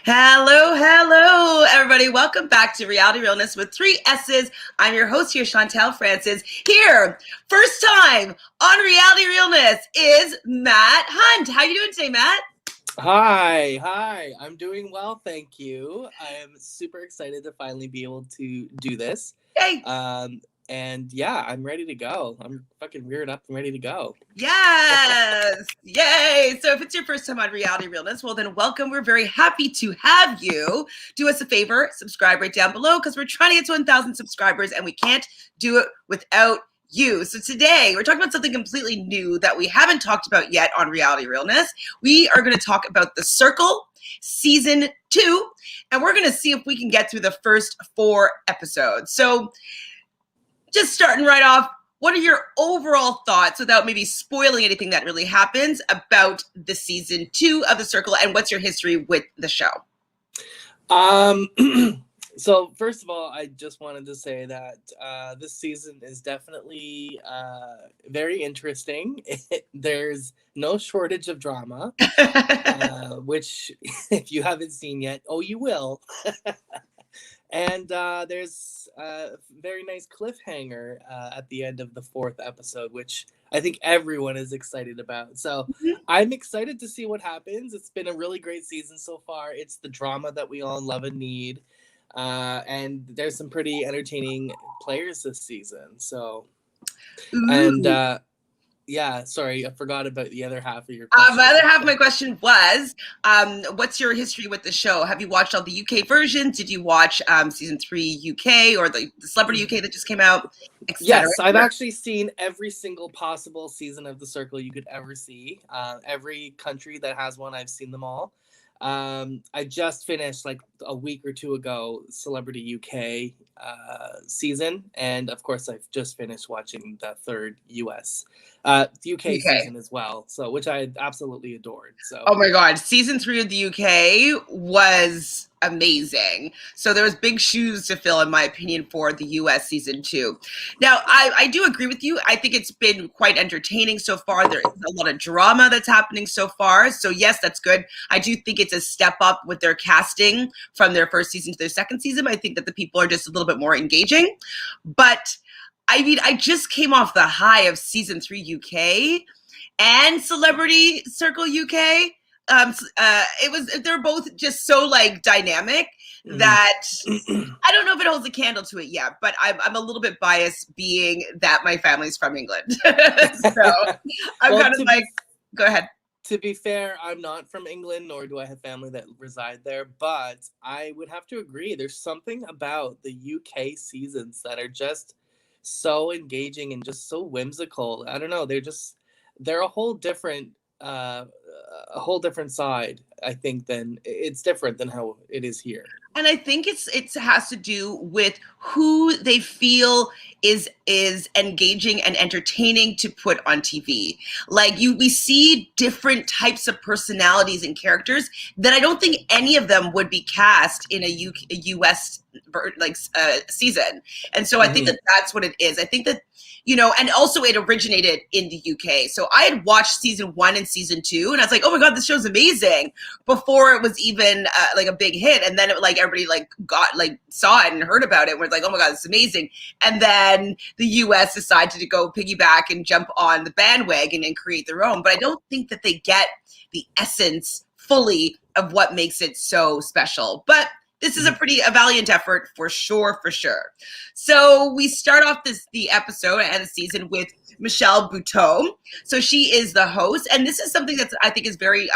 Hello, everybody. Welcome back to Reality Realness with 3 S's. I'm your host here, Chantele Francis. Here, first time on Reality Realness is Matt Hunt. How you doing today, Matt? Hi. I'm doing well, thank you. I am super excited to finally be able to do this. Yay. And yeah, I'm ready to go. I'm fucking reared up and ready to go. Yes. Yay. So if it's your first time on Reality Realness, well then welcome. We're very happy to have you. Do us a favor, subscribe right down below because we're trying to get to 1,000 subscribers and we can't do it without you. So today we're talking about something completely new that we haven't talked about yet on Reality Realness. We are going to talk about The Circle Season 2, and we're going to see if we can get through the first 4 episodes. So just starting right off, what are your overall thoughts, without maybe spoiling anything that really happens, about the season 2 of The Circle, and what's your history with the show? So first of all, I just wanted to say that this season is definitely very interesting. There's no shortage of drama, which if you haven't seen yet, you will. And there's a very nice cliffhanger at the end of the 4th episode, which I think everyone is excited about. So I'm excited to see what happens. It's been a really great season so far. It's the drama that we all love and need. And there's some pretty entertaining players this season. So, and yeah, sorry, I forgot about the other half of your question. The other half of my question was, what's your history with the show? Have you watched all the UK versions? Did you watch season 3 UK or the Celebrity UK that just came out? Yes, I've actually seen every single possible season of The Circle you could ever see. Every country that has one, I've seen them all. I just finished like a week or 2 ago Celebrity UK season, and of course I've just finished watching the 3rd UK season as well, so which I absolutely adored. So oh my god, season 3 of the UK was amazing. So there was big shoes to fill, in my opinion, for the US season 2. Now, I do agree with you. I think it's been quite entertaining so far. There is a lot of drama that's happening so far. So yes, that's good. I do think it's a step up with their casting from their first season to their second season. I think that the people are just a little bit more engaging. But I mean, I just came off the high of season 3 UK and Celebrity Circle UK. They're both just so like dynamic that I don't know if it holds a candle to it yet, but I'm a little bit biased, being that my family's from England. So I'm kind of like, go ahead. To be fair, I'm not from England, nor do I have family that reside there, but I would have to agree. There's something about the UK seasons that are just so engaging and just so whimsical. I don't know. They're a whole different side, I think. Than it's different than how it is here. And I think it has to do with who they feel is engaging and entertaining to put on TV. Like we see different types of personalities and characters that I don't think any of them would be cast in a US season. And so I think that that's what it is. I think that, you know, and also it originated in the UK. So I had watched season 1 and season 2, and I was like, oh my god, this show's amazing, before it was even like a big hit. And then it, like, everybody saw it and heard about it and was like, oh my god, it's amazing. And then the US decided to go piggyback and jump on the bandwagon and create their own. But I don't think that they get the essence fully of what makes it so special. But this is a valiant effort for sure. So we start off the episode and the season with Michelle Buteau. So she is the host, and this is something that I think is very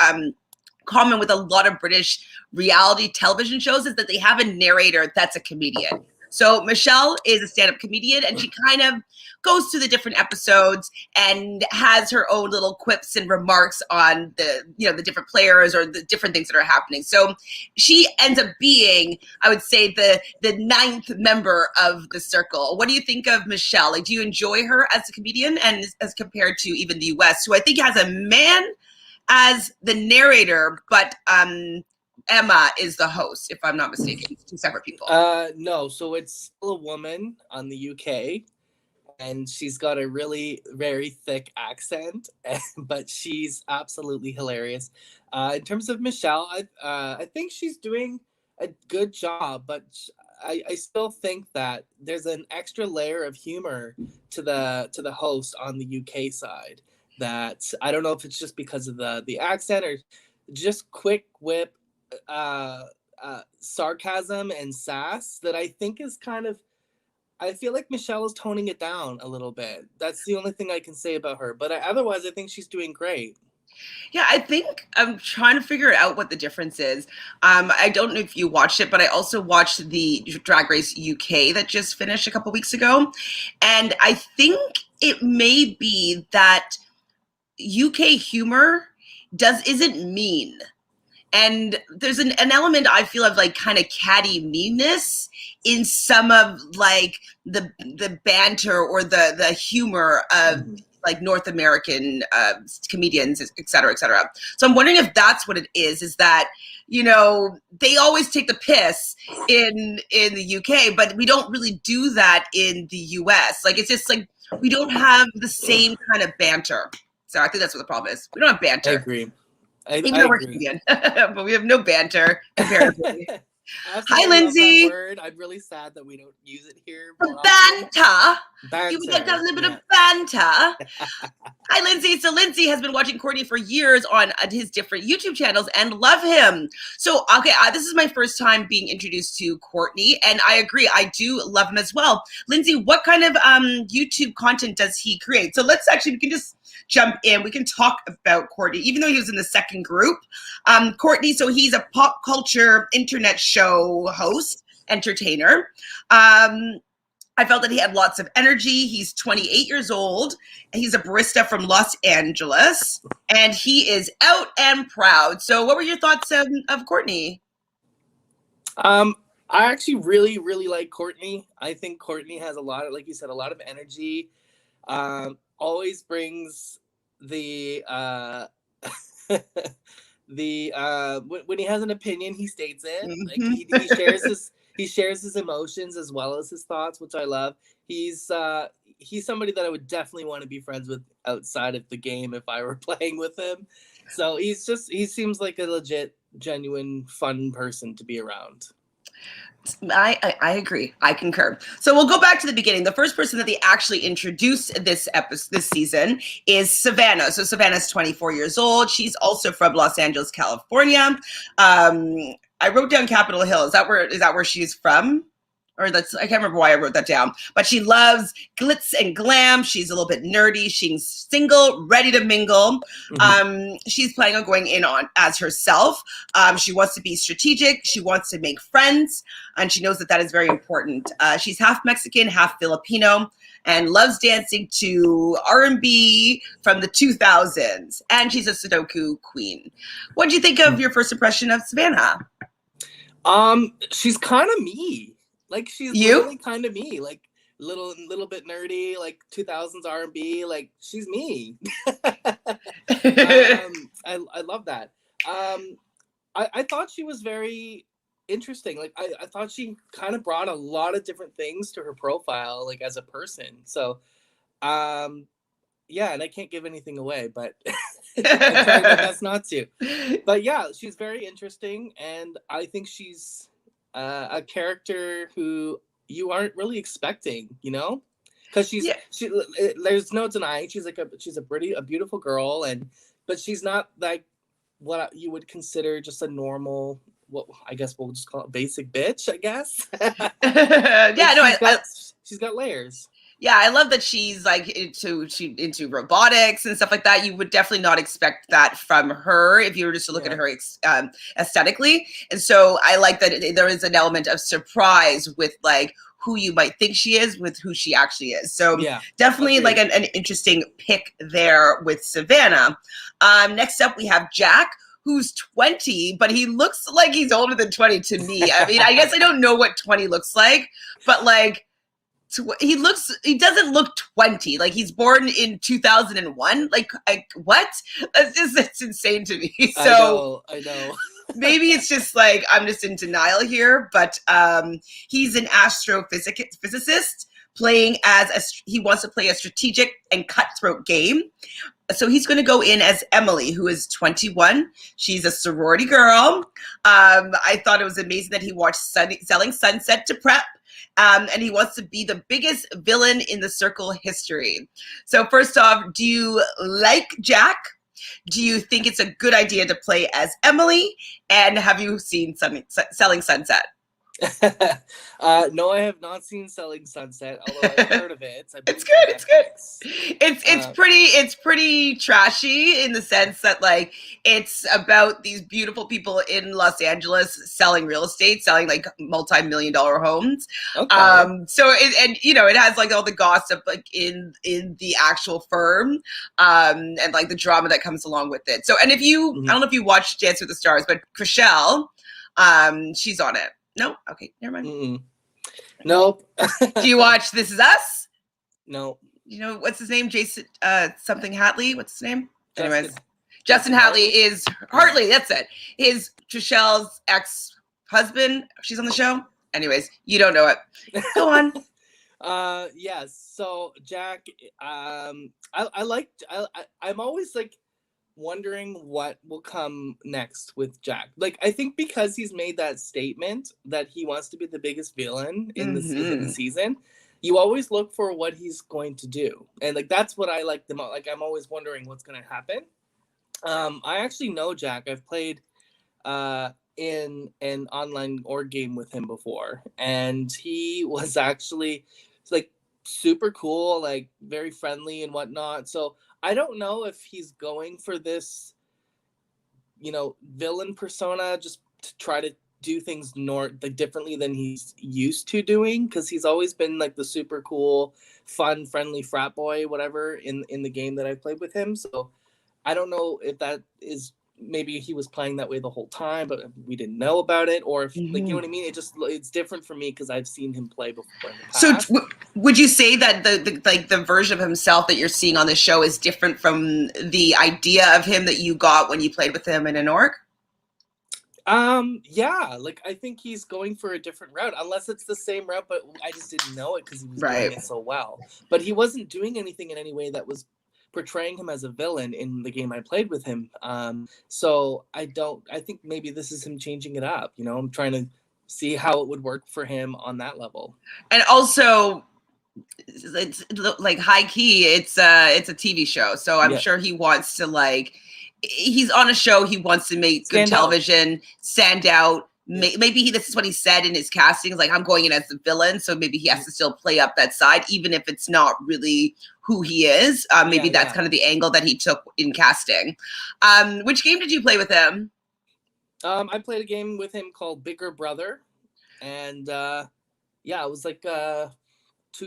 common with a lot of British reality television shows, is that they have a narrator that's a comedian. So Michelle is a stand-up comedian, and she kind of goes through the different episodes and has her own little quips and remarks on the different players or the different things that are happening. So she ends up being, I would say, the 9th member of the Circle. What do you think of Michelle? Like, do you enjoy her as a comedian, and as compared to even the US, who I think has a man as the narrator, but Emma is the host, if I'm not mistaken. It's 2 separate people. No, so it's still a woman on the UK, and she's got a really very thick accent, but she's absolutely hilarious. In terms of Michelle, I think she's doing a good job, but I still think that there's an extra layer of humor to the host on the UK side. That I don't know if it's just because of the accent or just quick whip sarcasm and sass that I think is kind of. I feel like Michelle is toning it down a little bit. That's the only thing I can say about her. But otherwise, I think she's doing great. Yeah, I think I'm trying to figure out what the difference is. I don't know if you watched it, but I also watched the Drag Race UK that just finished a couple weeks ago. And I think it may be that UK humor isn't mean. And there's an element I feel of like kind of catty meanness in some of like the banter or the humor of like North American comedians, et cetera, et cetera. So I'm wondering if that's what it is that, you know, they always take the piss in the UK, but we don't really do that in the US. Like, it's just like, we don't have the same kind of banter. So I think that's what the problem is. We don't have banter. I agree. Even though we're Canadian, but we have no banter comparatively. Hi, Lindsay. Word. I'm really sad that we don't use it here. Banter. You would like that little bit of banter. Hi, Lindsay. So Lindsay has been watching Courtney for years on his different YouTube channels and love him. So, okay, this is my first time being introduced to Courtney, and I agree. I do love him as well. Lindsay, what kind of YouTube content does he create? So we can just jump in. We can talk about Courtney, even though he was in the second group. Courtney, so he's a pop culture internet show host, entertainer. I felt that he had lots of energy. He's 28 years old. He's a barista from Los Angeles, and he is out and proud. So what were your thoughts of Courtney? I actually really, really like Courtney. I think Courtney has a lot of, like you said, a lot of energy. Always brings the when he has an opinion, he states it. Mm-hmm. Like he shares his emotions as well as his thoughts, which I love. He's somebody that I would definitely want to be friends with outside of the game if I were playing with him. So he seems like a legit, genuine, fun person to be around. I agree. I concur. So we'll go back to the beginning. The first person that they actually introduced this season is Savannah. So Savannah's 24 years old. She's also from Los Angeles, California. I wrote down Capitol Hill. Is that where she's from? Or I can't remember why I wrote that down. But she loves glitz and glam. She's a little bit nerdy. She's single, ready to mingle. Mm-hmm. She's planning on going in on as herself. She wants to be strategic. She wants to make friends, and she knows that is very important. She's half Mexican, half Filipino, and loves dancing to R&B from the 2000s. And she's a Sudoku queen. What do you think of your first impression of Savannah? She's kind of me. Like, she's really kind of me, like little bit nerdy, like 2000s R&B. Like, she's me. I love that. I thought she was very interesting. Like, I thought she kind of brought a lot of different things to her profile, like as a person. So, yeah, and I can't give anything away, but I'm trying my best not to. But yeah, she's very interesting, and I think she's a character who you aren't really expecting, you know, because there's no denying she's a beautiful girl, but she's not like what you would consider just a normal, what I guess we'll just call it basic bitch, I guess. She's got layers. Yeah, I love that she's like into robotics and stuff like that. You would definitely not expect that from her if you were just to look at her aesthetically. And so I like that there is an element of surprise with like who you might think she is with who she actually is. So definitely like an interesting pick there with Savannah. Next up, we have Jack, who's 20, but he looks like he's older than 20 to me. I mean, I guess I don't know what 20 looks like, but like, he doesn't look 20. Like, he's born in 2001. Like what? That's insane to me. So I know. Maybe it's just like I'm just in denial here, but he's an astrophysicist playing he wants to play a strategic and cutthroat game. So he's going to go in as Emily, who is 21. She's a sorority girl. I thought it was amazing that he watched Selling Sunset to prep. And he wants to be the biggest villain in the Circle history. So first off, do you like Jack? Do you think it's a good idea to play as Emily? And have you seen Selling Sunset? No, I have not seen Selling Sunset, although I've heard of it. It's good. It's good. It's pretty trashy in the sense that like it's about these beautiful people in Los Angeles selling real estate, selling like multi-million-dollar homes. Okay. So it has like all the gossip like in the actual firm, and like the drama that comes along with it. So and if you I don't know if you watched Dance with the Stars, but Chrishell, she's on it. No? Okay, never mind. Nope. Do you watch This Is Us? No. You know, what's his name? Jason something Hatley? What's his name? Anyways. Justin Hatley is Hartley, that's it. His Trishell's ex-husband. She's on the show. Anyways, you don't know it. Go on. Yes. So Jack, I'm always like wondering what will come next with Jack. Like, I think because he's made that statement that he wants to be the biggest villain in the season, you always look for what he's going to do. And like, that's what I like the most. Like, I'm always wondering what's going to happen. I actually know Jack. I've played in an online org game with him before. And he was actually like super cool, like very friendly and whatnot. So I don't know if he's going for this, villain persona just to try to do things differently than he's used to doing, because he's always been like the super cool, fun, friendly frat boy, whatever, in the game that I've played with him. So I don't know if that is, maybe he was playing that way the whole time, but we didn't know about it, or if like, you know what I mean? It's different for me because I've seen him play before in the past. So would you say that the version of himself that you're seeing on the show is different from the idea of him that you got when you played with him in an org? Yeah, like I think he's going for a different route, unless it's the same route, but I just didn't know it because he was doing it so well. But he wasn't doing anything in any way that was portraying him as a villain in the game I played with him. So I think maybe this is him changing it up. I'm trying to see how it would work for him on that level. And also, it's like high key, it's a TV show. So I'm sure he wants to he's on a show. He wants to make good television, stand out. Maybe this is what he said in his casting. Like, I'm going in as the villain, so maybe he has to still play up that side, even if it's not really who he is. Maybe that's kind of the angle that he took in casting. Which game did you play with him? I played a game with him called Bigger Brother, and it was like 2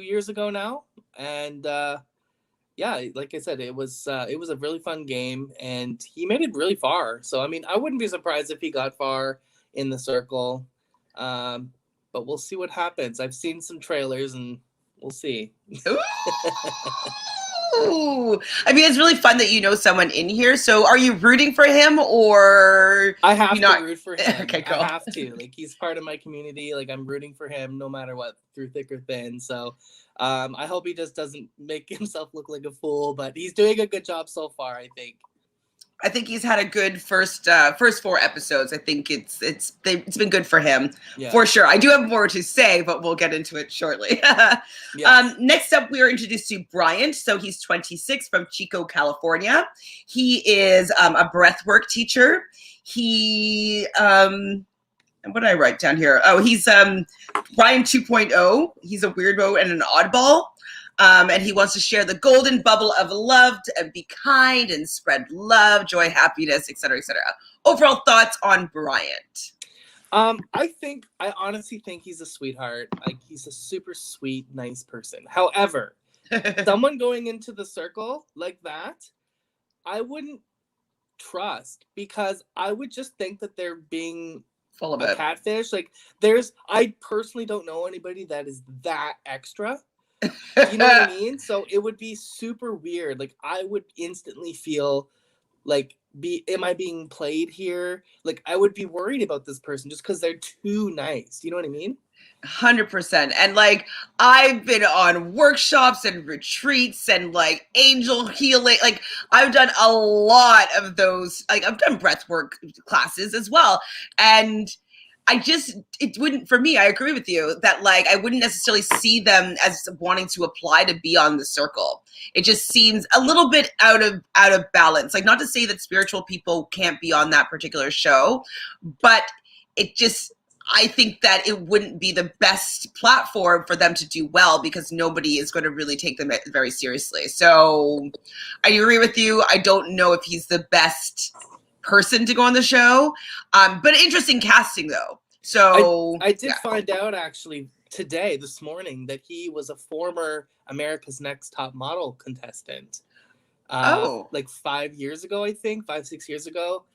years ago now, and like I said, it was a really fun game, and he made it really far. So I mean, I wouldn't be surprised if he got far in the circle, but we'll see what happens. I've seen some trailers, and we'll see. Ooh. I mean, it's really fun that you know someone in here. So are you rooting for him, or I have to root for him? Okay, cool. I have to. Like, he's part of my community. Like, I'm rooting for him no matter what, through thick or thin. So I hope he just doesn't make himself look like a fool, but he's doing a good job so far, I think. I think he's had a good first 4 episodes. I think it's been good for him, for sure. I do have more to say, but we'll get into it shortly. Next up, we are introduced to Bryant. So he's 26 from Chico, California. He is a breathwork teacher. He what did I write down here? Oh, he's Bryant 2.0. He's a weirdo and an oddball. And he wants to share the golden bubble of love and be kind and spread love, joy, happiness, etc., etc. Overall thoughts on Bryant? I honestly think he's a sweetheart. Like, he's a super sweet, nice person. However, someone going into the circle like that, I wouldn't trust, because I would just think that they're being full of a catfish. Like, I personally don't know anybody that is that extra. You know what I mean? So it would be super weird. Like, I would instantly feel like am I being played here? Like, I would be worried about this person just because they're too nice. You know what I mean? 100%. And like, I've been on workshops and retreats and like angel healing. Like, I've done a lot of those. Like, I've done breath work classes as well. And it wouldn't, for me, I agree with you that like, I wouldn't necessarily see them as wanting to apply to be on the circle. It just seems a little bit out of balance. Like, not to say that spiritual people can't be on that particular show, but it just, I think that it wouldn't be the best platform for them to do well because nobody is going to really take them very seriously. So I agree with you. I don't know if he's the best person to go on the show, but interesting casting though. So I did find out actually this morning, that he was a former America's Next Top Model contestant. Like 5 years ago, I think 5-6 years ago.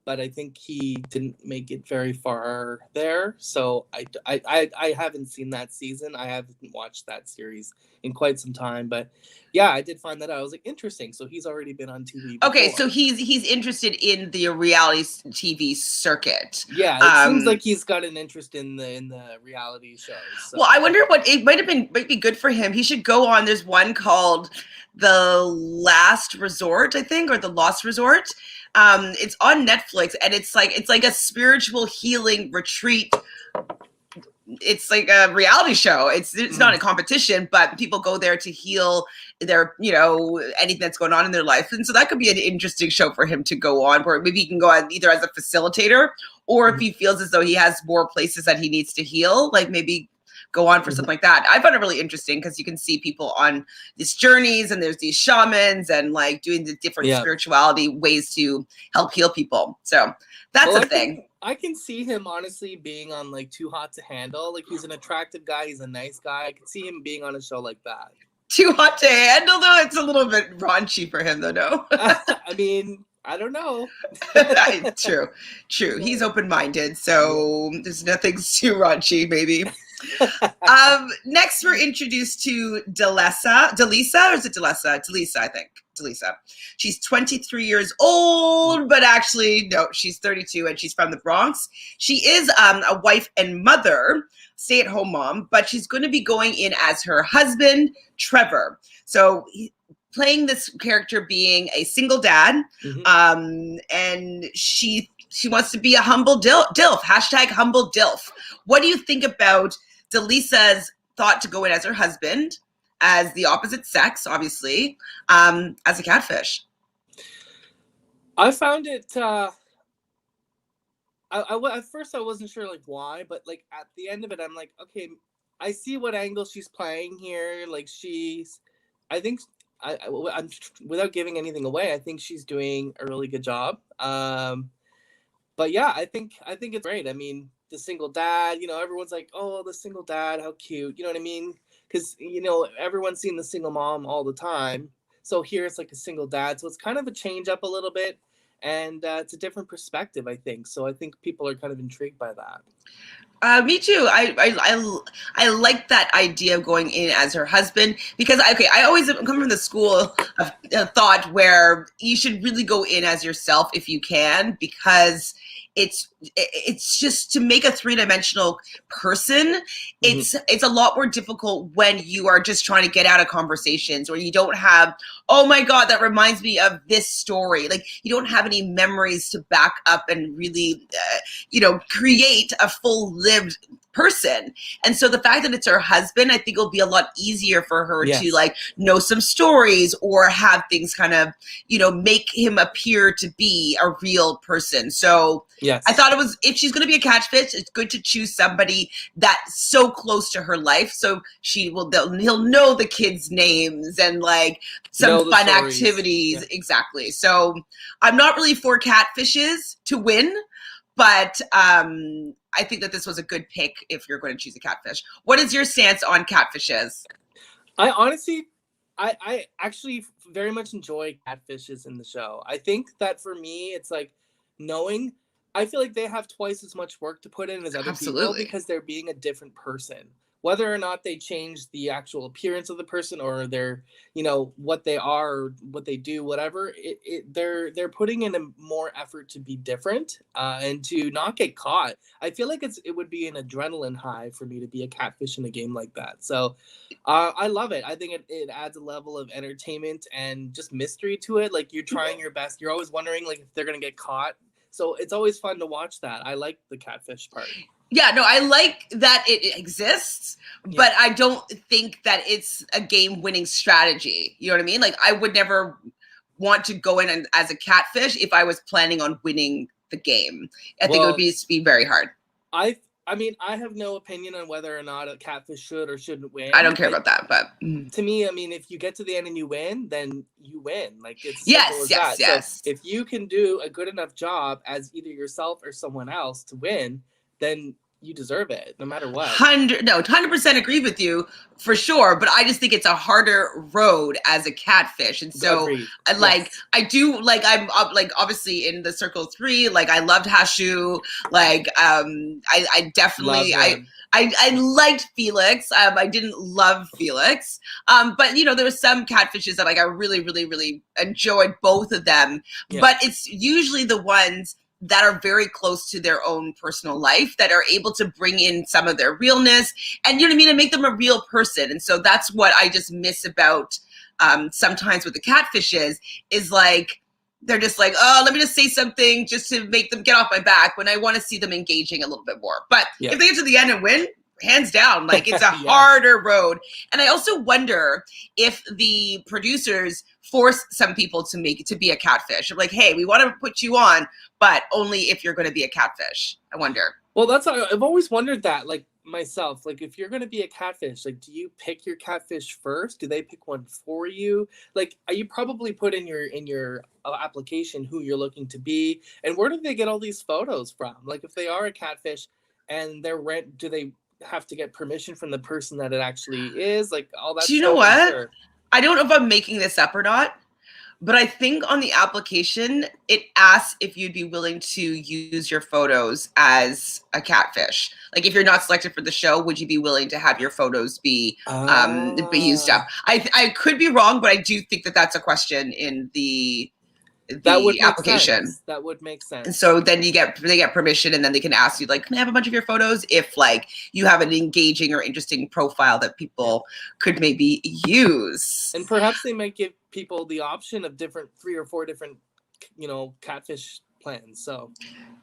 But I think he didn't make it very far there. So I haven't seen that season. I haven't watched that series in quite some time. But yeah, I did find that out. I was like, interesting. So he's already been on TV before. Okay, so he's interested in the reality TV circuit. Yeah, it seems like he's got an interest in the reality shows. So. Well, I wonder what it might be good for him. He should go on. There's one called The Last Resort, I think, or The Lost Resort. It's on Netflix, and it's like a spiritual healing retreat. It's like a reality show. It's not a competition, but people go there to heal their, anything that's going on in their life. And so that could be an interesting show for him to go on, where maybe he can go on either as a facilitator, or if he feels as though he has more places that he needs to heal, like maybe go on for something like that. I found it really interesting because you can see people on these journeys, and there's these shamans and like doing the different spirituality ways to help heal people. So that's a thing. I can see him honestly being on like Too Hot to Handle. Like, he's an attractive guy. He's a nice guy. I can see him being on a show like that. Too Hot to Handle, though? It's a little bit raunchy for him, though, no? I mean, I don't know. True. He's open-minded, so there's nothing too raunchy, maybe. Next, we're introduced to DeLessa, or is it DeLessa? DeLessa, I think. DeLessa. She's 23 years old, but actually, no, she's 32, and she's from the Bronx. She is a wife and mother, stay-at-home mom, but she's going to be going in as her husband, Trevor. So playing this character being a single dad, and she wants to be a humble DILF, hashtag humble DILF. What do you think about DeLessa's thought to go in as her husband, as the opposite sex, obviously, as a catfish? I found it, at first I wasn't sure like why, but like at the end of it, I'm like, okay, I see what angle she's playing here. Like, I think I'm, without giving anything away, I think she's doing a really good job. But yeah, I think it's great. I mean, the single dad, everyone's like, oh, the single dad, how cute. You know what I mean? Because, everyone's seen the single mom all the time. So here it's like a single dad. So it's kind of a change up a little bit. And it's a different perspective, I think. So I think people are kind of intrigued by that. Me too. I like that idea of going in as her husband, because I always come from the school of thought where you should really go in as yourself if you can, because it's just to make a three-dimensional person. It's a lot more difficult when you are just trying to get out of conversations, or you don't have, oh my God, that reminds me of this story. Like, you don't have any memories to back up and really, create a full lived person. And so the fact that it's her husband, I think it'll be a lot easier for her to like know some stories, or have things kind of, make him appear to be a real person. So I thought if she's going to be a catfish, it's good to choose somebody that's so close to her life. So he'll know the kids' names and like some fun activities. Yeah. Exactly. So I'm not really for catfishes to win, but I think that this was a good pick if you're going to choose a catfish. What is your stance on catfishes? I honestly, I actually very much enjoy catfishes in the show. I think that for me, it's like I feel like they have twice as much work to put in as other people, because they're being a different person. whether or not they change the actual appearance of the person or their, you know, what they are, or what they do, whatever, they're putting in a more effort to be different, and to not get caught. I feel like it would be an adrenaline high for me to be a catfish in a game like that. So I love it. I think it adds a level of entertainment and just mystery to it. Like, you're trying your best. You're always wondering like if they're gonna get caught. So it's always fun to watch that. I like the catfish part. Yeah, no, I like that it exists, but I don't think that it's a game-winning strategy. You know what I mean? Like, I would never want to go in as a catfish if I was planning on winning the game. I think it would be very hard. I mean, I have no opinion on whether or not a catfish should or shouldn't win. I don't care about that, but to me, I mean, if you get to the end and you win, then you win. Like, it's yes. So if you can do a good enough job as either yourself or someone else to win, then you deserve it, no matter what. 100% agree with you for sure. But I just think it's a harder road as a catfish, and so I do like I'm like obviously in the circle 3. Like, I loved Hashu. Like, I definitely I liked Felix. I didn't love Felix. But you know, there were some catfishes that like I really, really, really enjoyed both of them. Yeah. But it's usually the ones that are very close to their own personal life, that are able to bring in some of their realness, and you know what I mean, and make them a real person. And so that's what I just miss about sometimes with the catfishes is like, they're just like, oh, let me just say something just to make them get off my back, when I want to see them engaging a little bit more. But if they get to the end and win, hands down, like, it's a harder road. And I also wonder if the producers force some people to be a catfish. I'm like, hey, we want to put you on, but only if you're going to be a catfish. I wonder. Well, I've always wondered that, like, myself, like, if you're going to be a catfish, like, do you pick your catfish first? Do they pick one for you? Like, you probably put in your application who you're looking to be, and where do they get all these photos from? Like, if they are a catfish and do they have to get permission from the person that it actually is? Like, all that. Do you know what? Sure. I don't know if I'm making this up or not, but I think on the application, it asks if you'd be willing to use your photos as a catfish. Like, if you're not selected for the show, would you be willing to have your photos be used up? I could be wrong, but I do think that that's a question in the application. That would make sense. And so then they get permission, and then they can ask you, like, can I have a bunch of your photos if like you have an engaging or interesting profile that people could maybe use. And perhaps they might give people the option of 3 or 4 different, you know, catfish plans. So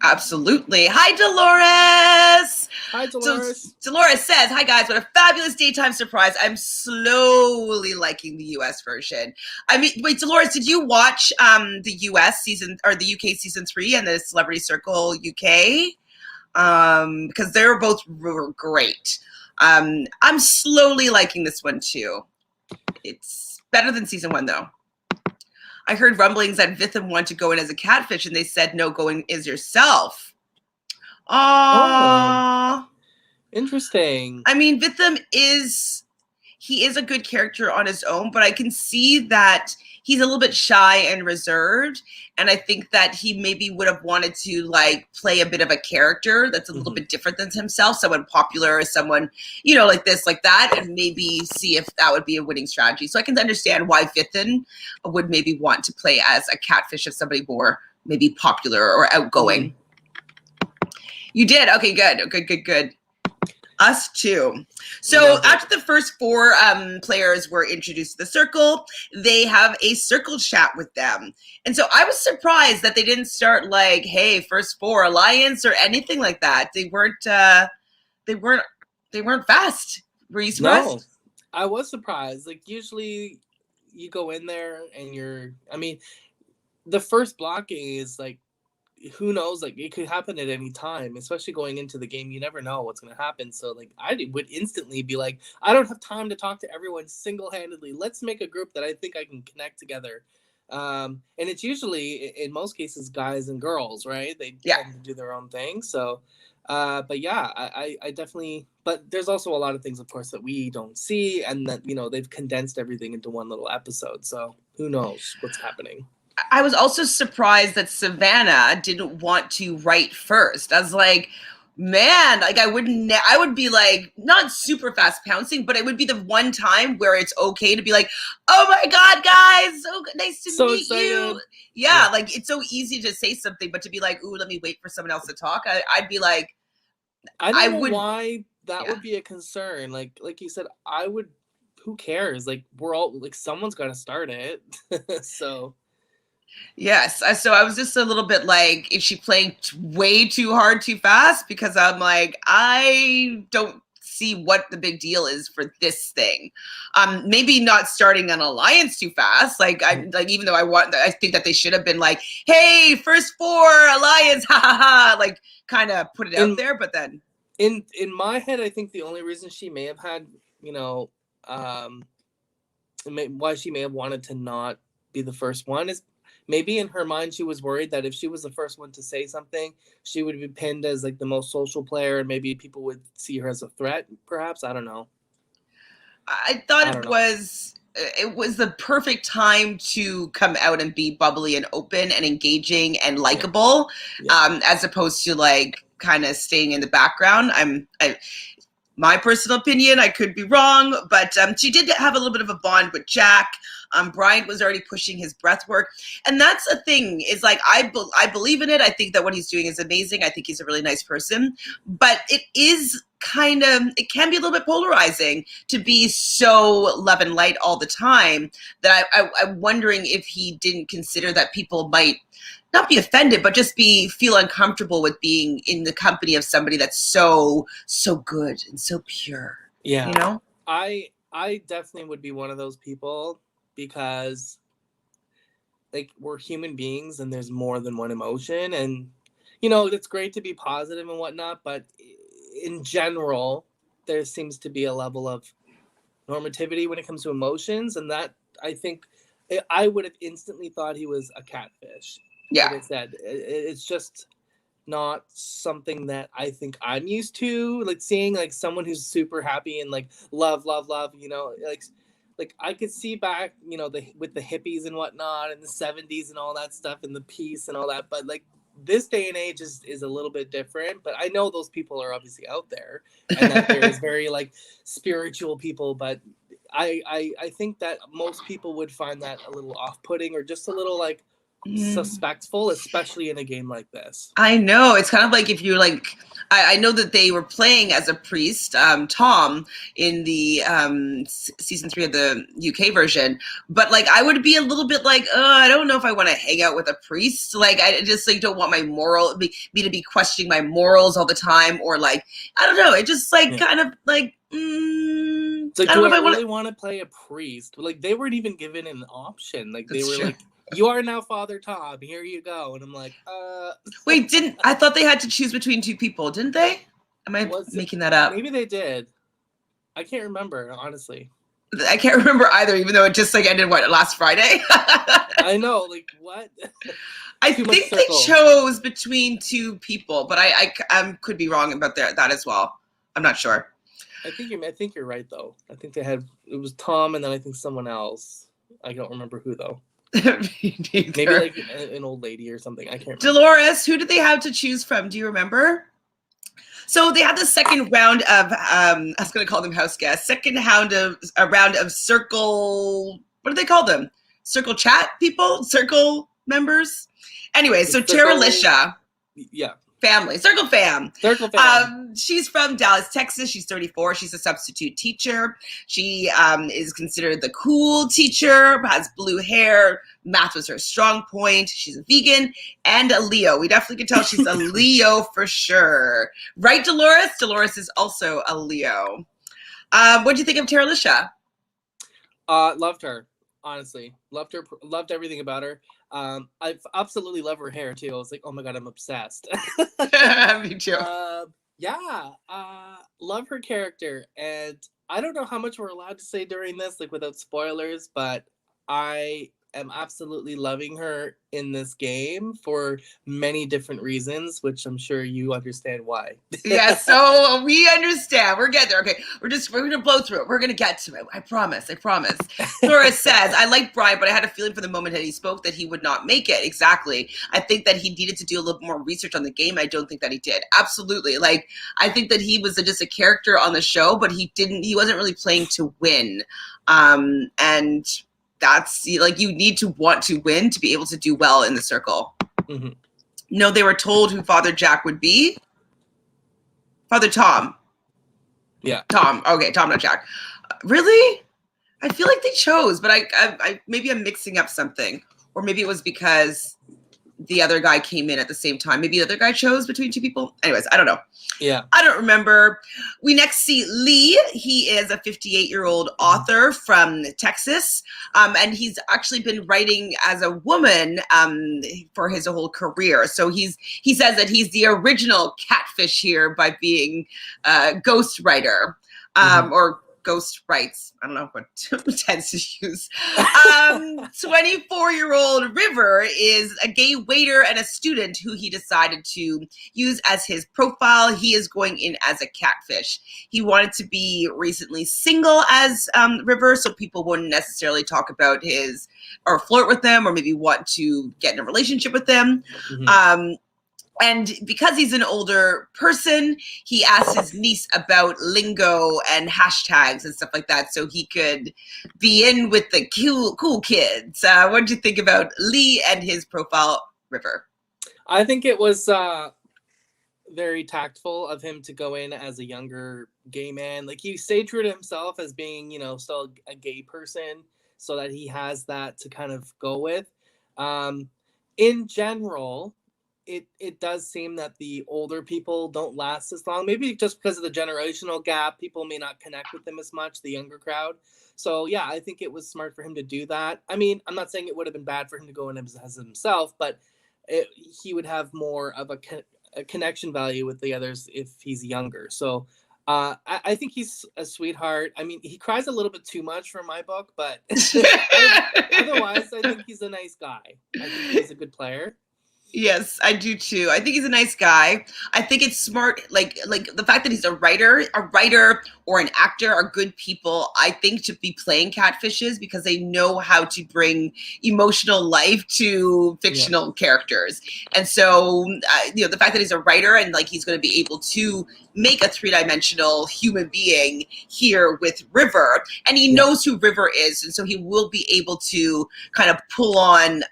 absolutely. Hi, Dolores. Hi, Dolores. So, Dolores says, hi guys, what a fabulous daytime surprise. I'm slowly liking the US version. I mean, wait, Dolores, did you watch the US season, or the UK season 3 and the Celebrity Circle UK? Because they were both great. I'm slowly liking this one too. It's better than season 1 though. I heard rumblings that Vitham wanted to go in as a catfish, and they said, no, go in as yourself. Oh, interesting. I mean, Vitham is a good character on his own, but I can see that he's a little bit shy and reserved. And I think that he maybe would have wanted to like play a bit of a character that's a little bit different than himself, someone popular, someone, you know, like this, like that, and maybe see if that would be a winning strategy. So I can understand why Vitham would maybe want to play as a catfish of somebody more maybe popular or outgoing. You did? Okay, good. Us too. So after the first 4 players were introduced to the circle, they have a circle chat with them. And so I was surprised that they didn't start like, hey, first 4 alliance or anything like that. They weren't fast. Were you surprised? No, I was surprised. Like, usually you go in there and the first blocking is like, who knows, like, it could happen at any time, especially going into the game. You never know what's going to happen. So like, I would instantly be like, I don't have time to talk to everyone single-handedly. Let's make a group that I think I can connect together. And it's usually, in most cases, guys and girls, right? They tend to do their own thing. So but yeah, I definitely, but there's also a lot of things, of course, that we don't see, and that, you know, they've condensed everything into one little episode. So who knows what's happening. I was also surprised that Savannah didn't want to write first. I was like, Man, like I would be like not super fast pouncing, but it would be the one time where it's okay to be like, "Oh my God, guys, so nice to So meet excited. you." Yeah, like it's so easy to say something, but to be like, "Ooh, let me wait for someone else to talk," I'd be like, I I don't know would, why that yeah. would be a concern. Like you said, I would. Who cares? Like we're all like someone's got to start it. So Yes. So I was just a little bit like, is she playing way too hard, too fast? Because I'm like, I don't see what the big deal is for this thing. Maybe not starting an alliance too fast. Like even though I think that they should have been like, hey, first four alliance, ha ha ha, like kind of put it out there. But then in my head, I think the only reason she may have had, why she may have wanted to not be the first one is maybe in her mind she was worried that if she was the first one to say something, she would be pinned as like the most social player, and maybe people would see her as a threat. Perhaps, I don't know. I thought it was the perfect time to come out and be bubbly and open and engaging and likable, as opposed to like kind of staying in the background. My personal opinion, I could be wrong, but she did have a little bit of a bond with Jack. Bryant was already pushing his breath work. And that's a thing, is like, I believe in it. I think that what he's doing is amazing. I think he's a really nice person. But it can be a little bit polarizing to be so love and light all the time, that I'm wondering if he didn't consider that people might not be offended, but just feel uncomfortable with being in the company of somebody that's so good and so pure. Yeah. You know? I definitely would be one of those people, because like we're human beings and there's more than one emotion, and it's great to be positive and whatnot, but in general there seems to be a level of normativity when it comes to emotions, and that I think I would have instantly thought he was a catfish. Yeah. Like I said, it's just not something that I think I'm used to. Like seeing like someone who's super happy and like love, like I could see back, with the hippies and whatnot in the 70s and all that stuff and the peace and all that. But like this day and age is a little bit different. But I know those people are obviously out there, and that there's very like spiritual people. But I think that most people would find that a little off-putting, or just a little like suspectful, especially in a game like this. I know. It's kind of like if you're like, I know that they were playing as a priest, Tom, in the season 3 of the UK version, but like I would be a little bit like, I don't know if I want to hang out with a priest. Like I just like don't want my me to be questioning my morals all the time, or like I don't know. It just like kind of like. It's like, do I really want to play a priest? Like they weren't even given an option. Like they were like, you are now Father Tom. Here you go. And I'm like, Wait, I thought they had to choose between two people, didn't they? Am I making that up? Maybe they did. I can't remember, honestly. I can't remember either, even though it just like ended last Friday. I know, like what? I think they chose between two people, but I could be wrong about that as well. I'm not sure. I think you're right though. I think it was Tom, and then I think someone else. I don't remember who though. Maybe like an old lady or something. I can't remember. Dolores, who did they have to choose from? Do you remember? So they had the second round of I was going to call them house guests. Second round of circle. What do they call them? Circle chat people? Circle members? Anyway, so Teralisha. Yeah. Family. Circle fam. Circle fam. She's from Dallas, Texas. She's 34. She's a substitute teacher. She is considered the cool teacher, has blue hair. Math was her strong point. She's a vegan and a Leo. We definitely can tell she's a Leo for sure. Right, Dolores? Dolores is also a Leo. What do you think of Teralisha? Loved her. Honestly, loved her. Loved everything about her. I absolutely love her hair too. I was like, oh my god, I'm obsessed. Me too. Love her character, and I don't know how much we're allowed to say during this, like without spoilers, but I am absolutely loving her in this game for many different reasons, which I'm sure you understand why. Yeah, so we understand. We're getting there. Okay, we're gonna blow through it. We're gonna get to it. I promise. Laura says, I like Bryant, but I had a feeling from the moment that he spoke that he would not make it. Exactly. I think that he needed to do a little more research on the game. I don't think that he did. Absolutely. Like, I think that he was just a character on the show, but he wasn't really playing to win. And that's, like, you need to want to win to be able to do well in the circle. Mm-hmm. No, they were told who Father Jack would be. Father Tom. Yeah. Tom. Okay, Tom, not Jack. Really? I feel like they chose, but I maybe I'm mixing up something. Or maybe it was because the other guy came in at the same time. Maybe the other guy chose between two people. Anyways, I don't know. Yeah. I don't remember. We next see Lee. He is a 58-year-old author from Texas. And he's actually been writing as a woman for his whole career. So he says that he's the original catfish here by being a ghost writer or ghost rights. I don't know what tense to use. 24-year-old River is a gay waiter and a student who he decided to use as his profile. He is going in as a catfish. He wanted to be recently single as River, so people wouldn't necessarily talk about his or flirt with him or maybe want to get in a relationship with him. And because he's an older person, he asked his niece about lingo and hashtags and stuff like that so he could be in with the cool kids. What did you think about Lee and his profile, River? I think it was very tactful of him to go in as a younger gay man. Like, he stayed true to himself as being, still a gay person so that he has that to kind of go with. In general, it does seem that the older people don't last as long, maybe just because of the generational gap. People may not connect with them as much, the younger crowd. So yeah, I think it was smart for him to do that. I mean, I'm not saying it would have been bad for him to go in as himself, but he would have more of a connection value with the others if he's younger. So I think he's a sweetheart. I mean, he cries a little bit too much for my book, but otherwise I think he's a nice guy. I think he's a good player. Yes, I do too. I think he's a nice guy. I think it's smart, like the fact that he's a writer or an actor are good people, I think, to be playing catfishes because they know how to bring emotional life to fictional characters. And so, the fact that he's a writer and like he's going to be able to make a three-dimensional human being here with River, and he knows who River is, and so he will be able to kind of pull on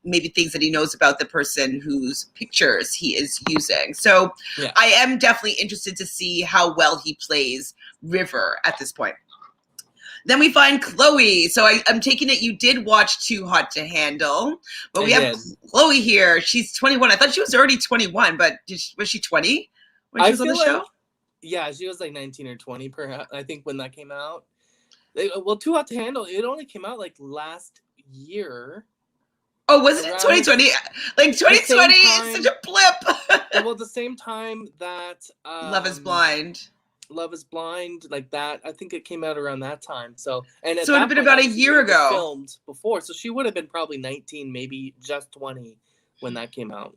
maybe things that he knows about the person whose pictures he is using. So I am definitely interested to see how well he plays River at this point. Then we find Chloe. So I'm taking it you did watch Too Hot to Handle, but we have Chloe here. She's 21. I thought she was already 21, but was she 20 when she was on the show? Yeah, she was like 19 or 20, perhaps, I think, when that came out. Well, Too Hot to Handle, it only came out like last year. Oh, was it 2020? Like 2020 is such a blip. Well, the same time that Love is Blind. Love is Blind, like that. I think it came out around that time. So it would have been about a year ago. Filmed before, so she would have been probably 19, maybe just 20 when that came out.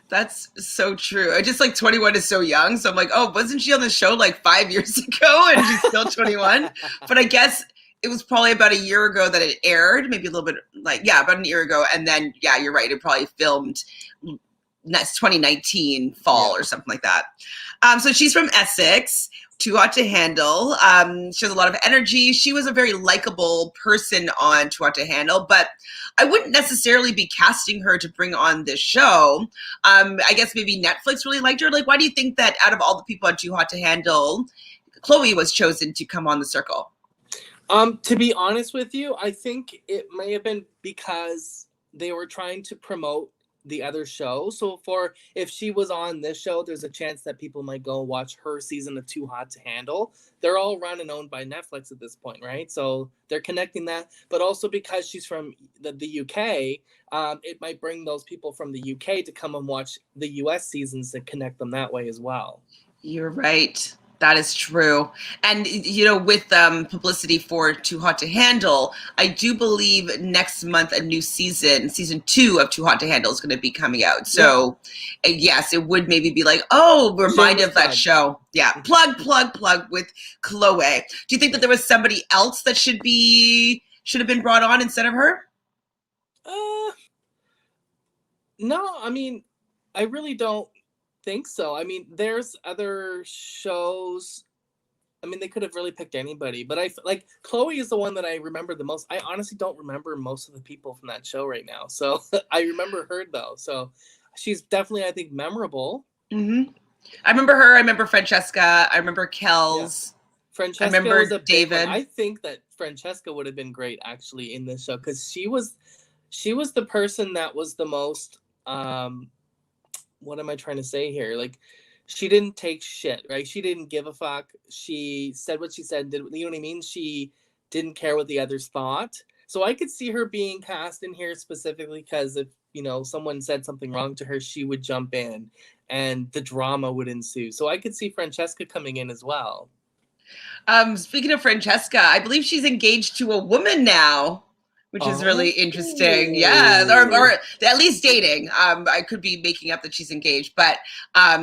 That's so true. I just 21 is so young. So I'm like, oh, wasn't she on the show like 5 years ago and she's still 21? But I guess it was probably about a year ago that it aired, maybe a little bit about a year ago. And then, you're right. It probably filmed next 2019 fall or something like that. So she's from Essex, Too Hot to Handle. She has a lot of energy. She was a very likable person on Too Hot to Handle, but I wouldn't necessarily be casting her to bring on this show. I guess maybe Netflix really liked her. Like, why do you think that out of all the people on Too Hot to Handle, Chloe was chosen to come on the circle? To be honest with you, I think it may have been because they were trying to promote the other show. So if she was on this show, there's a chance that people might go watch her season of Too Hot to Handle. They're all run and owned by Netflix at this point, right? So they're connecting that. But also because she's from the UK, it might bring those people from the UK to come and watch the US seasons and connect them that way as well. You're right. That is true. And, with publicity for Too Hot to Handle, I do believe next month a new season 2 of Too Hot to Handle is going to be coming out. So, yes, it would maybe be like, oh, remind of that show. Yeah, plug with Chloe. Do you think that there was somebody else that should have been brought on instead of her? No, I mean, I really don't think so. I mean, there's other shows. I mean, they could have really picked anybody, but Chloe is the one that I remember the most. I honestly don't remember most of the people from that show right now, so I remember her though. So she's definitely, I think, memorable. Mm-hmm. I remember her. I remember Francesca. I remember Kels. Yeah. Francesca, I remember was a David. I think that Francesca would have been great actually in this show because she was the person that was the most. What am I trying to say here? Like, she didn't take shit, right? She didn't give a fuck. She said what she said. You know what I mean? She didn't care what the others thought. So I could see her being cast in here specifically because if, someone said something wrong to her, she would jump in and the drama would ensue. So I could see Francesca coming in as well. Speaking of Francesca, I believe she's engaged to a woman now, which is really interesting. Yeah, or at least dating. I could be making up that she's engaged, but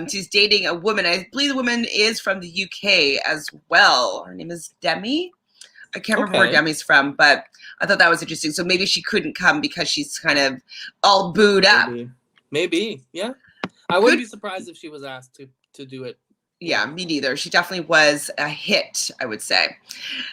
she's dating a woman. I believe the woman is from the UK as well. Her name is Demi. I can't remember where Demi's from, but I thought that was interesting. So maybe she couldn't come because she's kind of all booed up. Maybe. Yeah. I wouldn't be surprised if she was asked to do it. Yeah, me neither. She definitely was a hit, I would say.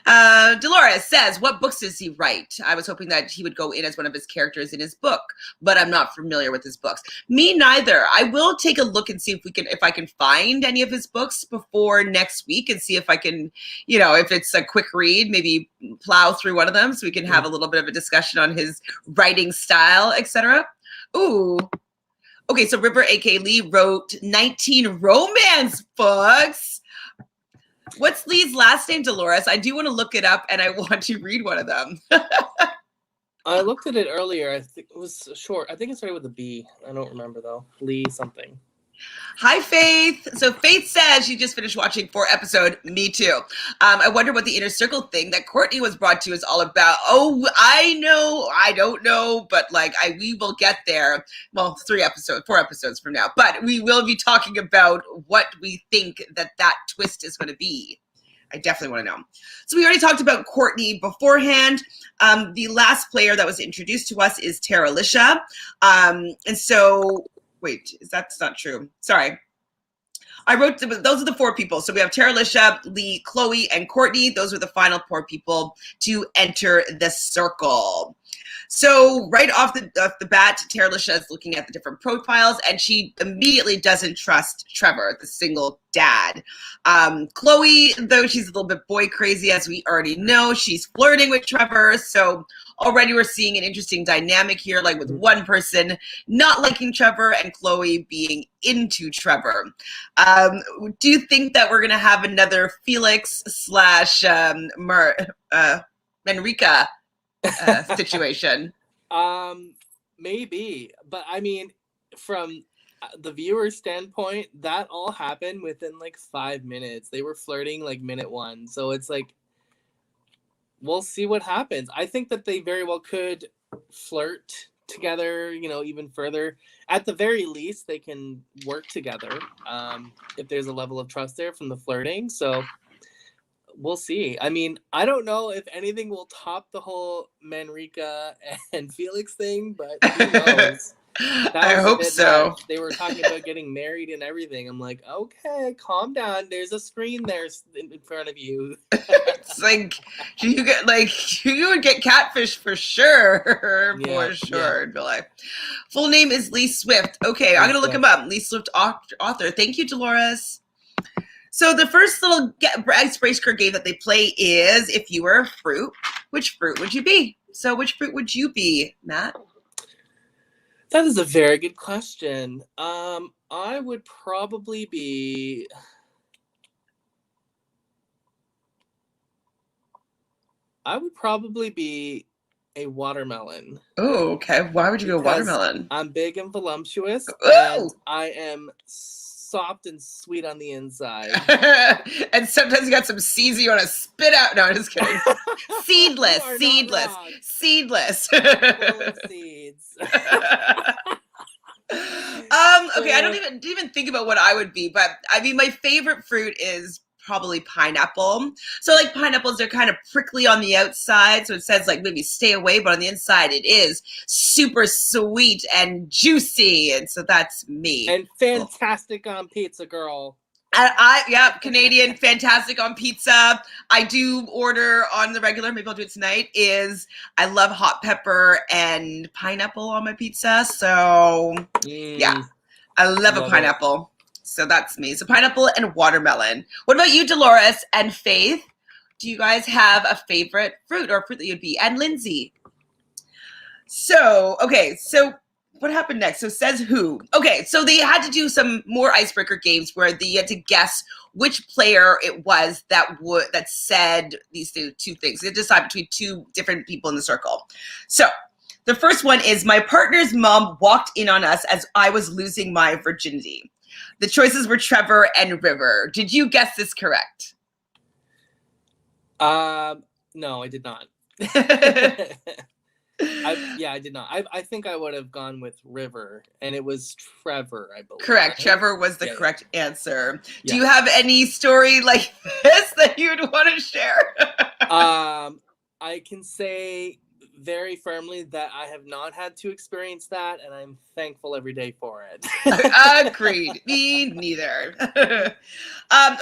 Dolores says, what books does he write? I was hoping that he would go in as one of his characters in his book, but I'm not familiar with his books. Me neither. I will take a look and see if I can find any of his books before next week and see if I can, if it's a quick read, maybe plow through one of them so we can have a little bit of a discussion on his writing style, etc. Ooh. Okay, so River A.K. Lee wrote 19 romance books. What's Lee's last name, Dolores? I do want to look it up, and I want to read one of them. I looked at it earlier. I think it was short. I think it started with a B. I don't remember, though. Lee something. Hi, Faith. So Faith says she just finished watching 4 episodes. Me too. I wonder what the inner circle thing that Courtney was brought to is all about. Oh, I know. I don't know, but we will get there. Well, 4 episodes from now. But we will be talking about what we think that twist is going to be. I definitely want to know. So we already talked about Courtney beforehand. The last player that was introduced to us is Tara Lisha. And so... Wait, that's not true. Sorry. I wrote, those are the 4 people. So we have Tara Lisha, Lee, Chloe, and Courtney. Those were the final 4 people to enter the circle. So right off the bat, Tara Lisha is looking at the different profiles, and she immediately doesn't trust Trevor, the single dad. Chloe, though she's a little bit boy crazy, as we already know, she's flirting with Trevor. So already we're seeing an interesting dynamic here, with one person not liking Trevor and Chloe being into Trevor. Do you think that we're going to have another Felix / Manrika situation? Maybe, but I mean, from the viewer's standpoint, that all happened within 5 minutes. They were flirting minute 1, so it's we'll see what happens. I think that they very well could flirt together, even further. At the very least, they can work together if there's a level of trust there from the flirting. So we'll see. I mean, I don't know if anything will top the whole Manrika and Felix thing, but who knows? I hope so. Much. They were talking about getting married and everything. I'm like, okay, calm down. There's a screen there in front of you. It's you would get catfish for sure. For sure. Yeah. Full name is Lee Swift. Okay, I'm going to look him up. Lee Swift, author. Thank you, Dolores. So the first little icebreaker game that they play is, if you were a fruit, which fruit would you be? So which fruit would you be, Matt? That is a very good question. I would probably be... a watermelon. Oh, okay. Why would you go watermelon? I'm big and voluptuous, Ooh. and I am soft and sweet on the inside. And sometimes you got some seeds you want to spit out. No, I'm just kidding. Seedless. You are not Seedless. wrong. Seedless. Full of seeds. Okay, I didn't even think about what I would be, but I mean, my favorite fruit is probably pineapple. So like pineapples are kind of prickly on the outside, so it says like maybe stay away, but on the inside it is super sweet and juicy, and so that's me. And fantastic on pizza, girl. Yeah, Canadian, fantastic on pizza. I do order on the regular, maybe I'll do it tonight, I love hot pepper and pineapple on my pizza. So yeah, I love a pineapple. So that's me. So pineapple and watermelon. What about you, Dolores and Faith? Do you guys have a favorite fruit or fruit that you'd be? And Lindsay. So, okay, so what happened next? So says who? Okay, so they had to do some more icebreaker games where they had to guess which player it was that said these two things. They decide between two different people in the circle. So the first one is, my partner's mom walked in on us as I was losing my virginity. The choices were Trevor and River. Did you guess this correct? No, I did not. I did not. I think I would have gone with River, and it was Trevor, I believe. Correct. Right? Trevor was the correct answer. Do you have any story like this that you'd want to share? I can say very firmly that I have not had to experience that, and I'm thankful every day for it. Agreed. Me neither.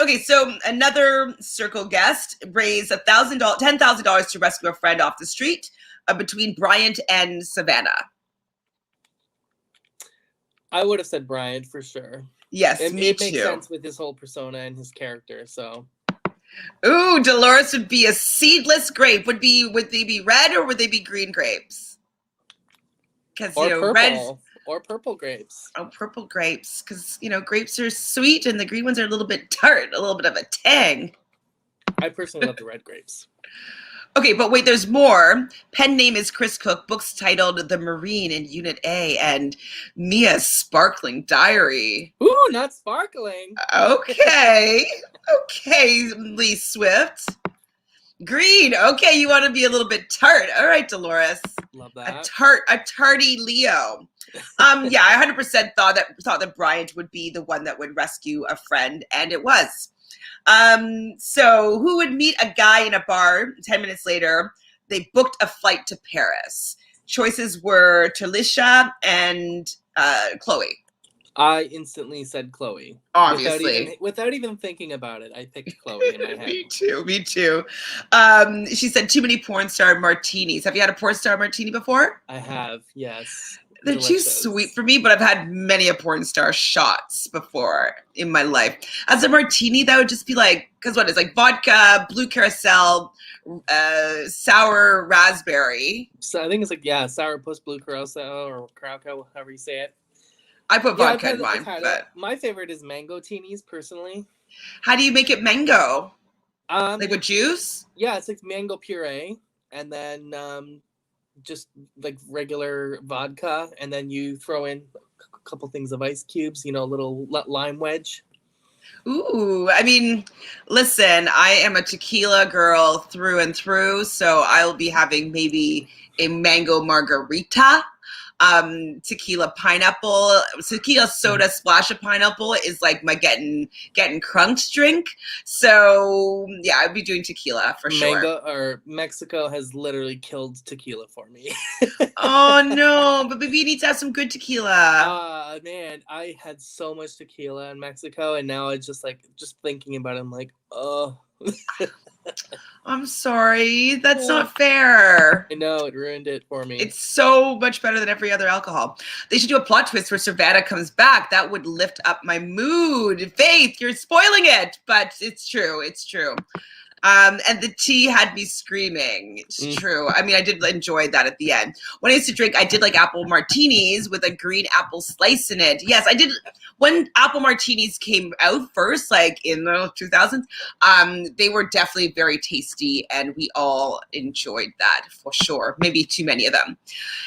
Okay, so another circle guest raised $10,000 to rescue a friend off the street between Bryant and Savannah. I would have said Bryant for sure. Yes, me it too. It makes sense with his whole persona and his character, so. Ooh, Dolores would be a seedless grape. Would they be red or would they be green grapes? Because purple. Red or purple grapes. Oh, purple grapes. Because grapes are sweet and the green ones are a little bit tart, a little bit of a tang. I personally love the red grapes. Okay, but wait, there's more. Pen name is Chris Cook. Books titled The Marine in Unit A and Mia's Sparkling Diary. Ooh, not sparkling. Okay. Okay, Lee Swift. Green. Okay, you want to be a little bit tart. All right, Dolores. Love that. A tarty Leo. Yeah, I 100% thought that Bryant would be the one that would rescue a friend, and it was. So who would meet a guy in a bar 10 minutes later? They booked a flight to Paris. Choices were DeLessa and Chloe. I instantly said Chloe. Obviously. Without even thinking about it, I picked Chloe in my head. Me too. She said too many porn star martinis. Have you had a porn star martini before? I have, yes. They're Delicious. too sweet for me, but I've had many a porn star shots before in my life. As a martini, that would just be like, because what is like vodka, blue carousel, sour raspberry. So I think it's like, sourpuss, blue carousel, or Krakow, however you say it. I put vodka in mine, but my favorite is mango teenies, personally. How do you make it mango? Like with juice? Yeah, it's like mango puree, and then just like regular vodka, and then you throw in a couple things of ice cubes, a little lime wedge. Ooh, I mean, listen, I am a tequila girl through and through, so I'll be having maybe a mango margarita. Tequila pineapple, tequila soda splash of pineapple is like my getting crunked drink. So yeah, I'd be doing tequila for sure. Mexico has literally killed tequila for me. Oh no, but maybe you need to have some good tequila. Man, I had so much tequila in Mexico, and now it's just thinking about it, I'm like, oh. I'm sorry. That's not fair. I know, it ruined it for me. It's so much better than every other alcohol. They should do a plot twist where Savannah comes back. That would lift up my mood. Faith, you're spoiling it, but it's true. It's true. And the tea had me screaming. It's true. I mean, I did enjoy that at the end. When I used to drink, I did like apple martinis with a green apple slice in it. Yes, I did. When apple martinis came out first, like in the 2000s, they were definitely very tasty, and we all enjoyed that for sure. Maybe too many of them.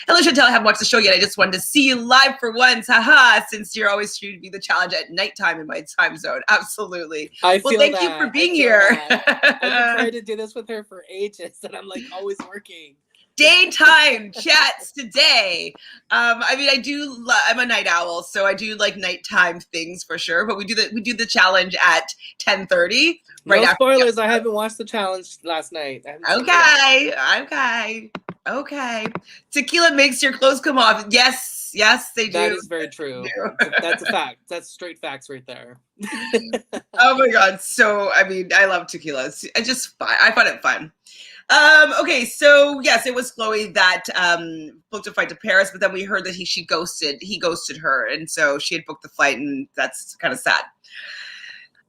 Hello, Chantele. I haven't watched the show yet. I just wanted to see you live for once. Haha, since you're always shooting me the challenge at nighttime in my time zone. Absolutely. Well, thank you for being here. I've been trying to do this with her for ages, and I'm like always working. Daytime chats today. I mean, I'm a night owl, so I do like nighttime things for sure. But we do the challenge at 10:30. Right. No spoilers. I haven't watched the challenge last night. Okay. Tequila makes your clothes come off. Yes, they do. That is very true. That's a fact. That's straight facts right there. Oh my God. So, I mean, I love tequila. I find it fun. Okay, so yes, it was Chloe that booked a flight to Paris, but then we heard that he ghosted her, and so she had booked the flight, and that's kind of sad.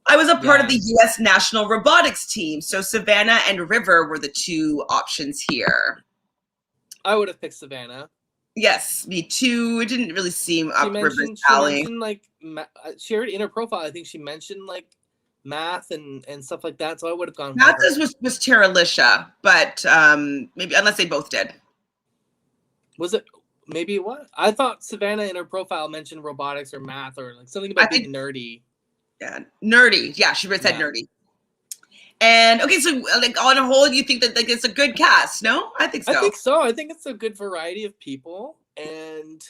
I was a part of the U.S. national robotics team, so Savannah and River were the two options here. I would have picked Savannah. Yes, me too. It didn't really seem up River's alley. She mentioned like she already in her profile. I think she mentioned like math and stuff like that. So I would have gone. Math was Terralisha, but maybe unless they both did. Was it maybe what? I thought Savannah in her profile mentioned robotics or math or like something about being nerdy. Yeah, nerdy. Yeah, she said nerdy. And okay, so like on a whole, you think that like it's a good cast? No, I think so. I think it's a good variety of people and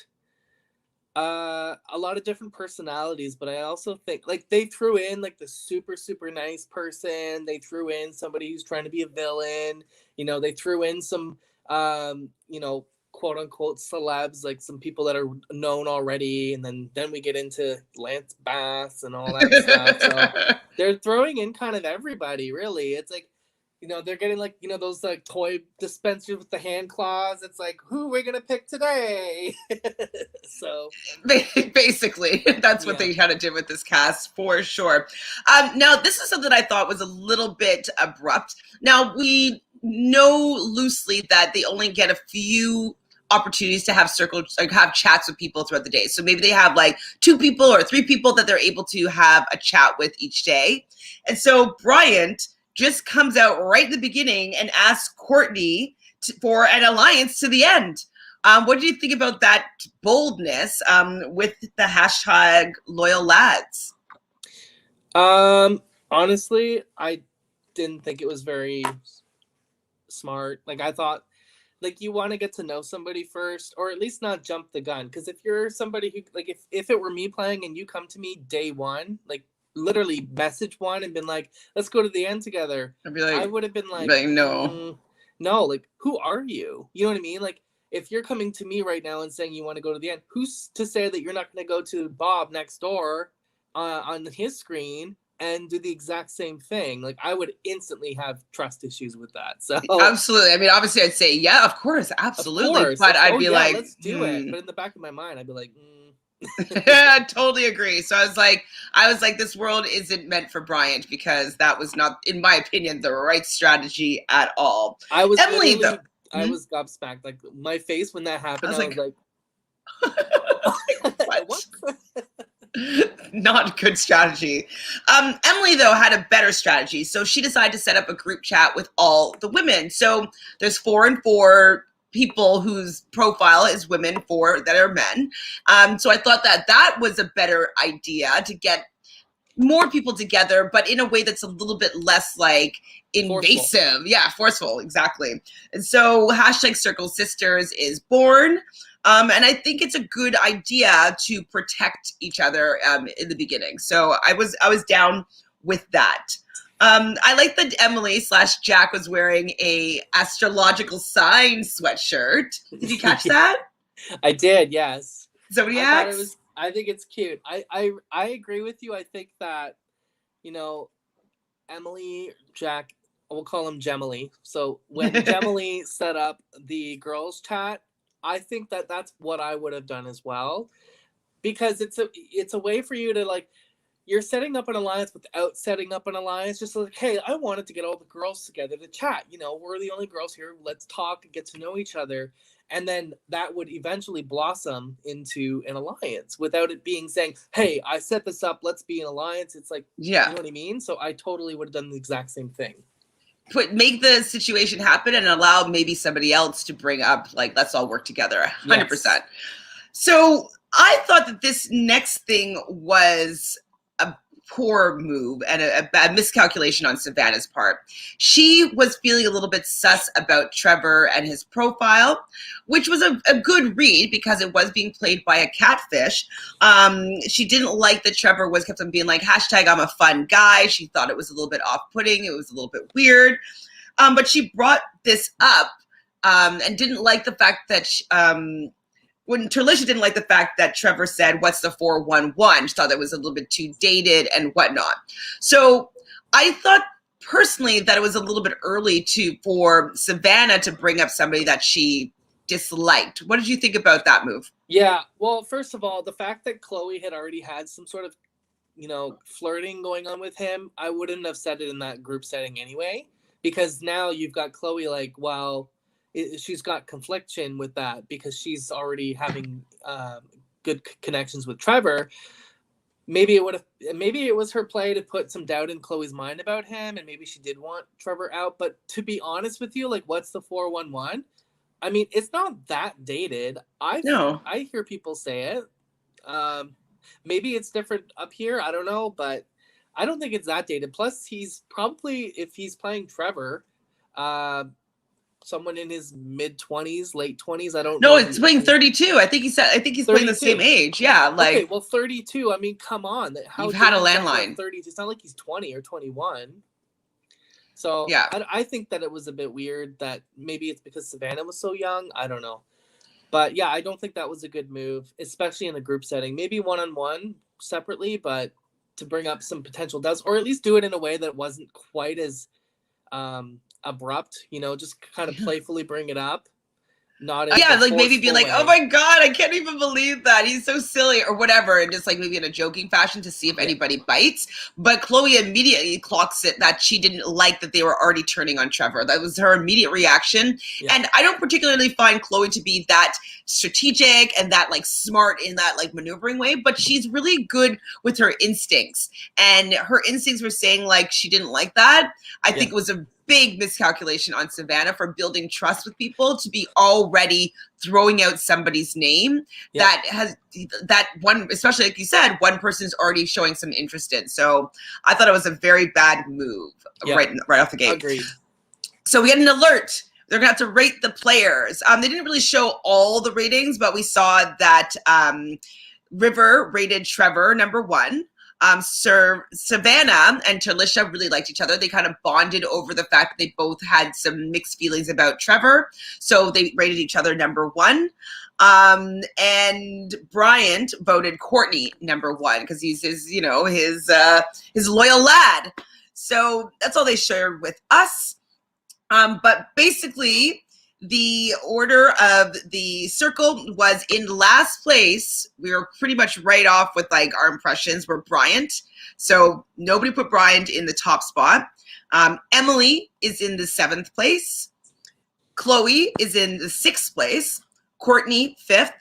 a lot of different personalities. But I also think like they threw in like the super nice person. They threw in somebody who's trying to be a villain. You know, they threw in some quote unquote celebs, like some people that are known already, and then we get into Lance Bass and all that stuff. So they're throwing in kind of everybody, really. It's like, they're getting like, those like toy dispensers with the hand claws. It's like, who are we gonna pick today? So basically, that's what they had to do with this cast for sure. Now, this is something I thought was a little bit abrupt. Now, we know loosely that they only get a few opportunities to have chats with people throughout the day. So maybe they have like 2 people or 3 people that they're able to have a chat with each day. And so Bryant just comes out right in the beginning and asks Courtney for an alliance to the end. What do you think about that boldness with the hashtag loyal lads? Honestly, I didn't think it was very smart. Like I thought, like you want to get to know somebody first, or at least not jump the gun. Because if you're somebody who, like, if it were me playing and you come to me day one, like literally message one and been like, let's go to the end together, I would have been like, no, like who are you? You know what I mean? Like if you're coming to me right now and saying you want to go to the end, who's to say that you're not going to go to Bob next door on his screen and do the exact same thing? Like I would instantly have trust issues with that. So absolutely. I mean, obviously I'd say, yeah, of course, absolutely. Of course. But I'd be like, let's do it. But in the back of my mind, I'd be like, I totally agree. So I was like, this world isn't meant for Bryant, because that was not, in my opinion, the right strategy at all. I was Emily, though. I was gobsmacked. Like my face when that happened, I was like what? Not good strategy. Emily, though, had a better strategy. So she decided to set up a group chat with all the women. So there's 4 and 4 people whose profile is women, 4 that are men. So I thought that was a better idea to get more people together, but in a way that's a little bit less like invasive. Forceful. Yeah, forceful, exactly. And so hashtag Circle Sisters is born. And I think it's a good idea to protect each other in the beginning. So I was down with that. I like that Emily/Jack was wearing a astrological sign sweatshirt. Did you catch that? I did, yes. Somebody asked. I think it's cute. I agree with you. I think that, Emily, Jack, we'll call him Gemily. So when Gemily set up the girls chat, I think that's what I would have done as well, because it's a way for you to like, you're setting up an alliance without setting up an alliance. Just like, hey, I wanted to get all the girls together to chat. You know, we're the only girls here. Let's talk and get to know each other. And then that would eventually blossom into an alliance without it being saying, hey, I set this up. Let's be an alliance. It's like, you know what I mean? So I totally would have done the exact same thing. Make the situation happen and allow maybe somebody else to bring up, like, let's all work together 100%. Yes. So I thought that this next thing was a poor move and a bad miscalculation on Savannah's part. She was feeling a little bit sus about Trevor and his profile, which was a good read because it was being played by a catfish. She didn't like that Trevor kept on being like, hashtag I'm a fun guy. She thought it was a little bit off-putting. It was a little bit weird. But she brought this up and didn't like the fact that when DeLessa didn't like the fact that Trevor said, what's the 411? She thought that was a little bit too dated and whatnot. So I thought personally that it was a little bit early for Savannah to bring up somebody that she disliked. What did you think about that move? Yeah, well, first of all, the fact that Chloe had already had some sort of, flirting going on with him, I wouldn't have said it in that group setting anyway, because now you've got Chloe like, well, she's got confliction with that because she's already having good connections with Trevor. Maybe it was her play to put some doubt in Chloe's mind about him, and maybe she did want Trevor out. But to be honest with you, like, what's the 411? I mean, it's not that dated. I hear people say it. Maybe it's different up here. I don't know, but I don't think it's that dated. Plus, he's probably, if he's playing Trevor, someone in his mid-20s, late 20s. I don't know. No, it's playing 32. I think he's 32. Playing the same age. Yeah, like. Okay, well, 32. I mean, come on. You've had a landline. 30. It's not like he's 20 or 21. So yeah, I think that it was a bit weird that maybe it's because Savannah was so young. I don't know. But yeah, I don't think that was a good move, especially in a group setting. Maybe one-on-one separately, but to bring up some potential doubts, or at least do it in a way that wasn't quite as abrupt, just kind of playfully bring it up. Not like maybe be like, oh my God, I can't even believe that. He's so silly or whatever. And just like maybe in a joking fashion to see if anybody bites. But Chloe immediately clocks it that she didn't like that they were already turning on Trevor. That was her immediate reaction. Yeah. And I don't particularly find Chloe to be that strategic and that like smart in that like maneuvering way, but she's really good with her instincts. And her instincts were saying like she didn't like that. I think it was a big miscalculation on Savannah for building trust with people to be already throwing out somebody's name that has that one, especially like you said, one person's already showing some interest in. So I thought it was a very bad move right off the gate. Agreed. So we get an alert. They're gonna have to rate the players. They didn't really show all the ratings, but we saw that River rated Trevor number 1. Savannah and DeLessa really liked each other. They kind of bonded over the fact that they both had some mixed feelings about Trevor. So they rated each other number 1. And Bryant voted Courtney number 1 because he's his loyal lad. So that's all they shared with us. But basically, the order of the circle was in last place. We were pretty much right off with like our impressions were Bryant. So nobody put Bryant in the top spot. Emily is in the 7th place. Chloe is in the 6th place. Courtney 5th.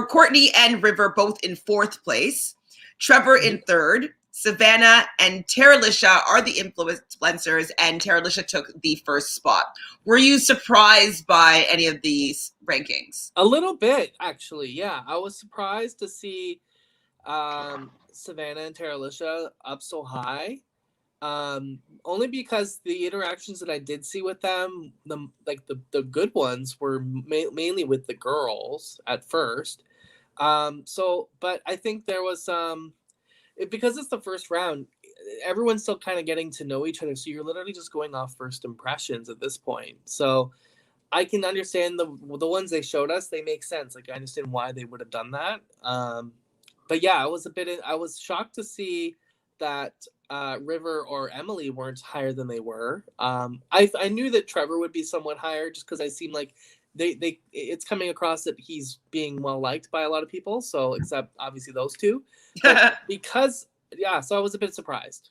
Courtney and River both in 4th place. Trevor in 3rd. Savannah and DeLessa are the influencers, and DeLessa took the 1st spot. Were you surprised by any of these rankings? A little bit, actually. Yeah, I was surprised to see Savannah and DeLessa up so high. Only because the interactions that I did see with them, the good ones were mainly with the girls at first. But I think there was because it's the first round, everyone's still kind of getting to know each other. So you're literally just going off first impressions at this point. So I can understand the ones they showed us. They make sense. Like I understand why they would have done that. But yeah, I was shocked to see that River or Emily weren't higher than they were. I knew that Trevor would be somewhat higher just because I seem like it's coming across that he's being well liked by a lot of people. So except obviously those two, but because yeah, so I was a bit surprised.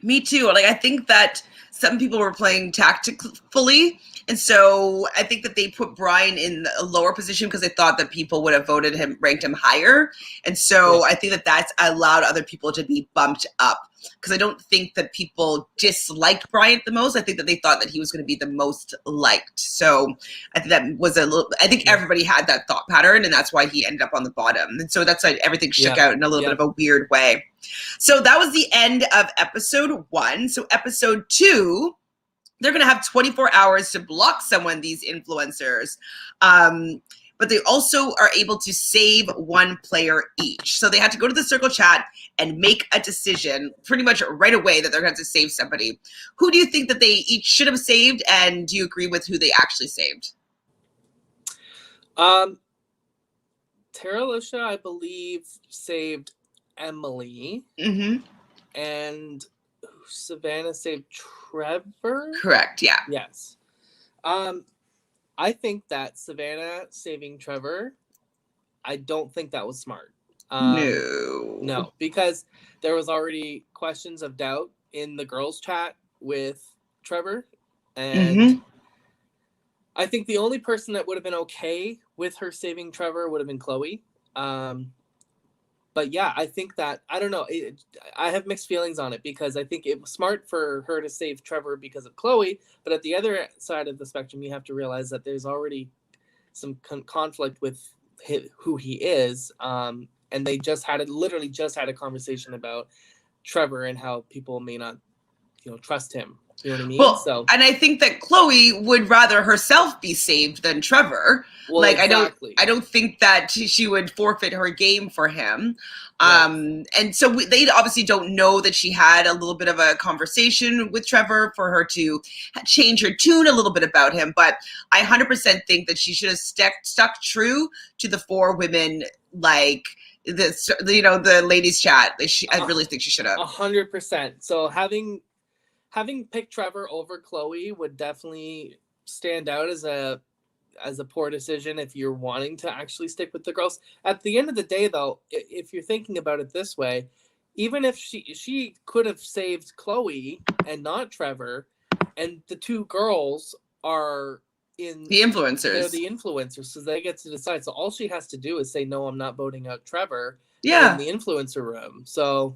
Me too. Like, I think that some people were playing tactfully. And so I think that they put Bryant in a lower position because they thought that people would have voted him, ranked him higher. And so I think that that's allowed other people to be bumped up. Because I don't think that people disliked Bryant the most. I think that they thought that he was going to be the most liked. So I think that was I think everybody had that thought pattern, and that's why he ended up on the bottom. And so that's why everything shook out in a little bit of a weird way. So that was the end of episode 1. So episode 2, they're going to have 24 hours to block someone, these influencers. But they also are able to save one player each. So they had to go to the circle chat and make a decision pretty much right away that they're going to have to save somebody. Who do you think that they each should have saved? And do you agree with who they actually saved? Alicia, I believe, saved Emily. Mm-hmm. And Savannah saved Trevor? Correct, yeah. Yes. I think that Savannah saving Trevor, I don't think that was smart. No, because there was already questions of doubt in the girls' chat with Trevor. And I think the only person that would have been okay with her saving Trevor would have been Chloe. But yeah, I think that, I don't know, I have mixed feelings on it because I think it was smart for her to save Trevor because of Chloe. But at the other side of the spectrum, you have to realize that there's already some conflict with who he is. And they literally just had a conversation about Trevor and how people may not, trust him. You know what I mean? Well, and I think that Chloe would rather herself be saved than Trevor. Well, like, exactly. I don't think that she would forfeit her game for him. Right. And so they obviously don't know that she had a little bit of a conversation with Trevor for her to change her tune a little bit about him. But I 100% think that she should have stuck true to the 4 women, like the ladies' chat. I really think she should have. 100%. So having picked Trevor over Chloe would definitely stand out as a poor decision if you're wanting to actually stick with the girls. At the end of the day, though, if you're thinking about it this way, even if she could have saved Chloe and not Trevor, and the 2 girls are in the influencers. They're the influencers, so they get to decide. So all she has to do is say, no, I'm not voting out Trevor in the influencer room. So...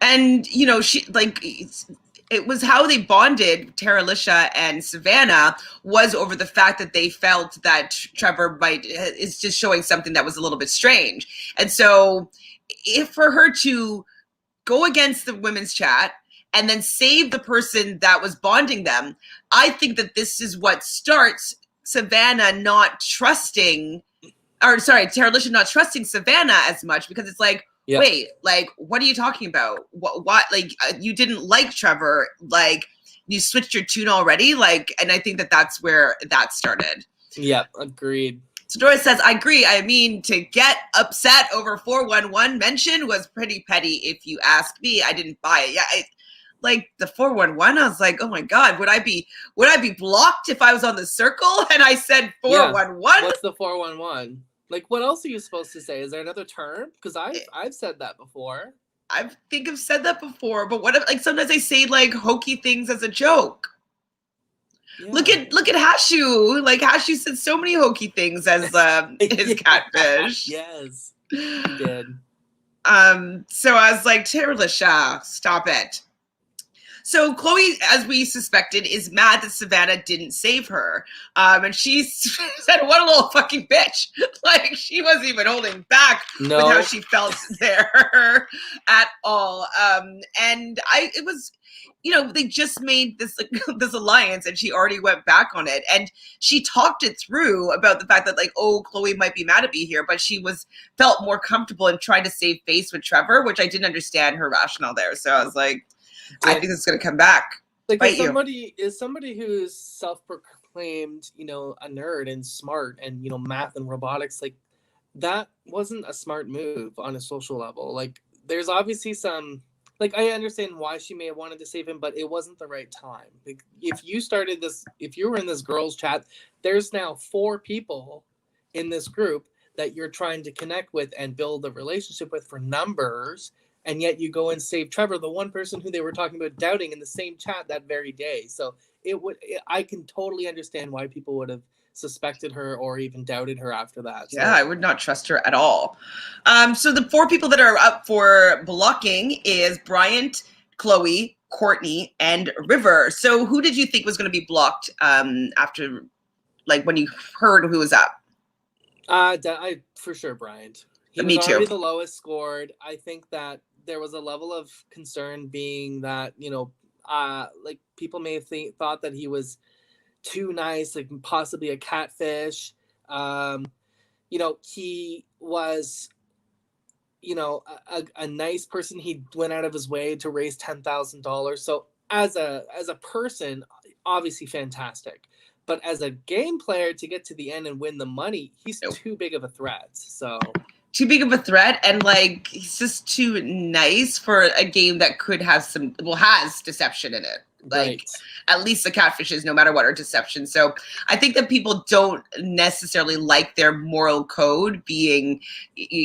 And, it was how they bonded, Alicia and Savannah, was over the fact that they felt that Trevor is just showing something that was a little bit strange. And so if for her to go against the women's chat and then save the person that was bonding them, I think that this is what starts Savannah not trusting, Alicia not trusting Savannah as much, because it's like, wait, like, what are you talking about? What like, you didn't like Trevor, like, you switched your tune already, like, and I think that that's where that started. Yeah, agreed. So Doris says, I agree. I mean, to get upset over 411 mention was pretty petty, if you ask me. I didn't buy it. Yeah, like the 411, I was like, oh my God, would I be blocked if I was on the circle and I said 411? What's the 411? Like, what else are you supposed to say? Is there another term? Because I've said that before. I think I've said that before, but what if, like, sometimes I say like hokey things as a joke. Yeah. Look at Hashu. Like, Hashu said so many hokey things as his catfish. Yes, he did. So I was like, Alicia, stop it. So Chloe, as we suspected, is mad that Savannah didn't save her. And she said, what a little fucking bitch. Like, she wasn't even holding back with how she felt there at all. And it was, they just made this alliance, and she already went back on it. And she talked it through about the fact that, like, oh, Chloe might be mad at me here, but she felt more comfortable in trying to save face with Trevor, which I didn't understand her rationale there. So I was like, I think it's going to come back. Like, as somebody who's self-proclaimed, a nerd and smart and, math and robotics, like, that wasn't a smart move on a social level. Like, there's obviously some, like, I understand why she may have wanted to save him, but it wasn't the right time. Like, if you were in this girls' chat, there's now 4 people in this group that you're trying to connect with and build a relationship with for numbers, and yet you go and save Trevor, the one person who they were talking about doubting in the same chat that very day. So I can totally understand why people would have suspected her or even doubted her after that. Yeah, I would not trust her at all. So the 4 people that are up for blocking is Bryant, Chloe, Courtney, and River. So who did you think was going to be blocked after, like, when you heard who was up? I for sure Bryant. He was Me too. already the lowest scored. I think that there was a level of concern being that, like people may have thought that he was too nice, like possibly a catfish. He was, a nice person. He went out of his way to raise $10,000. So as a person, obviously fantastic. But as a game player, to get to the end and win the money, he's too big of a threat. So too big of a threat, and like he's just too nice for a game that could have has deception in it. Like right. At least the catfishes, no matter what, are deception. So I think that people don't necessarily like their moral code being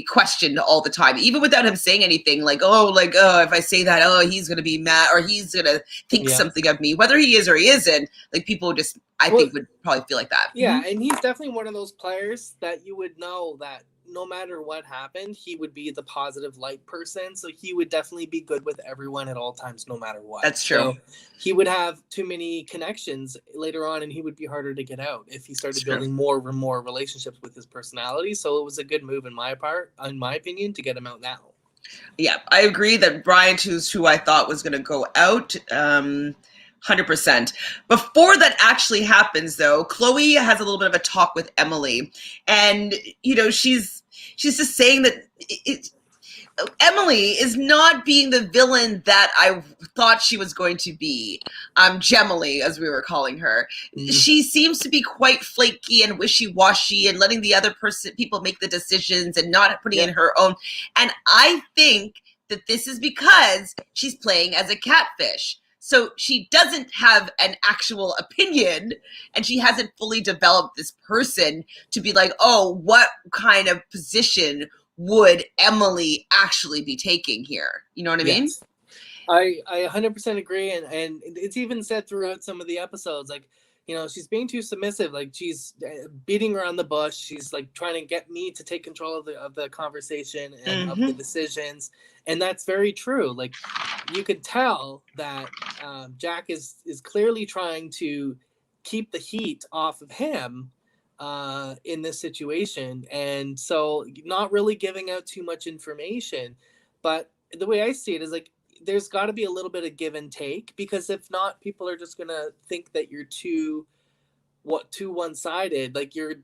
questioned all the time, even without him saying anything. Like, if I say that, he's gonna be mad or he's gonna think something of me, whether he is or he isn't. Like people just, I think, would probably feel like that. Yeah, and he's definitely one of those players that you would know that no matter what happened, he would be the positive light person. So he would definitely be good with everyone at all times, no matter what. That's true. So he would have too many connections later on, and he would be harder to get out if he started building more and more relationships with his personality. So it was a good move in my opinion, to get him out now. Yeah, I agree that Bryant, who I thought was going to go out, 100%. Before that actually happens, though, Chloe has a little bit of a talk with Emily, and she's just saying that Emily is not being the villain that I thought she was going to be. Gemily, as we were calling her. Mm-hmm. She seems to be quite flaky and wishy-washy and letting the other people make the decisions and not putting in her own. And I think that this is because she's playing as a catfish. So she doesn't have an actual opinion, and she hasn't fully developed this person to be like, what kind of position would Emily actually be taking here? You know what I mean? I 100% agree. And it's even said throughout some of the episodes, like, she's being too submissive. Like she's beating around the bush. She's like trying to get me to take control of the conversation and of the decisions. And that's very true. Like you could tell that Jack is clearly trying to keep the heat off of him in this situation. And so not really giving out too much information. But the way I see it is like, there's got to be a little bit of give and take, because if not, people are just going to think that you're too one-sided. Like you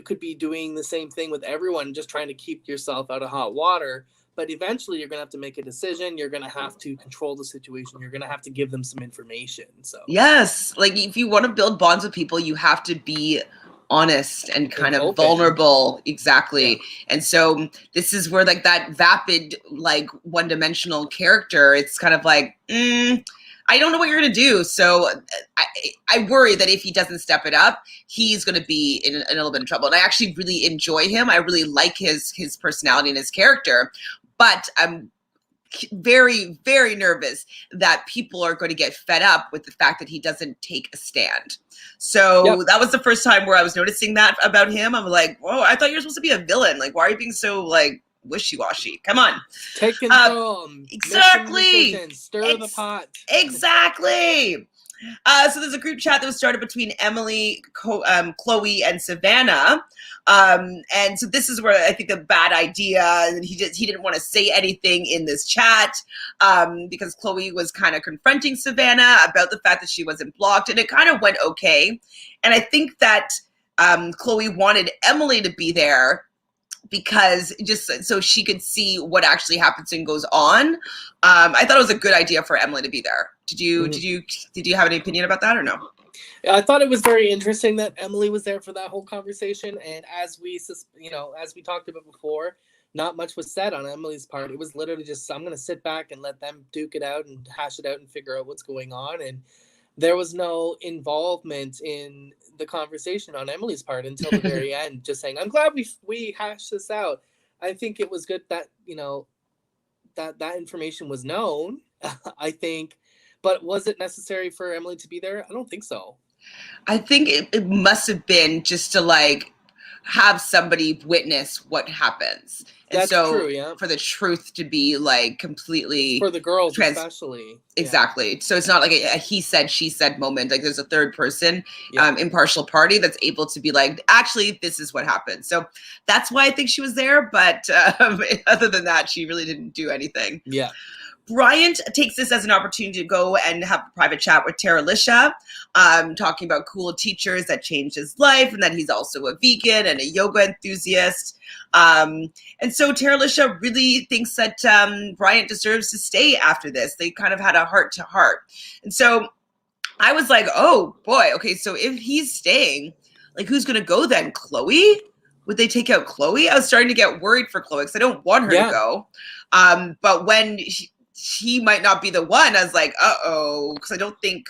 could be doing the same thing with everyone, just trying to keep yourself out of hot water. But eventually you're going to have to make a decision. You're going to have to control the situation. You're going to have to give them some information. So yes, like if you want to build bonds with people, you have to be honest and kind of vulnerable. Exactly. Yeah. And so this is where like that vapid, like one-dimensional character, it's kind of like, I don't know what you're going to do. So I worry that if he doesn't step it up, he's going to be in a little bit of trouble. And I actually really enjoy him. I really like his personality and his character, but I'm very, very nervous that people are going to get fed up with the fact that he doesn't take a stand. So that was the first time where I was noticing that about him. I'm like, whoa, I thought you were supposed to be a villain. Like, why are you being so like wishy-washy? Come on. Take control. Exactly. Stir the pot. Exactly. So there's a group chat that was started between Emily, Chloe, and Savannah. And so this is where I think a bad idea, and he didn't want to say anything in this chat because Chloe was kind of confronting Savannah about the fact that she wasn't blocked, and it kind of went okay. And I think that Chloe wanted Emily to be there because just so she could see what actually happens and goes on. I thought it was a good idea for Emily to be there. Did you have any opinion about that or no? I thought it was very interesting that Emily was there for that whole conversation. And as we talked about before, not much was said on Emily's part. It was literally just, I'm going to sit back and let them duke it out and hash it out and figure out what's going on. And there was no involvement in the conversation on Emily's part until the very end, just saying, I'm glad we hashed this out. I think it was good that, that information was known, I think, but was it necessary for Emily to be there? I don't think so. I think it must have been just to like have somebody witness what happens. And That's so true, yeah. for the truth to be like completely for the girls especially. Exactly. Yeah. So it's not like a he said, she said moment. Like there's a third person, Yeah. Impartial party that's able to be like, actually, this is what happened. So that's why I think she was there. But other than that, she really didn't do anything. Yeah. Bryant takes this as an opportunity to go and have a private chat with DeLessa, talking about cool teachers that changed his life and that he's also a vegan and a yoga enthusiast. And so DeLessa really thinks that Bryant deserves to stay after this. They kind of had a heart-to-heart. And so I was like, oh, boy, okay, so if he's staying, like who's going to go then? Chloe? Would they take out Chloe? I was starting to get worried for Chloe because I don't want her to go. But when she might not be the one, I was like, uh-oh, because I don't think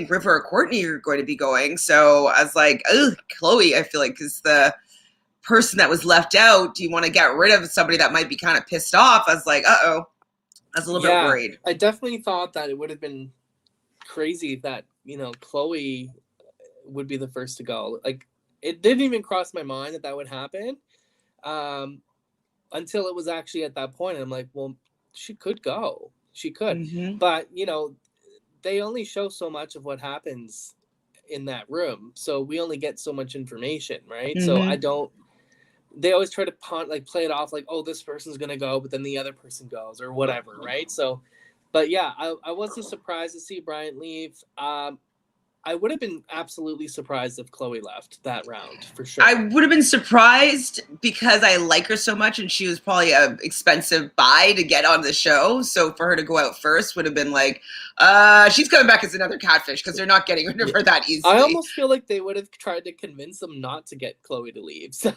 River or Courtney are going to be going. So I was like, oh, Chloe, I feel like is the person that was left out. Do you want to get rid of somebody that might be kind of pissed off? I was like, uh-oh. I was a little bit worried. I definitely thought that it would have been crazy that, Chloe would be the first to go. Like, it didn't even cross my mind that would happen until it was actually at that point. And I'm like, well, she could go. She could. Mm-hmm. But, they only show so much of what happens in that room. So we only get so much information, right? Mm-hmm. So they always try to play it off like, oh, this person's going to go, but then the other person goes or whatever, right? So, but yeah, I wasn't surprised to see Bryant leave. I would have been absolutely surprised if Chloe left that round, for sure. I would have been surprised because I like her so much and she was probably an expensive buy to get on the show. So for her to go out first would have been like, she's coming back as another catfish because they're not getting rid of her that easily. I almost feel like they would have tried to convince them not to get Chloe to leave. So.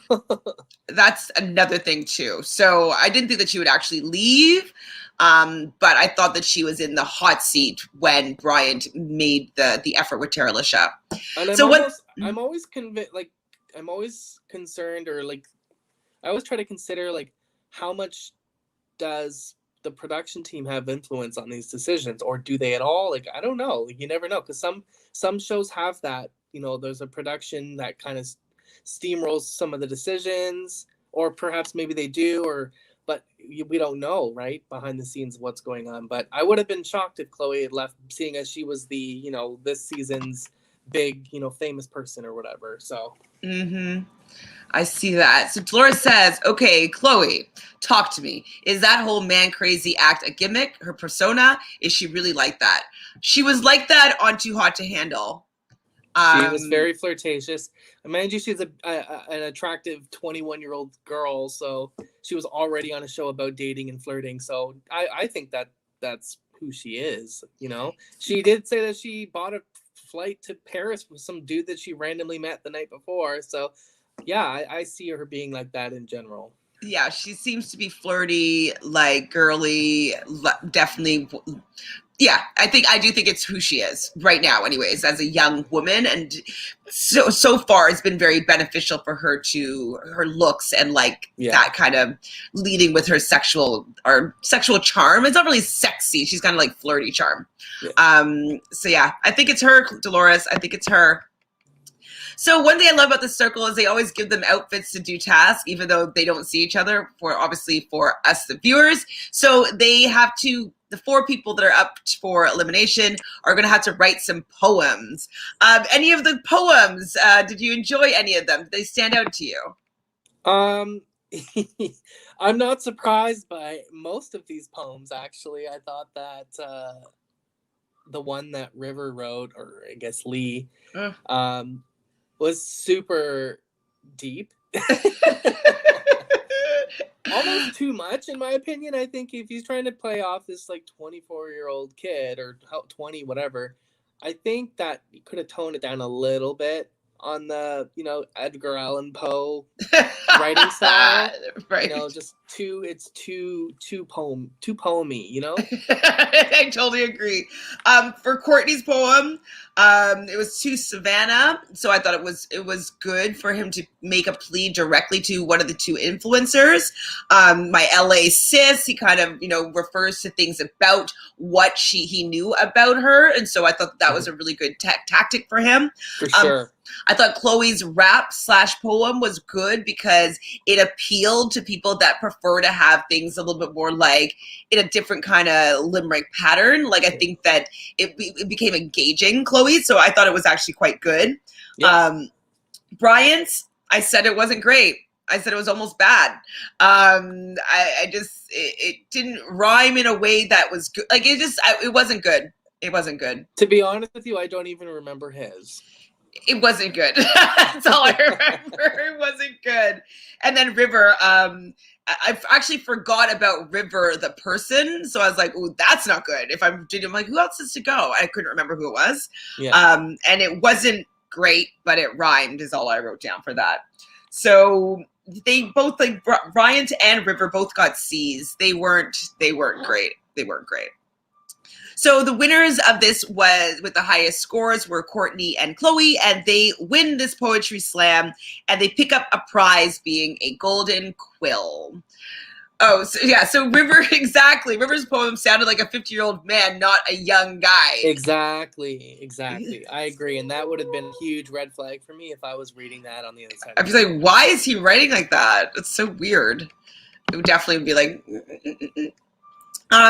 That's another thing too. So I didn't think that she would actually leave. But I thought that she was in the hot seat when Bryant made the effort with DeLessa. And I'm always convinced, like, I'm always concerned, or like, I always try to consider, like, how much does the production team have influence on these decisions, or do they at all? Like, I don't know. Like, you never know, because some shows have that. There's a production that kind of steamrolls some of the decisions, or perhaps maybe they do, but we don't know, right, behind the scenes of what's going on. But I would have been shocked if Chloe had left, seeing as she was the, this season's big, famous person or whatever. So. Mm-hmm. I see that. So Dolores says, okay, Chloe, talk to me. Is that whole man crazy act a gimmick? Her persona? Is she really like that? She was like that on Too Hot to Handle. She was very flirtatious. Mind you, she's an attractive 21-year-old girl, so she was already on a show about dating and flirting. So I think that's who she is. She did say that she bought a flight to Paris with some dude that she randomly met the night before. So yeah, I see her being like that in general. Yeah, she seems to be flirty, like girly, definitely. Yeah, I do think it's who she is right now, anyways, as a young woman. And so far it's been very beneficial for her looks and that kind of leading with her sexual charm. It's not really sexy. She's kind of like flirty charm. Yeah. So yeah, I think it's her, Dolores. I think it's her. So one thing I love about the circle is they always give them outfits to do tasks, even though they don't see each other, for us, the viewers. So they have to, the 4 people that are up for elimination are going to have to write some poems. Any of the poems, did you enjoy any of them? Did they stand out to you? I'm not surprised by most of these poems, actually. I thought that the one that River wrote, or I guess Lee, was super deep. Almost too much, in my opinion. I think if he's trying to play off this 24-year-old kid or 20, whatever, I think that you could have toned it down a little bit. the, you know, Edgar Allan Poe writing style. Right. You know, just it's too poemy, you know? I totally agree. For Courtney's poem, it was to Savannah, so I thought it was good for him to make a plea directly to one of the two influencers. My LA sis, he kind of, you know, refers to things about what he knew about her, and so I thought that was a really good tactic for him. For sure. I thought Chloe's rap / poem was good because it appealed to people that prefer to have things a little bit more like in a different kind of limerick pattern. Like, I think that it became engaging, Chloe. So I thought it was actually quite good. Yeah. Bryant's, I said it wasn't great. I said it was almost bad. I just, it didn't rhyme in a way that was good. Like, it wasn't good. It wasn't good. To be honest with you, I don't even remember his. It wasn't good. That's all I remember. It wasn't good. And then River, I actually forgot about River, the person. So I was like, oh, that's not good. I'm like, who else is to go? I couldn't remember who it was. Yeah. And it wasn't great, but it rhymed is all I wrote down for that. So they both, like, Bryant and River both got C's. They weren't great. They weren't great. So the winners of this was with the highest scores were Courtney and Chloe, and they win this poetry slam, and they pick up a prize being a golden quill. Oh, so yeah. So exactly. River's poem sounded like a 50-year-old man, not a young guy. Exactly. I agree, and that would have been a huge red flag for me if I was reading that on the other side. I'd be like, why is he writing like that? It's so weird. It would definitely be like.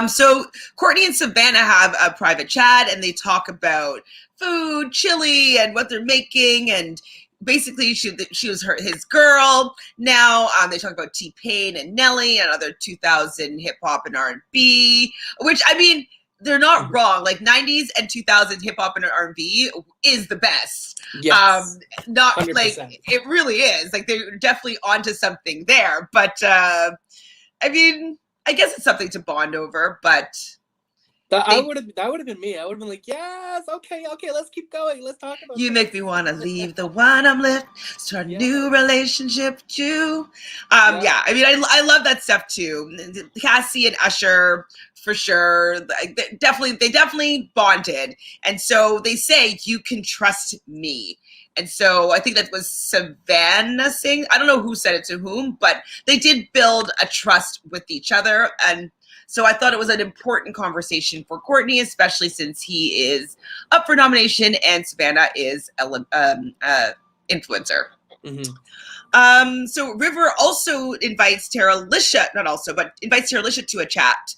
So Courtney and Savannah have a private chat, and they talk about food, chili, and what they're making, and basically she was his girl. Now they talk about T-Pain and Nelly and other 2000 hip hop and R&B, which, I mean, they're not wrong. Like, 90s and 2000 hip hop and R&B is the best. Yes. Not 100%. Like, it really is. Like, they're definitely onto something there. But I mean, I guess it's something to bond over, but that would have been me. I would have been like, yes, okay, let's keep going. Let's talk about you. Make me want to leave the one I'm with, start a new relationship with you. Yeah, I mean, I love that stuff too. Cassie and Usher, for sure. They definitely bonded, and so they say, "You can trust me." And so I think that was Savannah saying, I don't know who said it to whom, but they did build a trust with each other. And so I thought it was an important conversation for Courtney, especially since he is up for nomination and Savannah is an influencer. Mm-hmm. So River also invites Tara Lisha to a chat.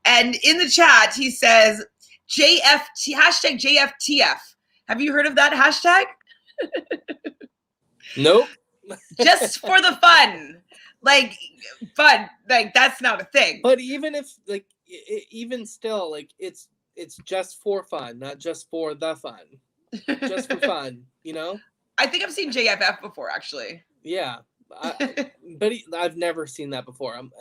And in the chat, he says, hashtag JFTF. Have you heard of that hashtag? Nope. Just for the fun. Like, fun. Like, that's not a thing. But even if, like, even still, like, it's just for fun, not just for the fun. Just for fun, you know? I think I've seen JFF before, actually. Yeah. But I've never seen that before. And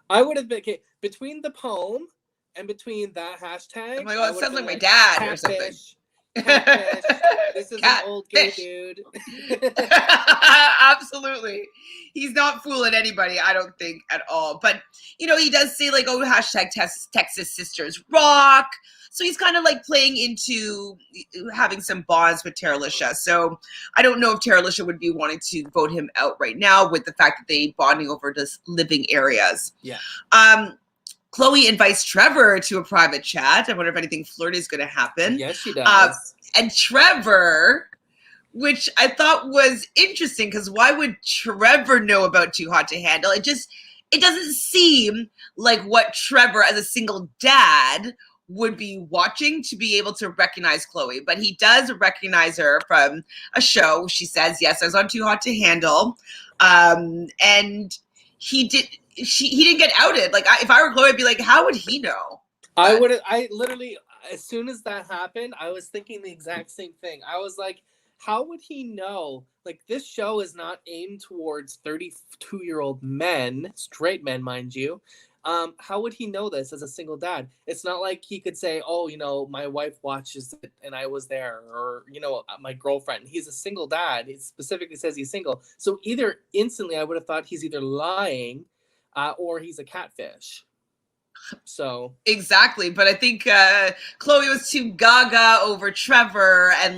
I would have been, okay, between the poem and between that hashtag. Oh my God, it sounds like my dad catfish, or something. Catfish. This is an old gay dude. Absolutely. He's not fooling anybody, I don't think, at all. But, you know, he does say, like, oh, hashtag Texas Sisters Rock. So he's kind of like playing into having some bonds with Tara Lisha. So I don't know if Tara Lisha would be wanting to vote him out right now with the fact that they bonding over just living areas. Yeah. Chloe invites Trevor to a private chat. I wonder if anything flirty is going to happen. Yes, she does. And Trevor, which I thought was interesting, because why would Trevor know about Too Hot to Handle? It doesn't seem like what Trevor, as a single dad, would be watching to be able to recognize Chloe. But he does recognize her from a show. She says, yes, I was on Too Hot to Handle. And he didn't get outed. Like, if I were Chloe, I'd be like, how would he know? I literally, as soon as that happened, I was thinking the exact same thing. I was like, how would he know? Like, this show is not aimed towards 32-year-old men, straight men, mind you. how would he know this as a single dad? It's not like he could say, oh, my wife watches it and I was there, or, my girlfriend. He's a single dad. It specifically says he's single. So either instantly I would have thought he's either lying or he's a catfish. So exactly, but I think Chloe was too gaga over Trevor, and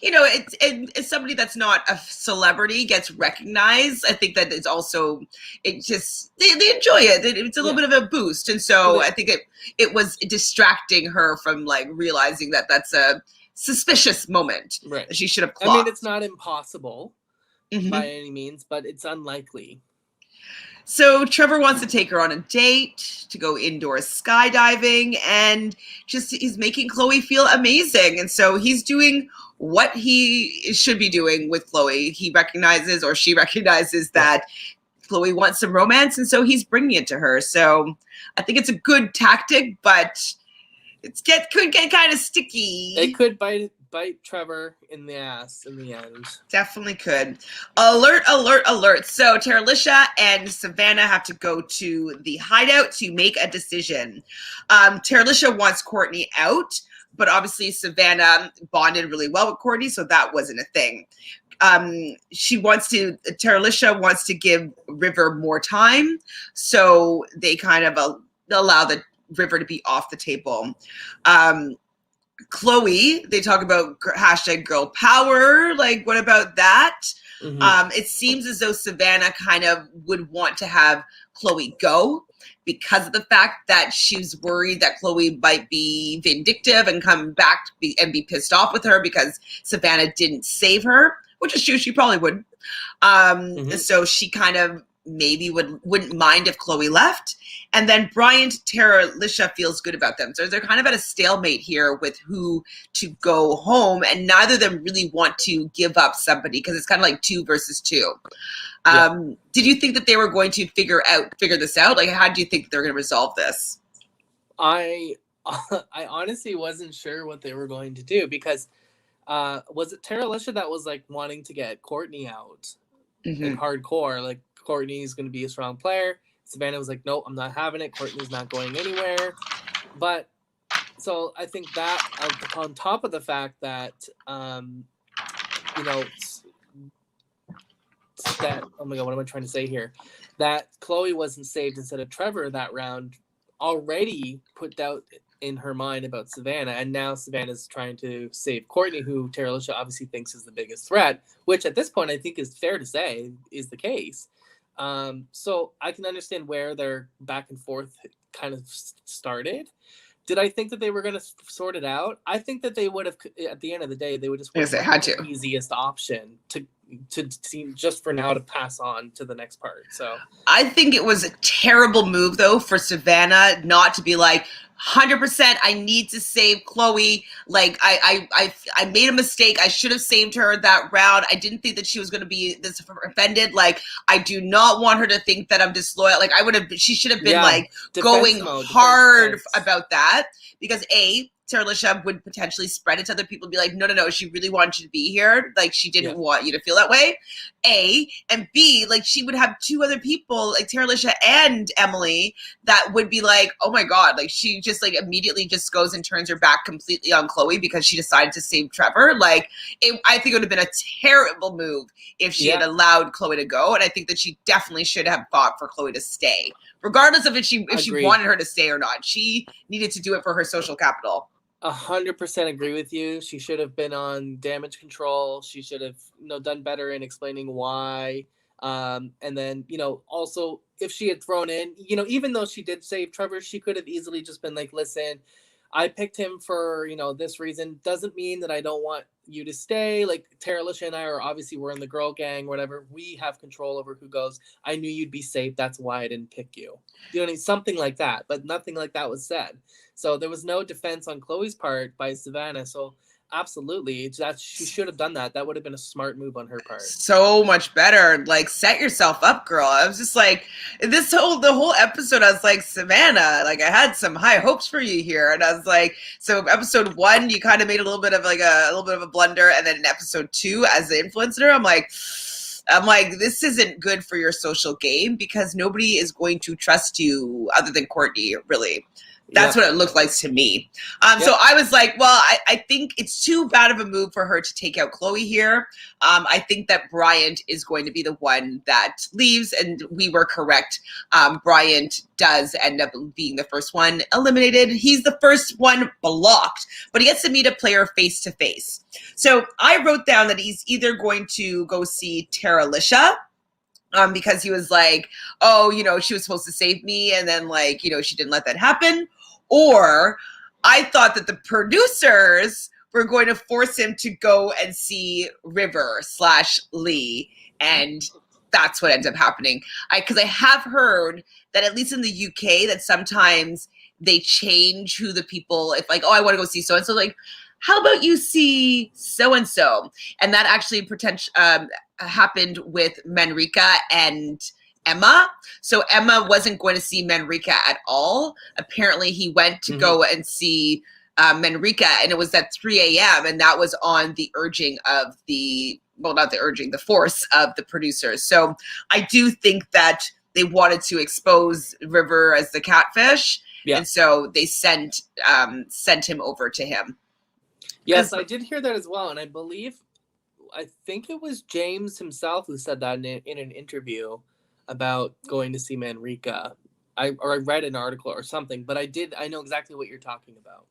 it's somebody that's not a celebrity gets recognized. I think that it's also they enjoy it. It's a little bit of a boost, and so I think it was distracting her from realizing that that's a suspicious moment. Right, she should have clocked. I mean, it's not impossible by any means, but it's unlikely. So Trevor wants to take her on a date to go indoor skydiving, and he's making Chloe feel amazing. And so he's doing what he should be doing with Chloe. He recognizes, or she recognizes, that Chloe wants some romance, and so he's bringing it to her. So I think it's a good tactic, but could get kind of sticky. It could bite Trevor in the ass in the end. Definitely could. Alert, alert, alert. So Terralisha and Savannah have to go to the hideout to make a decision. Terralisha wants Courtney out, but obviously Savannah bonded really well with Courtney, so that wasn't a thing. Terralisha wants to give River more time, so they kind of allow the River to be off the table. Chloe, they talk about hashtag girl power. What about that? Mm-hmm. It seems as though Savannah kind of would want to have Chloe go because of the fact that she's worried that Chloe might be vindictive and come back and be pissed off with her because Savannah didn't save her, which is true. She probably would. So she kind of maybe wouldn't mind if Chloe left. And then Bryant, Terralisha feels good about them. So they're kind of at a stalemate here with who to go home, and neither of them really want to give up somebody because it's kind of like 2 versus 2. Did you think that they were going to figure this out? How do you think they're going to resolve this? I honestly wasn't sure what they were going to do because was it Terralisha that was wanting to get Courtney out hardcore? Courtney's going to be a strong player. Savannah was like, nope, I'm not having it. Courtney's not going anywhere. But so I think that on top of the fact that, that, oh my God, what am I trying to say here? That Chloe wasn't saved instead of Trevor that round already put doubt in her mind about Savannah. And now Savannah's trying to save Courtney, who Terralisha obviously thinks is the biggest threat, which at this point I think is fair to say is the case. So I can understand where their back and forth kind of started. Did I think that they were going to sort it out? I think that they would have, at the end of the day, they would just want the easiest option to just for now to pass on to the next part. So I think it was a terrible move though for Savannah not to be 100%. I need to save Chloe. I made a mistake. I should have saved her that round. I didn't think that she was going to be this offended. I do not want her to think that I'm disloyal. She should have been going hard about that because Terralisha would potentially spread it to other people and be like, no, she really wanted you to be here. She didn't want you to feel that way. And B, she would have 2 other people, Terralisha and Emily, that would be oh my God, she just immediately just goes and turns her back completely on Chloe because she decided to save Trevor. I think it would have been a terrible move if she had allowed Chloe to go. And I think that she definitely should have fought for Chloe to stay, regardless of if she wanted her to stay or not. She needed to do it for her social capital. 100% agree with you. She should have been on damage control. She should have, done better in explaining why. And then, also if she had thrown in, even though she did save Trevor, she could have easily just been listen, I picked him for, this reason. Doesn't mean that I don't want you to stay. Terralisha and I we're in the girl gang, whatever. We have control over who goes. I knew you'd be safe. That's why I didn't pick you. Something like that. But nothing like that was said. So there was no defense on Chloe's part by Savannah. So absolutely, she should have done that. That would have been a smart move on her part. So much better. Set yourself up, girl. I was just the whole episode, I was Savannah, I had some high hopes for you here. And I was so episode 1, you kind of made a little bit of a blunder. And then in episode 2, as the influencer, I'm I'm like, this isn't good for your social game because nobody is going to trust you other than Courtney, really. That's what it looked like to me. So I was like, well, I think it's too bad of a move for her to take out Chloe here. I think that Bryant is going to be the one that leaves, and we were correct. Bryant does end up being the first one eliminated. He's the first one blocked, but he gets to meet a player face to face. So I wrote down that he's either going to go see Tara Lisha, because he was like, oh, she was supposed to save me, and then she didn't let that happen. Or I thought that the producers were going to force him to go and see River/Lee, and that's what ends up happening. Because I have heard that at least in the UK that sometimes they change who the people, if I want to go see so-and-so, how about you see so-and-so? And that actually happened with Manrika and Emma. So Emma wasn't going to see Manrika at all. Apparently he went to go and see Manrika, and it was at 3 a.m. And that was on the urging of the force of the producers. So I do think that they wanted to expose River as the catfish. Yeah. And so they sent him over to him. Yes, I did hear that as well. And I think it was James himself who said that in an interview about going to see Manrika. I read an article or something, but I know exactly what you're talking about.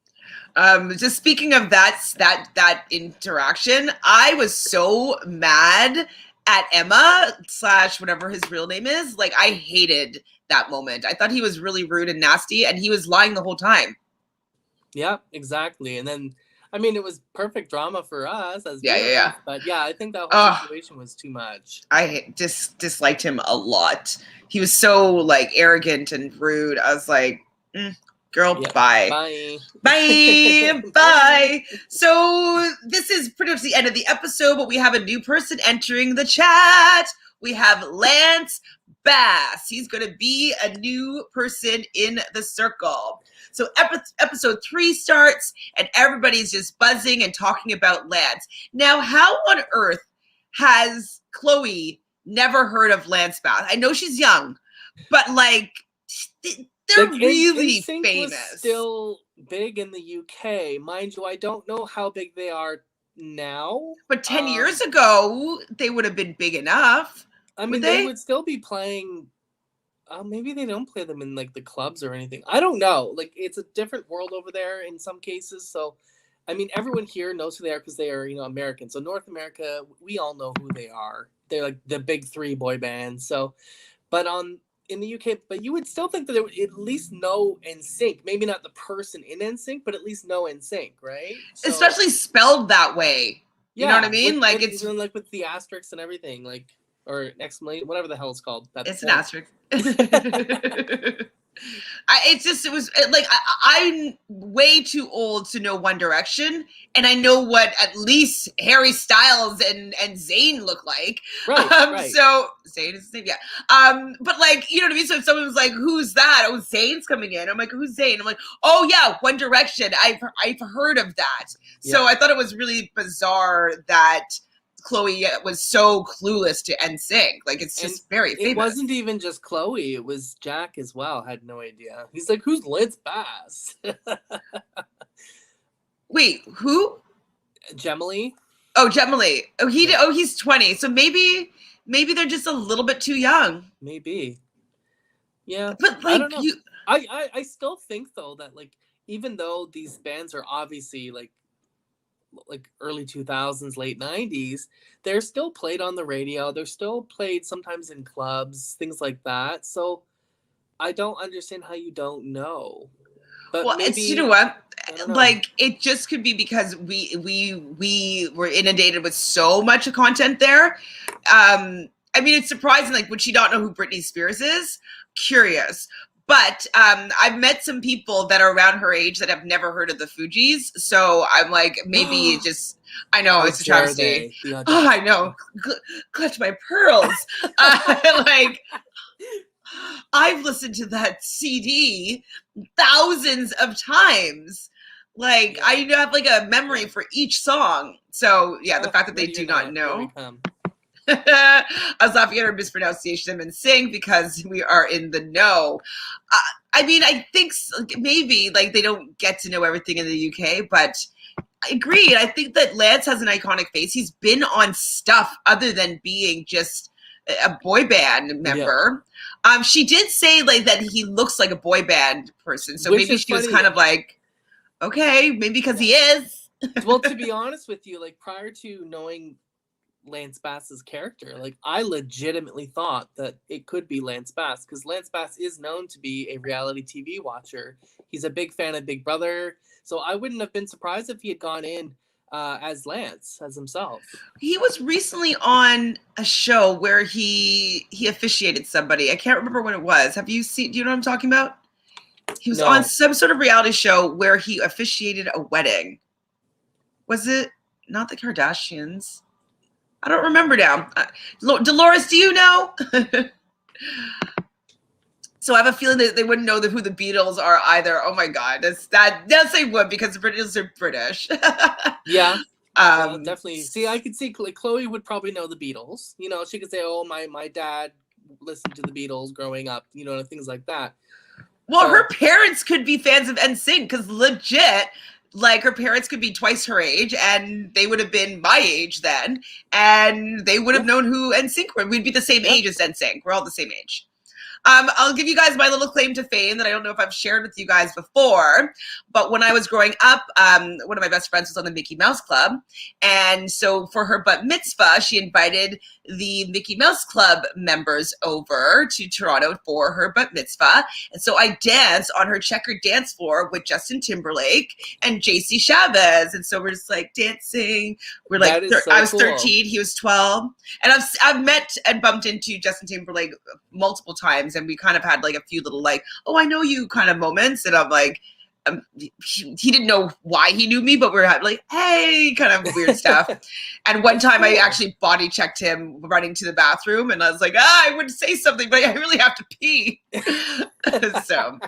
Just speaking of that interaction, I was so mad at Emma / whatever his real name is. I hated that moment. I thought he was really rude and nasty, and he was lying the whole time. Yeah, exactly. And then, it was perfect drama for us as viewers, yeah. But yeah, I think that whole situation was too much. I disliked him a lot. He was so arrogant and rude. I was like, girl, bye. Bye. So this is pretty much the end of the episode, but we have a new person entering the chat. We have Lance Bass. He's going to be a new person in the circle. So episode 3 starts, and everybody's just buzzing and talking about Lance. Now, how on earth has Chloe never heard of Lance Bass? I know she's young, but they're really famous. Was still big in the UK, mind you. I don't know how big they are now. But 10 years ago, they would have been big enough. They would still be playing. Maybe they don't play them in the clubs or anything. I don't know. It's a different world over there in some cases. So, everyone here knows who they are because they are, American. So North America, we all know who they are. They're the big 3 boy bands. So, but in the UK, but you would still think that they would at least know NSYNC. Maybe not the person in NSYNC, but at least know NSYNC, right? So, especially spelled that way. You know what I mean? It's even with the asterisks and everything, or exclamation, whatever the hell it's called. It's an asterisk. I'm way too old to know One Direction, and I know what at least Harry Styles and Zayn look like. Right. So Zayn is the same, yeah. But you know what I mean? So if someone was like, "Who's that?" Oh, Zayn's coming in. I'm like, "Who's Zayn?" I'm like, "Oh yeah, One Direction. I've heard of that." Yeah. So I thought it was really bizarre that Chloe was so clueless to NSYNC. It's just very famous. It wasn't even just Chloe. It was Jack as well. Had no idea. He's like, who's Lance Bass? Wait, who? Gemily. Oh, Gemily. Oh, he's 20. So maybe they're just a little bit too young. Maybe. Yeah. But I don't know. I still think though that even though these bands are obviously early 2000s, late 90s, they're still played on the radio. They're still played sometimes in clubs, things like that. So I don't understand how you don't know. But maybe, you know what? It just could be because we were inundated with so much content there. It's surprising. Would she not know who Britney Spears is? Curious. But I've met some people that are around her age that have never heard of the Fugees. So I'm like, maybe I know, it's a travesty. Oh, I know. Clutch my pearls. I've listened to that CD thousands of times. I have a memory for each song. So yeah, the fact that they do not know. I was laughing at her mispronunciation of NSYNC because we are in the know. I mean, I think maybe like they don't get to know everything in the UK, but I agree. I think that Lance has an iconic face. He's been on stuff other than being just a boy band member. She did say like that he looks like a boy band person, so maybe she was kind of like, okay, maybe because he is. Well, to be honest with you, like prior to knowing Lance Bass's character, like I legitimately thought that it could be Lance Bass, because Lance Bass is known to be a reality TV watcher. He's a big fan of Big Brother, so I wouldn't have been surprised if he had gone in as Lance, as himself. He was recently on a show where he officiated somebody. I can't remember what it was. Have you seen? Do you know what I'm talking about? He was on some sort of reality show where he officiated a wedding. Was it not the Kardashians? I don't remember now. Dolores, do you know? So I have a feeling that they wouldn't know who the Beatles are either. Oh my God, yes they would, because the British are British. Yeah. Definitely. See, I could see Chloe would probably know the Beatles. You know, she could say, "Oh, my dad listened to the Beatles growing up." You know, things like that. Well, her parents could be fans of NSYNC, because legit, like her parents could be twice her age, and they would have been my age then, and they would have known who NSYNC were. We'd be the same age as NSYNC. We're all the same age. I'll give you guys my little claim to fame that I don't know if I've shared with you guys before, but when I was growing up, one of my best friends was on the Mickey Mouse Club, and so for her bat mitzvah, she invited the Mickey Mouse Club members over to Toronto for her bat mitzvah, and so I danced on her checkered dance floor with Justin Timberlake and JC Chavez, and so we're just like dancing. We're like, I was 13, he was 12, and I've met and bumped into Justin Timberlake multiple times, and we kind of had like a few little like, oh, I know you kind of moments, and I'm like, he didn't know why he knew me, but we were having like, hey, kind of weird stuff. And one time I actually body checked him running to the bathroom, and I was like, I would say something, but I really have to pee. So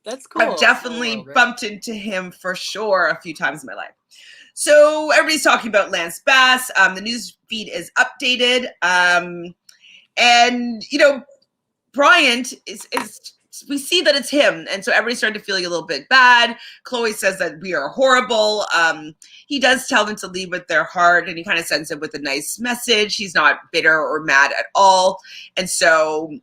that's cool. I've definitely bumped into him for sure a few times in my life. So everybody's talking about Lance Bass. The news feed is updated. And, you know, Bryant is we see that it's him. And so everybody's starting to feel a little bit bad. Chloe says that we are horrible. He does tell them to lead with their heart, and he kind of sends it with a nice message. He's not bitter or mad at all. And so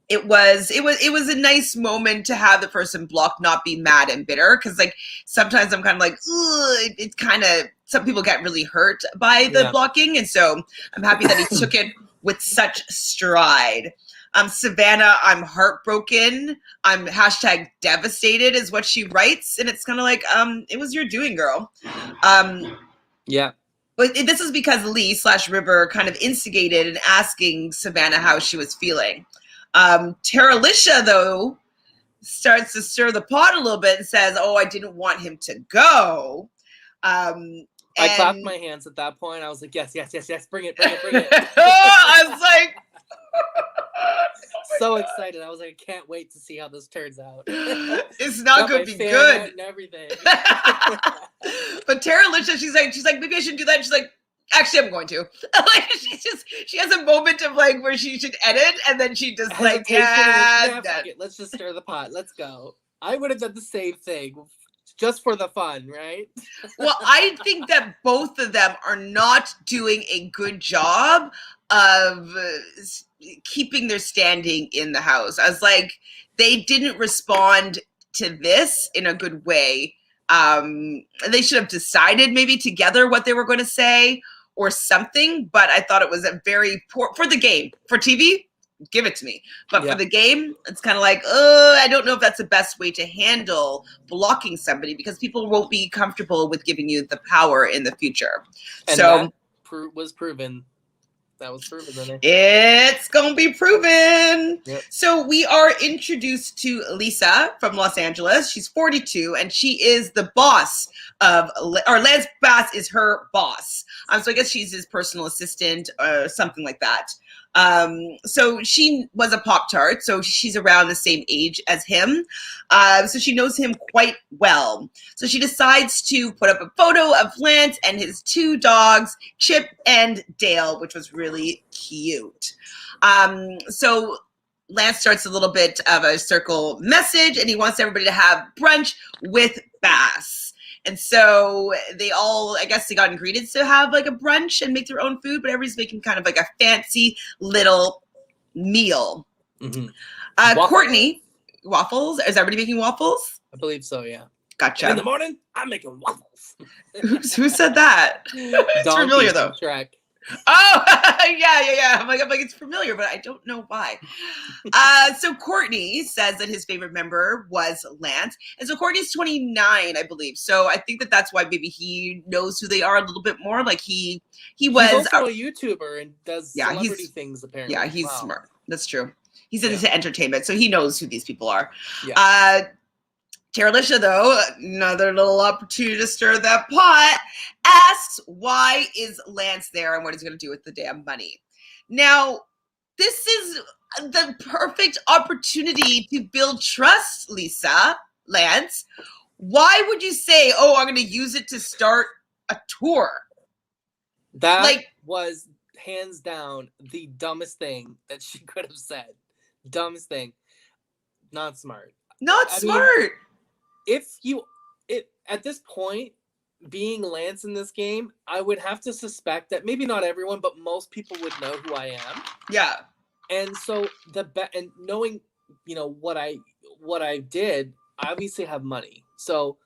it was a nice moment to have the person blocked not be mad and bitter. Cause like sometimes I'm kind of like, it kind of, some people get really hurt by the blocking. And so I'm happy that he took it with such stride. Savannah, I'm heartbroken. I'm #devastated is what she writes. And it's kind of like, it was your doing, girl. Yeah. But this is because Lee/River kind of instigated and asking Savannah how she was feeling. Teralicia, though, starts to stir the pot a little bit and says, oh, I didn't want him to go. I clapped my hands at that point. I was like, yes, bring it. I was like... so excited. I was like, I can't wait to see how this turns out. It's not going to be good. And everything. But Teralicia, she's like, maybe I shouldn't do that. She's like, actually, I'm going to. Like, she has a moment of like where she should edit, and then she just like, let's just stir the pot. Let's go. I would have done the same thing. Just for the fun, right? Well, I think that both of them are not doing a good job of keeping their standing in the house. I was like, they didn't respond to this in a good way. They should have decided maybe together what they were going to say or something, but I thought it was a very poor, for the game, for TV, give it to me. But for the game, it's kind of like, I don't know if that's the best way to handle blocking somebody, because people won't be comfortable with giving you the power in the future. And so that was proven. That was proven, isn't it? It's going to be proven. Yep. So we are introduced to Lisa from Los Angeles. She's 42, and she is the boss of, or Lance Bass is her boss. So I guess she's his personal assistant or something like that. So she was a Pop-Tart, so she's around the same age as him. So she knows him quite well. So she decides to put up a photo of Lance and his 2 dogs, Chip and Dale, which was really cute. So Lance starts a little bit of a circle message, and he wants everybody to have brunch with Bass. And so they all, I guess they got ingredients to have like a brunch and make their own food, but everybody's making kind of like a fancy little meal. Courtney, waffles? Is everybody making waffles? I believe so, yeah. Gotcha. And in the morning, I'm making waffles. Who said that? It's familiar though. Shrek. Oh, yeah. I'm like, it's familiar, but I don't know why. So Courtney says that his favorite member was Lance. And so Courtney's 29, I believe. So I think that that's why maybe he knows who they are a little bit more. Like he was he's also a YouTuber and does celebrity things, apparently. Yeah, he's smart. That's true. He's into entertainment, so he knows who these people are. Yeah. DeLessa, though, another little opportunity to stir that pot, asks why is Lance there and what he's going to do with the damn money. Now, this is the perfect opportunity to build trust, Lance. Why would you say, oh, I'm going to use it to start a tour? That was hands down the dumbest thing that she could have said. Dumbest thing. Not smart. Not smart. At this point, being Lance in this game, I would have to suspect that maybe not everyone, but most people would know who I am. Yeah. And so and knowing, what I did, I obviously have money. So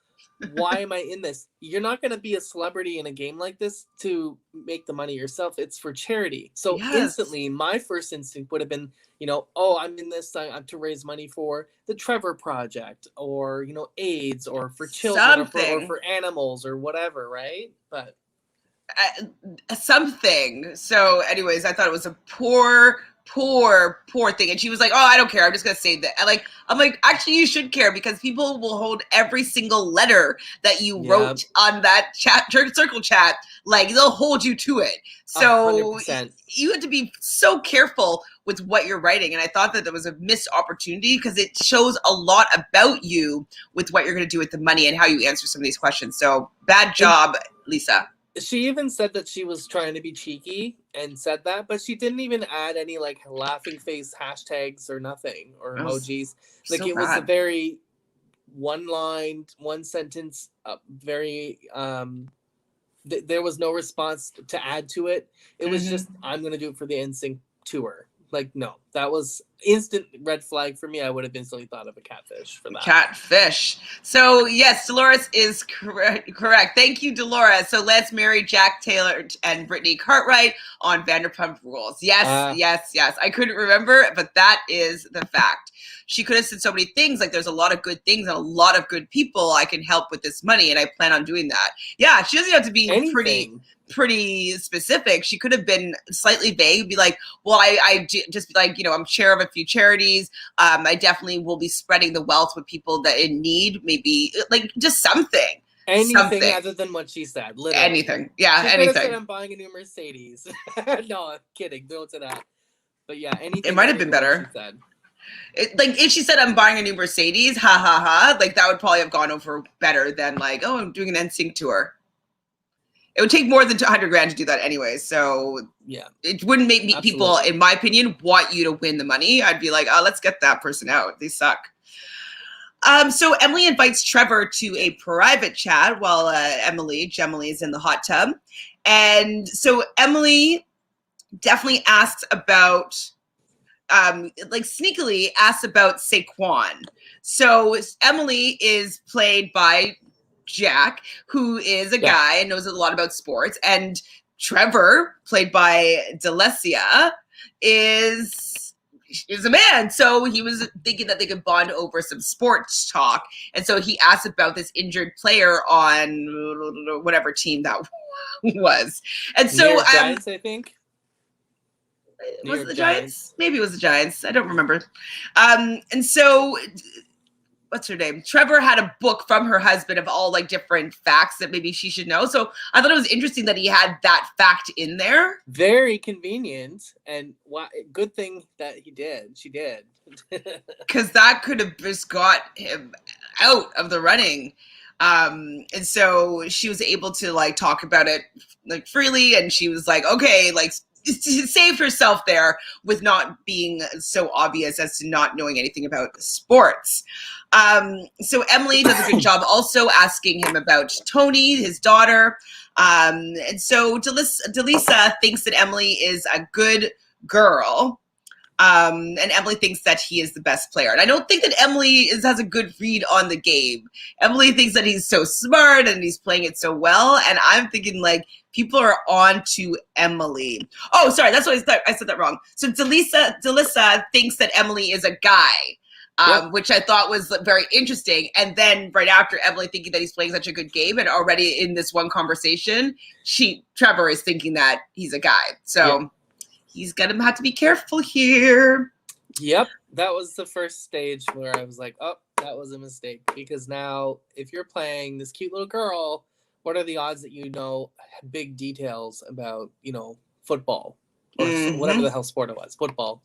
why am I in this? You're not going to be a celebrity in a game like this to make the money yourself. It's for charity. So instantly, my first instinct would have been, I'm in this to raise money for the Trevor Project or, AIDS or for children or for animals or whatever, right? But something. So anyways, I thought it was a poor thing. And she was like, oh, I don't care. I'm just going to say that. I'm like, actually, you should care because people will hold every single letter that you wrote on that circle chat. Like, they'll hold you to it. So 100%. You have to be so careful with what you're writing. And I thought that there was a missed opportunity because it shows a lot about you with what you're going to do with the money and how you answer some of these questions. So bad job, Lisa. She even said that she was trying to be cheeky and said that, but she didn't even add any laughing face hashtags or nothing or emojis. It was a very one line, one sentence, very there was no response to add to it. It was just, I'm going to do it for the NSYNC tour. No, that was instant red flag for me. I would have instantly thought of a catfish for that. Catfish. So yes, Dolores is correct. Thank you, Dolores. So let's marry Jack Taylor and Brittany Cartwright on Vanderpump Rules. Yes. I couldn't remember, but that is the fact. She could have said so many things, like there's a lot of good things and a lot of good people I can help with this money, and I plan on doing that. Yeah, she doesn't have to be pretty specific. She could have been slightly vague, be like, well, I just be like, I'm chair of a few charities. I definitely will be spreading the wealth with people that in need, maybe just something. Anything other than what she said. Literally. Anything. Yeah, she anything. Said, I'm buying a new Mercedes. No, I'm kidding. Don't say that. But yeah, anything. It might have been better. If she said I'm buying a new Mercedes, ha ha ha, that would probably have gone over better than I'm doing an NSYNC tour. It would take more than $100,000 to do that anyway. So yeah, it wouldn't make people, in my opinion, want you to win the money. I'd be like, oh, let's get that person out. They suck. So Emily invites Trevor to a private chat while Gemily is in the hot tub. And so Emily definitely asks about, sneakily asks about Saquon. So Emily is played by Jack, who is a guy and knows a lot about sports, and Trevor, played by DeLessa, is a man. So he was thinking that they could bond over some sports talk, and so he asked about this injured player on whatever team that was. And so Giants, I think. Was it the Giants? Maybe it was the Giants. I don't remember. And so what's her name? Trevor had a book from her husband of all like different facts that maybe she should know. So I thought it was interesting that he had that fact in there. Very convenient, and good thing that she did. Because that could have just got him out of the running. And so she was able to like talk about it like freely, and she was like, okay, like saved herself there with not being so obvious as to not knowing anything about sports. So Emily does a good job also asking him about Tony, his daughter. And so DeLessa thinks that Emily is a good girl. And Emily thinks that he is the best player. And I don't think that Emily has a good read on the game. Emily thinks that he's so smart and he's playing it so well. And I'm thinking like people are on to Emily. Oh, sorry. That's what I said that wrong. So DeLessa thinks that Emily is a guy. Which I thought was very interesting. And then right after Emily thinking that he's playing such a good game, and already in this one conversation, Trevor is thinking that he's a guy. So he's gonna have to be careful here. Yep, that was the first stage where I was like, oh, that was a mistake. Because now if you're playing this cute little girl, what are the odds that you know big details about, football or whatever the hell sport it was, football.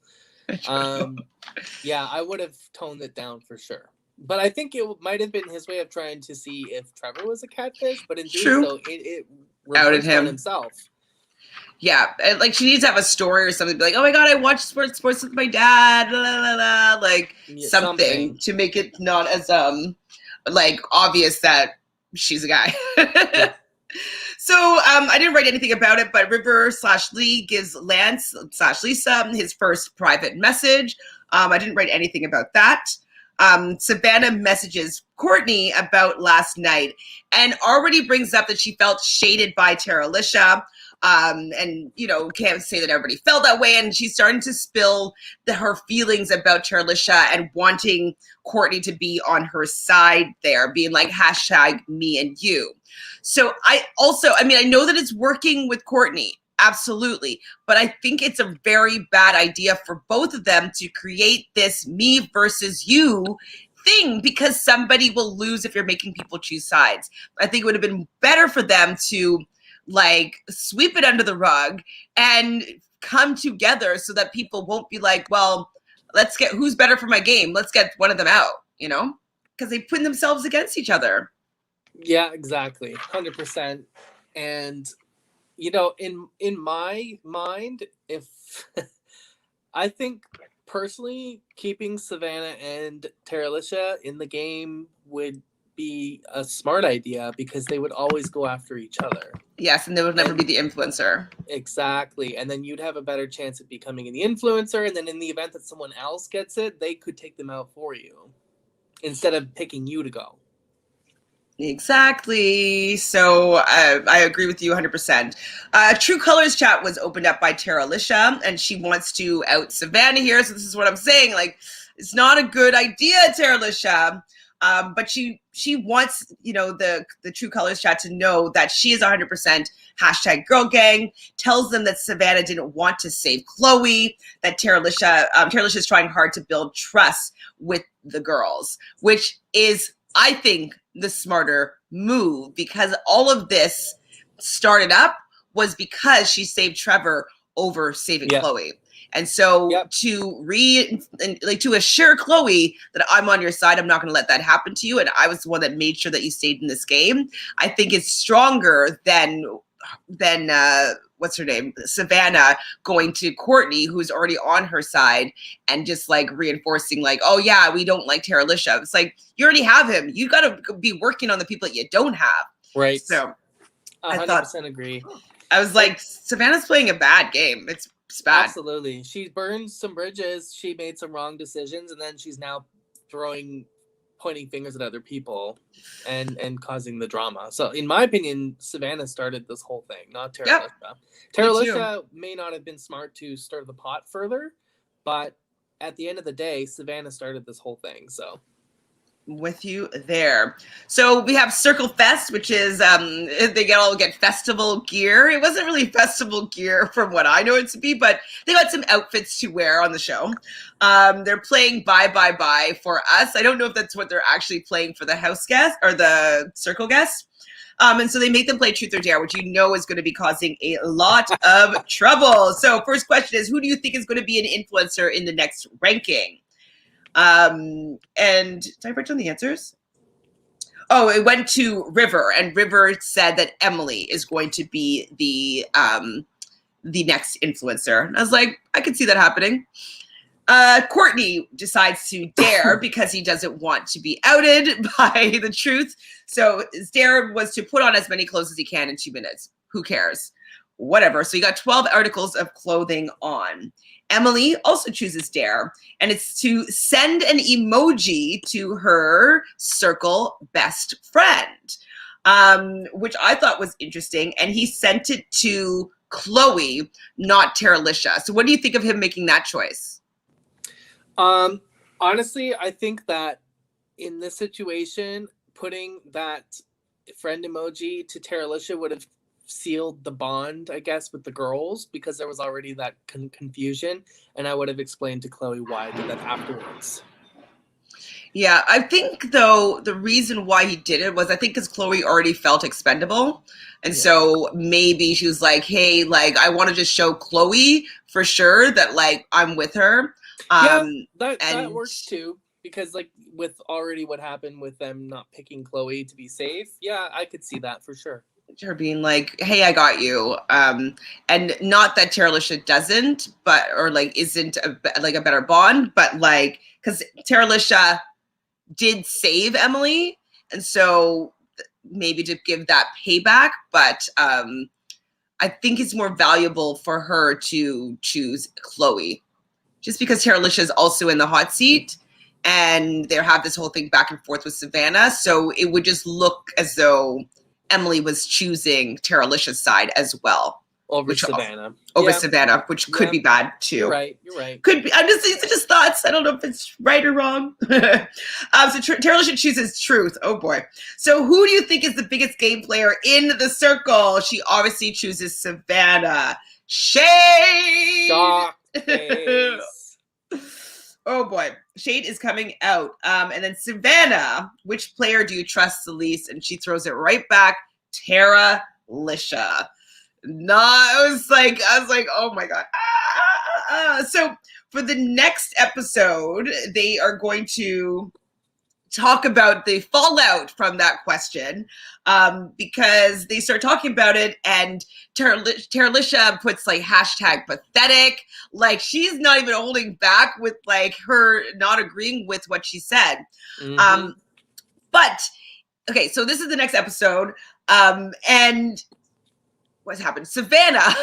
I would have toned it down for sure. But I think it might have been his way of trying to see if Trevor was a catfish. But in doing so, it outed him himself. Yeah, like she needs to have a story or something. Be like, oh my god, I watched sports with my dad. La, la, la, la. Like something to make it not as like obvious that she's a guy. Yeah. So I didn't write anything about it, but River/Lee gives Lance/Lisa his first private message. I didn't write anything about that. Savannah messages Courtney about last night and already brings up that she felt shaded by Tara-Lisha. And can't say that everybody felt that way, and she's starting to spill her feelings about Tara-Lisha and wanting Courtney to be on her side there, being like #me and you. So I know that it's working with Courtney, absolutely, but I think it's a very bad idea for both of them to create this me versus you thing, because somebody will lose if you're making people choose sides. I think it would have been better for them to like sweep it under the rug and come together so that people won't be like, well, let's get who's better for my game. Let's get one of them out, because they put themselves against each other. Yeah, exactly. 100%. And, in my mind, if I think personally keeping Savannah and Tara-Lisha in the game would be a smart idea, because they would always go after each other. Yes, and they would never be the influencer. Exactly. And then you'd have a better chance of becoming the influencer, and then in the event that someone else gets it, they could take them out for you instead of picking you to go. Exactly. So I agree with you 100%. True Colors chat was opened up by Tara-Lisha, and she wants to out Savannah here. So this is what I'm saying. Like, it's not a good idea, Tara-Lisha. But she wants, the True Colors chat to know that she is 100% #girl gang, tells them that Savannah didn't want to save Chloe, that Tara-Lisha is trying hard to build trust with the girls, which is, I think, the smarter move, because all of this started up was because she saved Trevor over saving Chloe. And so to assure Chloe that I'm on your side, I'm not going to let that happen to you, and I was the one that made sure that you stayed in this game, I think it's stronger than what's her name, Savannah, going to Courtney, who's already on her side, and just like reinforcing like, oh yeah, we don't like Tara-Lisha. It's like, you already have him. You got to be working on the people that you don't have. Right. So 100% agree. I was like, Savannah's playing a bad game. It's bad. Absolutely. She burned some bridges. She made some wrong decisions, and then she's now pointing fingers at other people and causing the drama. So in my opinion, Savannah started this whole thing, not Tara-Lisha. Yep. Tara-Lisha may not have been smart to stir the pot further, but at the end of the day, Savannah started this whole thing. So With you there. So we have Circle Fest, which is they all get festival gear. It wasn't really festival gear from what I know it to be, but they got some outfits to wear on the show. They're playing Bye Bye Bye for Us. I don't know if that's what they're actually playing for the house guest or the circle guests. And so they make them play Truth or Dare, which you know is going to be causing a lot of trouble. So first question is, who do you think is going to be an influencer in the next ranking? And did I write down the answers? Oh, it went to River, and River said that Emily is going to be the next influencer. And I was like, I could see that happening. Courtney decides to dare because he doesn't want to be outed by the truth. So his dare was to put on as many clothes as he can in 2 minutes. Who cares? Whatever. So you got 12 articles of clothing on. Emily also chooses dare, and it's to send an emoji to her circle best friend, which I thought was interesting. And he sent it to Chloe, not Terralisha. So what do you think of him making that choice? Honestly, I think that in this situation, putting that friend emoji to Terralisha would have sealed the bond, I guess, with the girls, because there was already that confusion, and I would have explained to Chloe why I did that afterwards. Yeah, I think, though, the reason why he did it was I think because Chloe already felt expendable. And so maybe she was like, hey, like, I want to just show Chloe for sure that, like, I'm with her. That works too, because, like, with already what happened with them not picking Chloe to be safe, yeah, I could see that for sure. Her being like, hey, I got you. And not that Terralisha doesn't, but, or like, isn't a better bond, but like, because Terralisha did save Emily. And so maybe to give that payback, but I think it's more valuable for her to choose Chloe just because Terralisha is also in the hot seat and they have this whole thing back and forth with Savannah. So it would just look as though Emily was choosing Terralisha's side as well. Over Savannah. Savannah, which could be bad too. You're right. Could be. These are just thoughts. I don't know if it's right or wrong. So Terralisha chooses Truth. Oh boy. So who do you think is the biggest game player in the circle? She obviously chooses Savannah. Shade. Shock face. Oh boy, Shade is coming out. And then Savannah, which player do you trust the least? And she throws it right back, Terralisha. I was like, oh my God. So for the next episode, they are going to talk about the fallout from that question, because they start talking about it, and Terralisha puts like hashtag pathetic. Like, she's not even holding back with like her not agreeing with what she said. Mm-hmm. But okay, so this is the next episode, and what's happened? Savannah,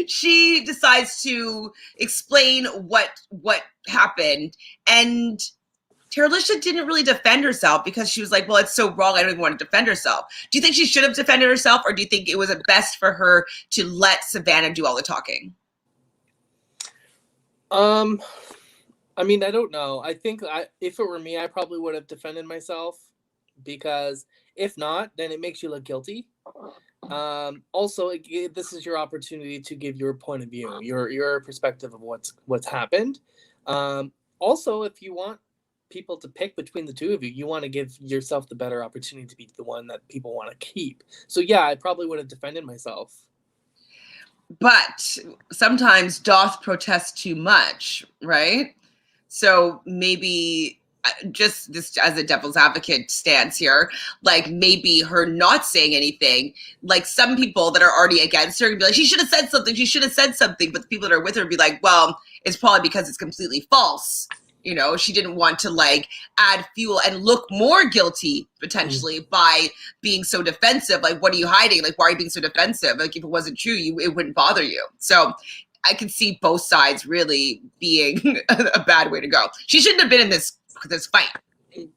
she decides to explain what happened, and Terralisha didn't really defend herself because she was like, well, it's so wrong, I don't even want to defend herself. Do you think she should have defended herself, or do you think it was best for her to let Savannah do all the talking? I mean, I don't know. I think if it were me, I probably would have defended myself, because if not, then it makes you look guilty. Also, this is your opportunity to give your point of view, your perspective of what's happened. Also, if you want people to pick between the two of you, you want to give yourself the better opportunity to be the one that people want to keep. So yeah, I probably would have defended myself. But sometimes doth protest too much, right? So maybe just this as a devil's advocate stance here, like maybe her not saying anything, like some people that are already against her can be like, she should have said something, but the people that are with her be like, well, it's probably because it's completely false. You know, she didn't want to like add fuel and look more guilty potentially by being so defensive. Like, what are you hiding? Like, why are you being so defensive? Like, if it wasn't true, it wouldn't bother you. So I can see both sides really being a bad way to go. She shouldn't have been in this fight.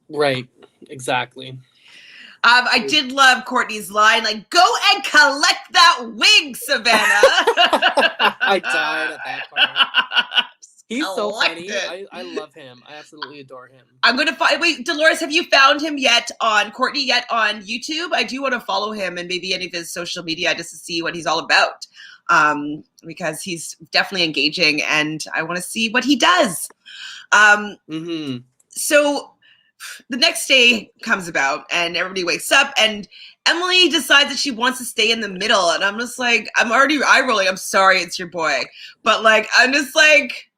Right. Exactly. I did love Courtney's line, like, go and collect that wig, Savannah. I died at that part. He's so funny. Elected. I love him. I absolutely adore him. I'm gonna wait, Dolores, have you found him yet on Courtney yet on YouTube? I do want to follow him and maybe any of his social media just to see what he's all about. Because he's definitely engaging and I want to see what he does. So the next day comes about and everybody wakes up and Emily decides that she wants to stay in the middle. And I'm just like, I'm already eye rolling. I'm sorry, it's your boy. But like, I'm just like,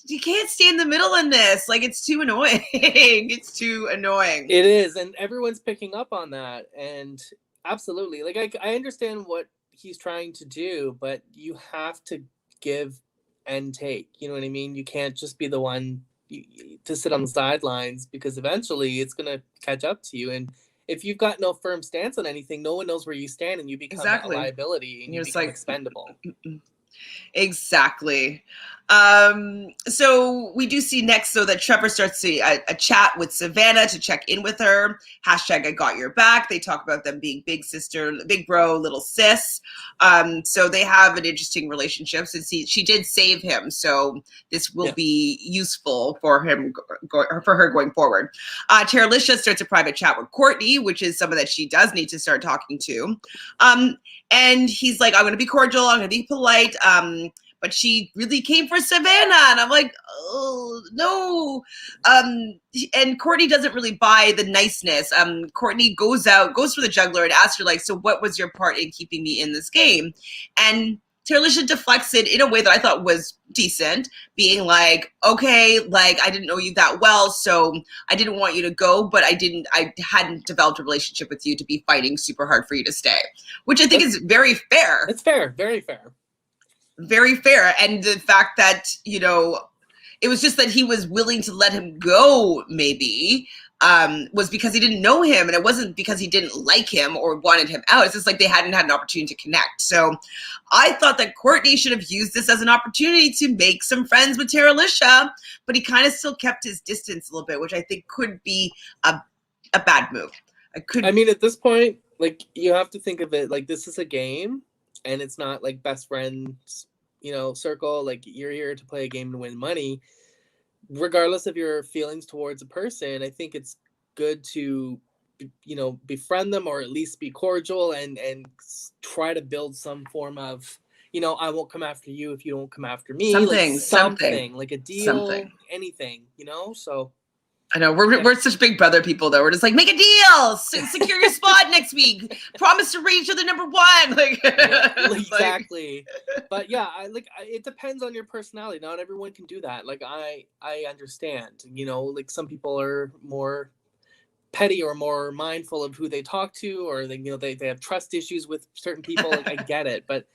you can't stay in the middle in this. Like, it's too annoying. It's too annoying. It is. And everyone's picking up on that. And absolutely. Like, I understand what he's trying to do, but you have to give and take. You know what I mean? You can't just be the one to sit on the sidelines because eventually it's going to catch up to you. And if you've got no firm stance on anything, no one knows where you stand and you become a liability and you become expendable. Exactly. So we do see next, so that Trevor starts a chat with Savannah to check in with her. Hashtag I got your back. They talk about them being big sister, big bro, little sis. So they have an interesting relationship since she did save him. So this will be useful for him, for her going forward. Terralisha starts a private chat with Courtney, which is someone that she does need to start talking to. And he's like, I'm going to be cordial. I'm going to be polite. But she really came for Savannah. And I'm like, oh, no. And Courtney doesn't really buy the niceness. Courtney goes for the juggler and asks her, like, so what was your part in keeping me in this game? And Terralisha deflects it in a way that I thought was decent, being like, okay, like, I didn't know you that well, so I didn't want you to go, but I hadn't developed a relationship with you to be fighting super hard for you to stay, which I think is very fair. It's fair, very fair. Very fair. And the fact that, you know, it was just that he was willing to let him go, maybe, was because he didn't know him. And it wasn't because he didn't like him or wanted him out. It's just like they hadn't had an opportunity to connect. So I thought that Courtney should have used this as an opportunity to make some friends with Terralisha, but he kind of still kept his distance a little bit, which I think could be a bad move. I mean, at this point, like, you have to think of it like this is a game. And it's not like best friends, you know, circle. Like, you're here to play a game to win money. Regardless of your feelings towards a person, I think it's good to, you know, befriend them or at least be cordial and try to build some form of, you know, I won't come after you if you don't come after me. Something like a deal, anything, you know, so. I know we're such big brother people though. We're just like, make a deal, secure your spot next week, promise to reach to the number one. Like, exactly. But yeah, it depends on your personality. Not everyone can do that. Like I understand, you know, like some people are more petty or more mindful of who they talk to, or they, you know, they have trust issues with certain people. Like I get it, but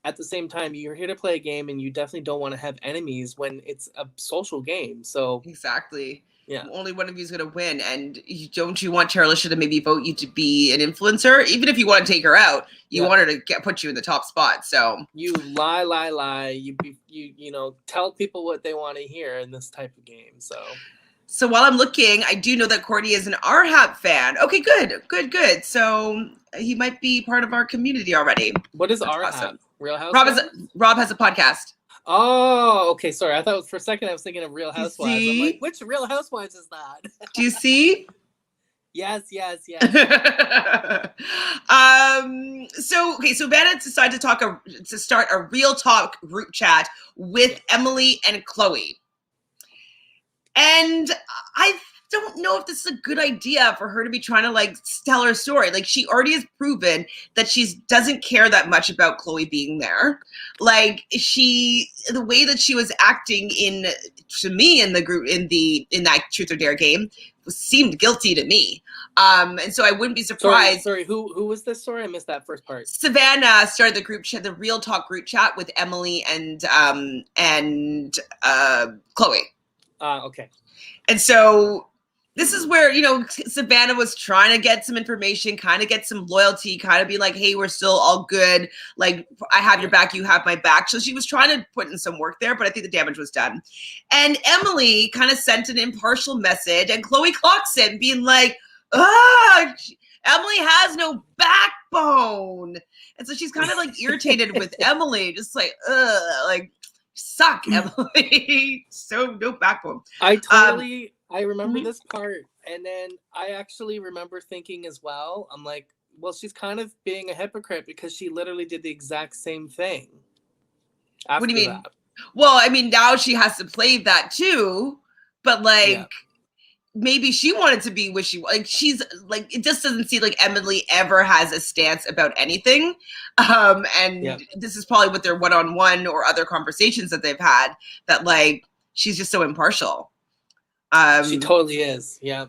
at the same time, you're here to play a game and you definitely don't want to have enemies when it's a social game. So exactly. Yeah. Only one of you is going to win. And don't you want Terralisha to maybe vote you to be an influencer? Even if you want to take her out, you want her to put you in the top spot. So you lie. You know, tell people what they want to hear in this type of game. So while I'm looking, I do know that Courtney is an RHAP fan. Okay, good. So he might be part of our community already. What is RHAP? Awesome. Real House? Rob has a podcast. Oh, okay. Sorry. I thought for a second I was thinking of Real Housewives. I'm like, which Real Housewives is that? Do you see? Yes. So Vanna decided to start a real talk group chat with Emily and Chloe. And I don't know if this is a good idea for her to be trying to like tell her story. Like she already has proven that she doesn't care that much about Chloe being there. Like the way that she was acting to me in the group, in that Truth or Dare game seemed guilty to me. And so I wouldn't be surprised. Sorry, who was this? Sorry, I missed that first part. Savannah started the group chat, the real talk group chat with Emily and Chloe. Okay. And so this is where, you know, Savannah was trying to get some information, kind of get some loyalty, kind of be like, hey, we're still all good. Like, I have your back, you have my back. So she was trying to put in some work there, but I think the damage was done. And Emily kind of sent an impartial message, and Chloe clocks it, being like, Emily has no backbone. And so she's kind of like irritated with Emily, just like, like, suck, Emily. So no backbone. I remember this part, and then I actually remember thinking as well, I'm like, well, she's kind of being a hypocrite because she literally did the exact same thing. What do you mean? That. Well, I mean, now she has to play that too, but like maybe she wanted to be wishy. Like she's like, it just doesn't seem like Emily ever has a stance about anything. And this is probably with their one-on-one or other conversations that they've had, that like she's just so impartial. She totally is. Yeah.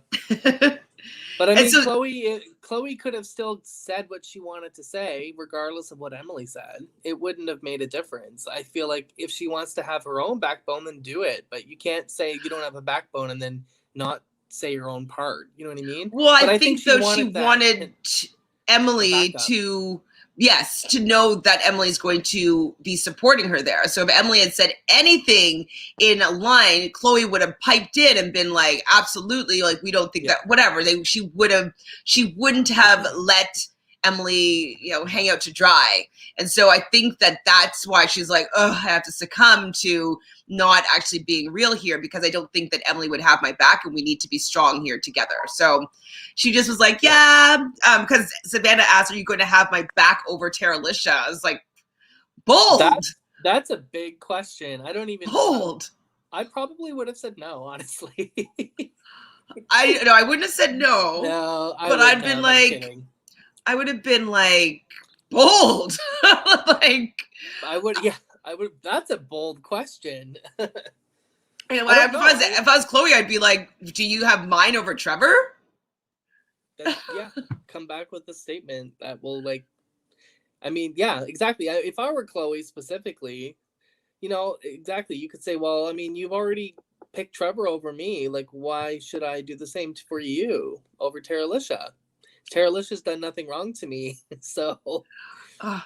But I mean, Chloe could have still said what she wanted to say, regardless of what Emily said. It wouldn't have made a difference. I feel like if she wants to have her own backbone, then do it. But you can't say you don't have a backbone and then not say your own part. You know what I mean? Well, I think though she wanted Emily to, to know that Emily's going to be supporting her there. So if Emily had said anything in a line, Chloe would have piped in and been like, absolutely, like, we don't think that, whatever. She wouldn't have let Emily, hang out to dry. And so I think that that's why she's like, oh, I have to succumb to not actually being real here, because I don't think that Emily would have my back and we need to be strong here together. So she just was like, because Savannah asked, are you going to have my back over Teralicia? I was like, bold. That's a big question. I don't even bold. I probably would have said no, honestly. I wouldn't have said no. No, but I'd been like, I would have been like, bold. Like, I would. That's a bold question. If I was Chloe, I'd be like, do you have mine over Trevor? Come back with a statement that will exactly. If I were Chloe specifically, exactly, you could say, well, I mean, you've already picked Trevor over me. Like, why should I do the same for you over Teralicia? Teralicia's done nothing wrong to me, so. I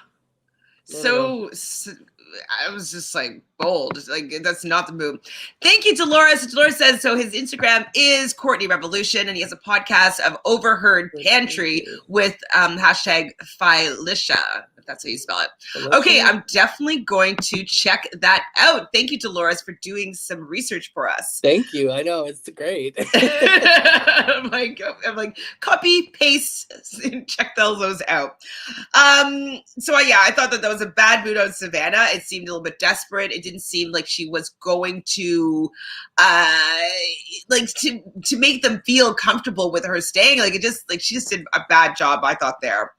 was just like, bold. Like, that's not the move. Thank you, Dolores. Dolores says, so his Instagram is Courtney Revolution, and he has a podcast of Overheard Pantry with hashtag Phylicia, if that's how you spell it. Okay, I'm definitely going to check that out. Thank you, Dolores, for doing some research for us. Thank you. I know, it's great. I'm like, copy, paste, check those out. So I thought that was a bad mood on Savannah. It seemed a little bit desperate. It didn't seem like she was going to to make them feel comfortable with her staying. Like, she just did a bad job, I thought, there.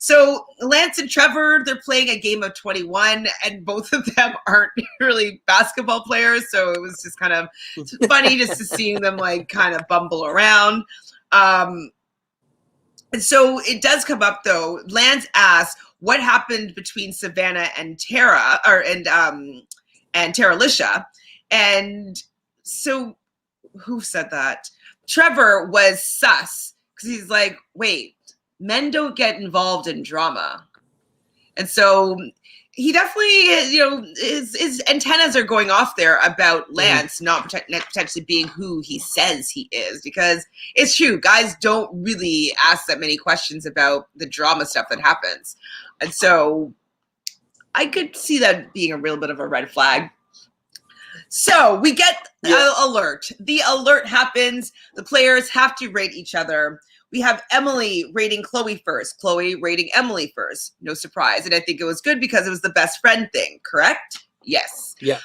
So Lance and Trevor, they're playing a game of 21, and both of them aren't really basketball players. So it was just kind of funny just to seeing them like kind of bumble around. And so it does come up though. Lance asks, what happened between Savannah and Tara, and Teralicia? And so who said that? Trevor was sus, because he's like, wait, men don't get involved in drama. And so he definitely, his antennas are going off there about Lance not potentially being who he says he is, because it's true. Guys don't really ask that many questions about the drama stuff that happens. And so I could see that being a real bit of a red flag. So we get an alert. The alert happens. The players have to rate each other. We have Emily rating Chloe first. Chloe rating Emily first. No surprise. And I think it was good because it was the best friend thing, correct? Yes. Yeah.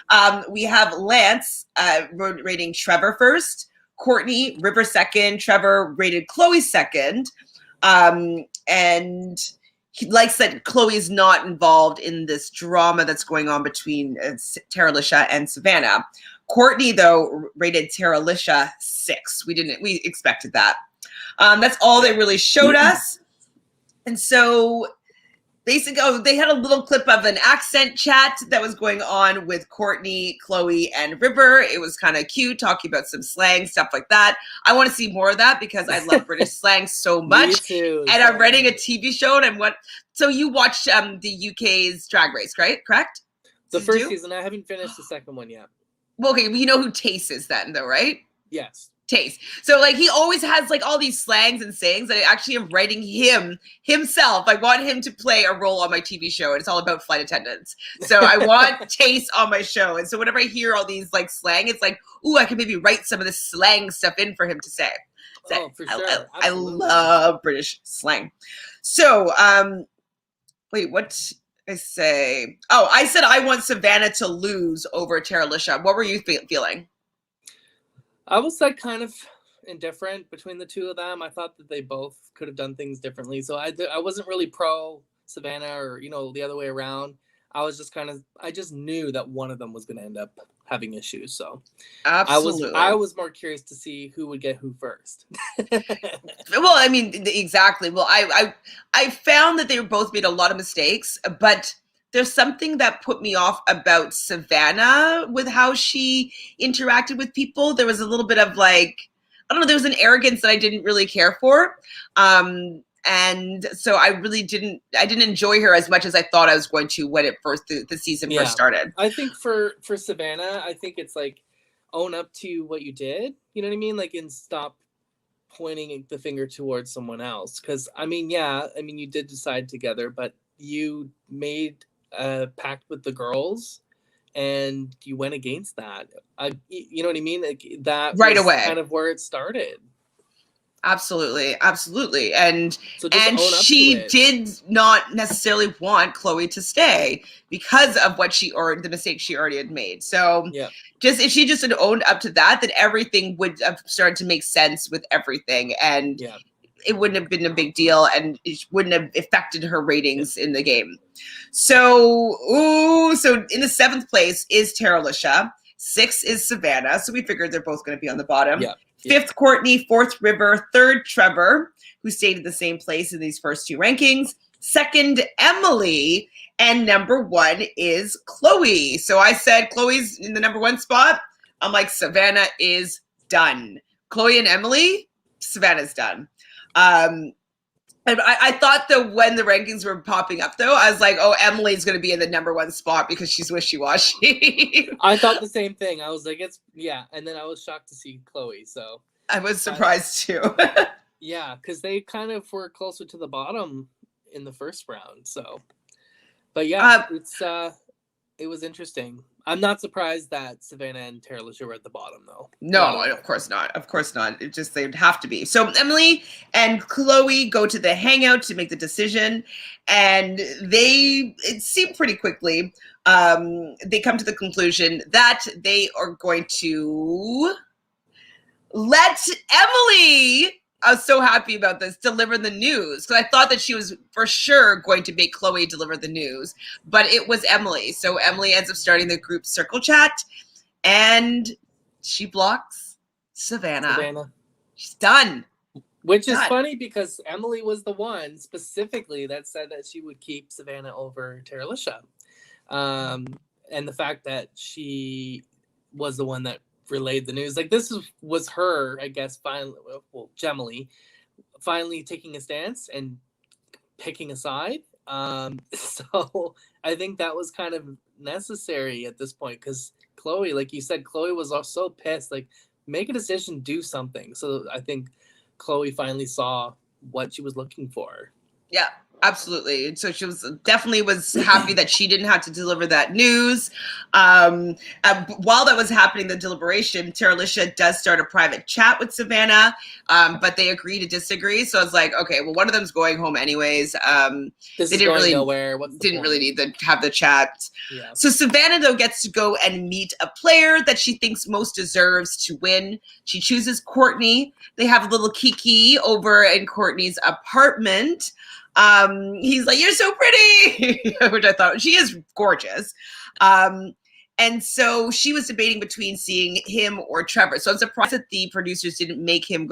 We have Lance rating Trevor first. Courtney, River second. Trevor rated Chloe second. And he likes that Chloe's not involved in this drama that's going on between Teralicia and Savannah. Courtney, though, rated Teralicia 6. We expected that. That's all they really showed us. And so basically, they had a little clip of an accent chat that was going on with Courtney, Chloe, and River. It was kind of cute, talking about some slang, stuff like that. I want to see more of that because I love British slang so much. Me too. And I'm writing a TV show, and so you watched the UK's Drag Race, right? Correct? The first season. I haven't finished the second one yet. Well, okay, you know who Tace is then, though, right? Yes. Taste. So like he always has like all these slangs and sayings that I actually am writing himself. I want him to play a role on my TV show, and it's all about flight attendants. So I want Taste on my show. And so whenever I hear all these like slang, it's like, ooh, I can maybe write some of this slang stuff in for him to say. Oh, for sure. I love British slang. So wait, what I say? Oh, I said I want Savannah to lose over Teralisha. What were you feeling? I was like kind of indifferent between the two of them. I thought that they both could have done things differently. So I wasn't really pro Savannah or, you know, the other way around. I was just I just knew that one of them was going to end up having issues. So absolutely, I was more curious to see who would get who first. Well, I mean, exactly. Well, I found that they both made a lot of mistakes, but there's something that put me off about Savannah with how she interacted with people. There was a little bit of like, I don't know, there was an arrogance that I didn't really care for. And so I didn't enjoy her as much as I thought I was going to when the season first started. I think for Savannah, I think it's like own up to what you did. You know what I mean? Like, and stop pointing the finger towards someone else. Because I mean, you did decide together, but you made a pact with the girls and you went against that. You know what I mean? Like, that right was away kind of where it started. Absolutely. And so she did not necessarily want Chloe to stay because of the mistake she already had made. So if she just had owned up to that, then everything would have started to make sense with everything, and it wouldn't have been a big deal, and it wouldn't have affected her ratings in the game. So in the 7th place is Teralisha. 6 is Savannah. So we figured they're both going to be on the bottom. 5th, Courtney. 4th, River. 3rd, Trevor, who stayed in the same place in these first 2 rankings. 2nd, Emily. And number 1 is Chloe. So I said Chloe's in the number 1 spot. I'm like, Savannah is done. Chloe and Emily, Savannah's done. And I thought that when the rankings were popping up, though, I was like, oh, Emily's going to be in the number 1 spot because she's wishy-washy. I thought the same thing. I was like, and then I was shocked to see Chloe. So I was surprised too. Because they kind of were closer to the bottom in the first round. So, but it was interesting. I'm not surprised that Savannah and Teralisha were at the bottom, though. No, of course not. Of course not. It just, they'd have to be. So Emily and Chloe go to the hangout to make the decision, and it seemed pretty quickly, they come to the conclusion that they are going to let Emily, I was so happy about this, deliver the news, because I thought that she was for sure going to make Chloe deliver the news, but it was Emily. So Emily ends up starting the group circle chat, and she blocks Savannah. She's done. Which is funny because Emily was the one specifically that said that she would keep Savannah over Teralisha. And the fact that she was the one that relayed the news, like, this was her, I guess, Gemily finally taking a stance and picking a side. So I think that was kind of necessary at this point, because Chloe, like you said, Chloe was so pissed, like, make a decision, do something. So I think Chloe finally saw what she was looking for. Yeah, absolutely. So she was happy that she didn't have to deliver that news. While that was happening, the deliberation, Teralisha does start a private chat with Savannah, but they agree to disagree. So I was like, okay, well, one of them's going home anyways. This is going nowhere. Didn't really need to have the chat. Yeah. So Savannah, though, gets to go and meet a player that she thinks most deserves to win. She chooses Courtney. They have a little kiki over in Courtney's apartment. He's like, you're so pretty, which I thought, she is gorgeous. And so she was debating between seeing him or Trevor. So I'm surprised that the producers didn't make her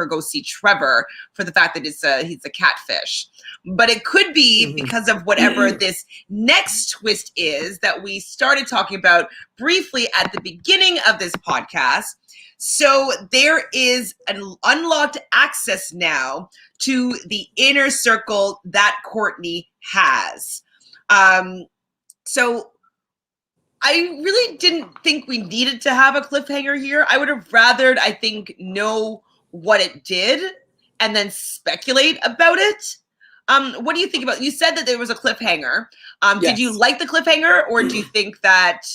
go see Trevor for the fact that he's a catfish. But it could be because of whatever this next twist is that we started talking about briefly at the beginning of this podcast. So there is an unlocked access now to the inner circle that Courtney has. So I really didn't think we needed to have a cliffhanger here. I would have rathered, I think, know what it did and then speculate about it. What do you think about? You said that there was a cliffhanger. Did you Yes. like the cliffhanger, or do you think that?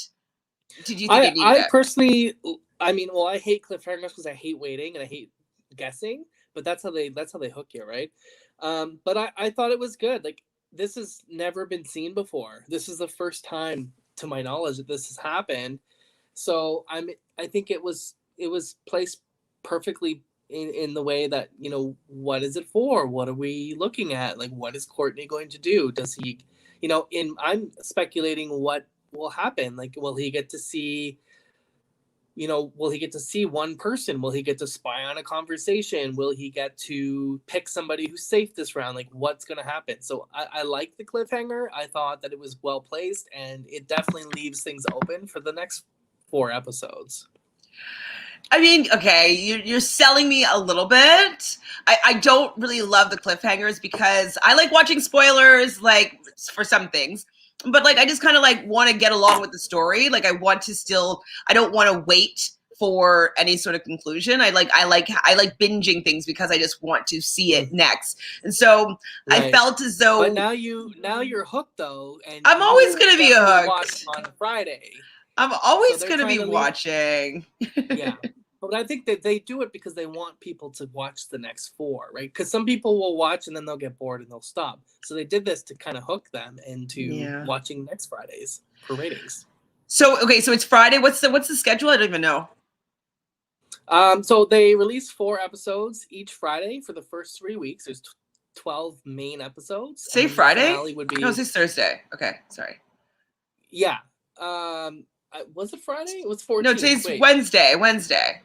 Did you think it needed I it? personally, I mean, well, I hate cliffhangers because I hate waiting and I hate guessing. But that's how they hook you, right? But I thought it was good. Like, this has never been seen before. This is the first time, to my knowledge, that this has happened. So I think it was placed perfectly in the way that, you know, what is it for? What are we looking at? Like, what is Courtney going to do? Does he, you know, I'm speculating what will happen. Like, will he get to see, you know, will he get to see one person? Will he get to spy on a conversation? Will he get to pick somebody who's safe this round? Like, what's going to happen? So I like the cliffhanger. I thought that it was well placed, and it definitely leaves things open for the next 4 episodes. I mean, okay, you're selling me a little bit. I don't really love the cliffhangers because I like watching spoilers, like, for some things. But, like, I just kind of, like, want to get along with the story. Like, I don't want to wait for any sort of conclusion. I like binging things because I just want to see it next. And so Right. I felt as though. But now you're hooked, though, and I'm always going to be hooked. Watch on Friday. I'm always going to be watching. Yeah. But I think that they do it because they want people to watch the next 4, right? Because some people will watch and then they'll get bored and they'll stop. So they did this to kind of hook them into watching next Fridays for ratings. So, okay, so it's Friday. What's the schedule? I don't even know. So they release 4 episodes each Friday for the first 3 weeks. There's 12 main episodes. Say Friday? Would be... No, it's Thursday. Okay, sorry. Yeah. Was it Friday? It was 14th. No, today's Wednesday.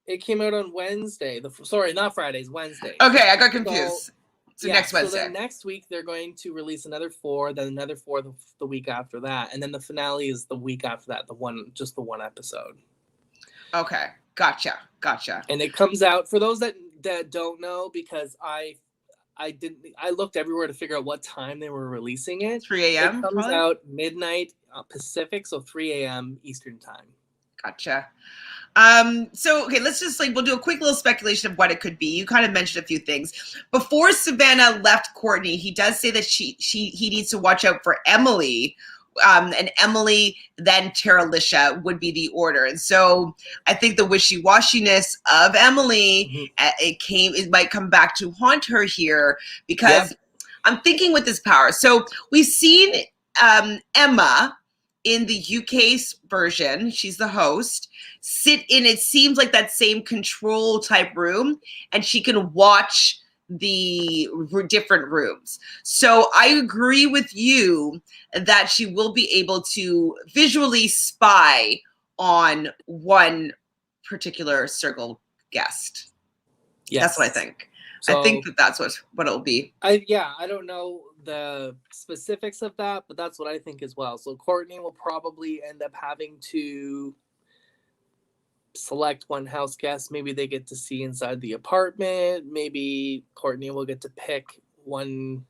It came out on Wednesday. Sorry, not Fridays, Wednesday. Okay, I got confused. So next Wednesday. So then next week they're going to release another 4, then another 4 the week after that, and then the finale is the week after that. The one episode. Okay, gotcha. And it comes out for those that don't know, because I looked everywhere to figure out what time they were releasing it. 3 a.m. It comes out midnight Pacific, so 3 a.m. Eastern time. Gotcha. So, okay, let's just we'll do a quick little speculation of what it could be. You kind of mentioned a few things. Before Savannah left Courtney, he does say that he needs to watch out for Emily, and Emily, then Teralisha would be the order. And so I think the wishy-washiness of Emily, it might come back to haunt her here, because I'm thinking with this power. So we've seen Emma in the UK version, she's the host, sit in, it seems like that same control type room, and she can watch the different rooms. So I agree with you that she will be able to visually spy on one particular circle guest. Yes. That's what I think. So, I think that's what it'll be. I don't know the specifics of that, but that's what I think as well. So Courtney will probably end up having to select one house guest. Maybe they get to see inside the apartment. Maybe Courtney will get to pick one,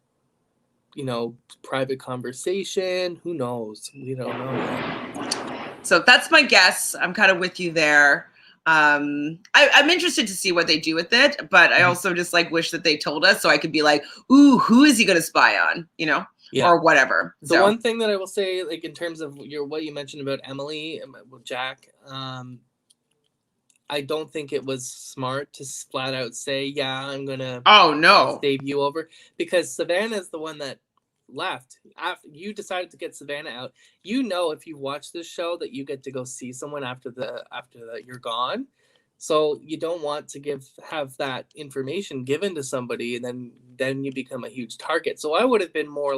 private conversation. Who knows? We don't know yet. So that's my guess. I'm kind of with you there. I'm interested to see what they do with it, but I also just wish that they told us so I could be like, ooh, who is he going to spy on? Or whatever. The one thing that I will say, in terms of what you mentioned about Emily and with Jack, I don't think it was smart to flat out say, I'm going to save you over, because Savannah is the one that left. After you decided to get Savannah out, if you watch this show that you get to go see someone after you're gone. So you don't want to have that information given to somebody, and then you become a huge target. So I would have been more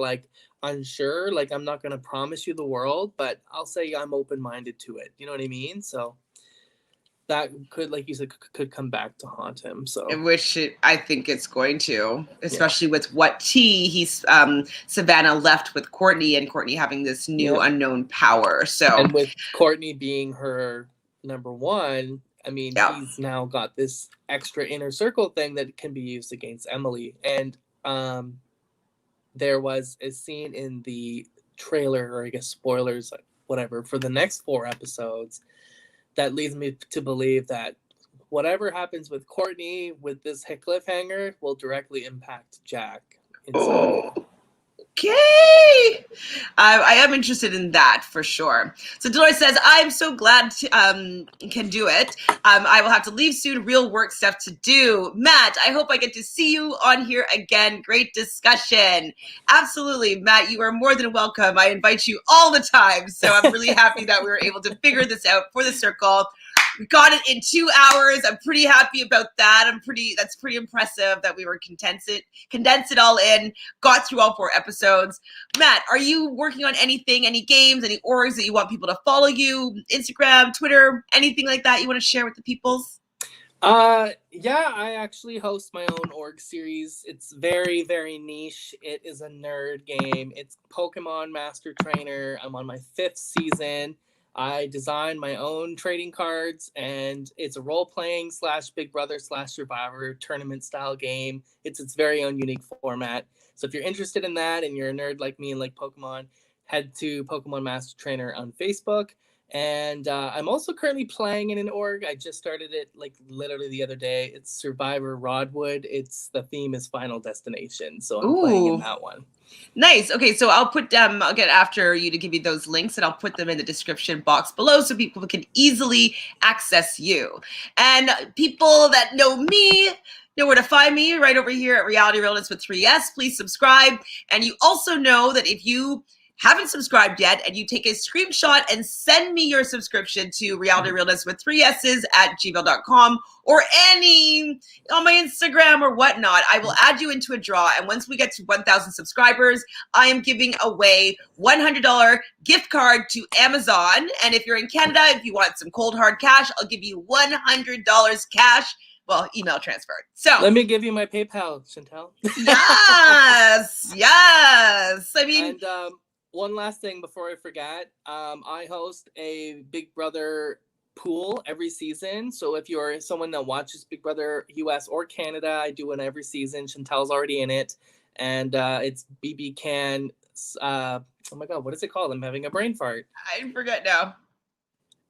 unsure, I'm not going to promise you the world, but I'll say I'm open-minded to it. You know what I mean? So that could, like you said, could come back to haunt him. So, which I think it's going to, especially with what Savannah left with Courtney, and Courtney having this new unknown power. So, and with Courtney being her number one, I mean, he's now got this extra inner circle thing that can be used against Emily. And there was a scene in the trailer, or I guess spoilers, whatever for the next 4 episodes, that leads me to believe that whatever happens with Courtney with this cliffhanger will directly impact Jack. Oh. Okay. I am interested in that for sure. So Dolores says, I'm so glad can do it. I will have to leave soon. Real work stuff to do. Matt, I hope I get to see you on here again. Great discussion. Absolutely. Matt, you are more than welcome. I invite you all the time. So I'm really happy that we were able to figure this out for the circle. We got it in 2 hours. I'm pretty happy about that. That's pretty impressive that we were condensed it all in, got through all 4 episodes. Matt, are you working on anything, any games, any orgs that you want people to follow you? Instagram, Twitter, anything like that you want to share with the peoples? Yeah, I actually host my own org series. It's very, very niche. It is a nerd game. It's Pokemon Master Trainer. I'm on my 5th season. I design my own trading cards, and it's a role-playing / Big Brother / Survivor tournament-style game. It's its very own unique format. So if you're interested in that and you're a nerd like me and like Pokemon, head to Pokemon Master Trainer on Facebook. And I'm also currently playing in an org. I just started it like literally the other day. It's Survivor Rodwood. The theme is Final Destination. So I'm playing in that one. Nice. Okay, so I'll get after you to give you those links, and I'll put them in the description box below so people can easily access you. And people that know me know where to find me, right over here at Reality Realness with 3S. Please subscribe. And you also know that if you haven't subscribed yet and you take a screenshot and send me your subscription to Reality Realness with 3S's at gmail.com or any on my Instagram or whatnot, I will add you into a draw. And once we get to 1,000 subscribers, I am giving away $100 gift card to Amazon. And if you're in Canada, if you want some cold hard cash, I'll give you $100 cash. Well, email transferred. So let me give you my PayPal, Chantele. Yes, yes. I mean, and one last thing before I forget, I host a Big Brother pool every season. So if you're someone that watches Big Brother US or Canada, I do it every season. Chantele's already in it. And it's BB Can. Oh my God, what is it called? I'm having a brain fart. I forget now.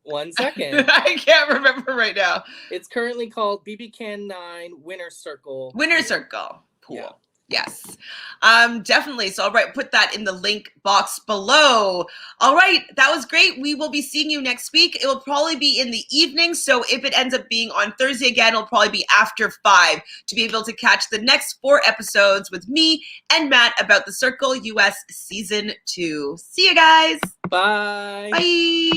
1 second. I can't remember right now. It's currently called BB Can 9 Winner Circle. Winner Circle pool. Yeah. Yes, definitely. So, all right, put that in the link box below. All right, that was great. We will be seeing you next week. It will probably be in the evening. So if it ends up being on Thursday again, it'll probably be after 5 to be able to catch the next 4 episodes with me and Matt about the Circle US Season 2. See you guys. Bye. Bye.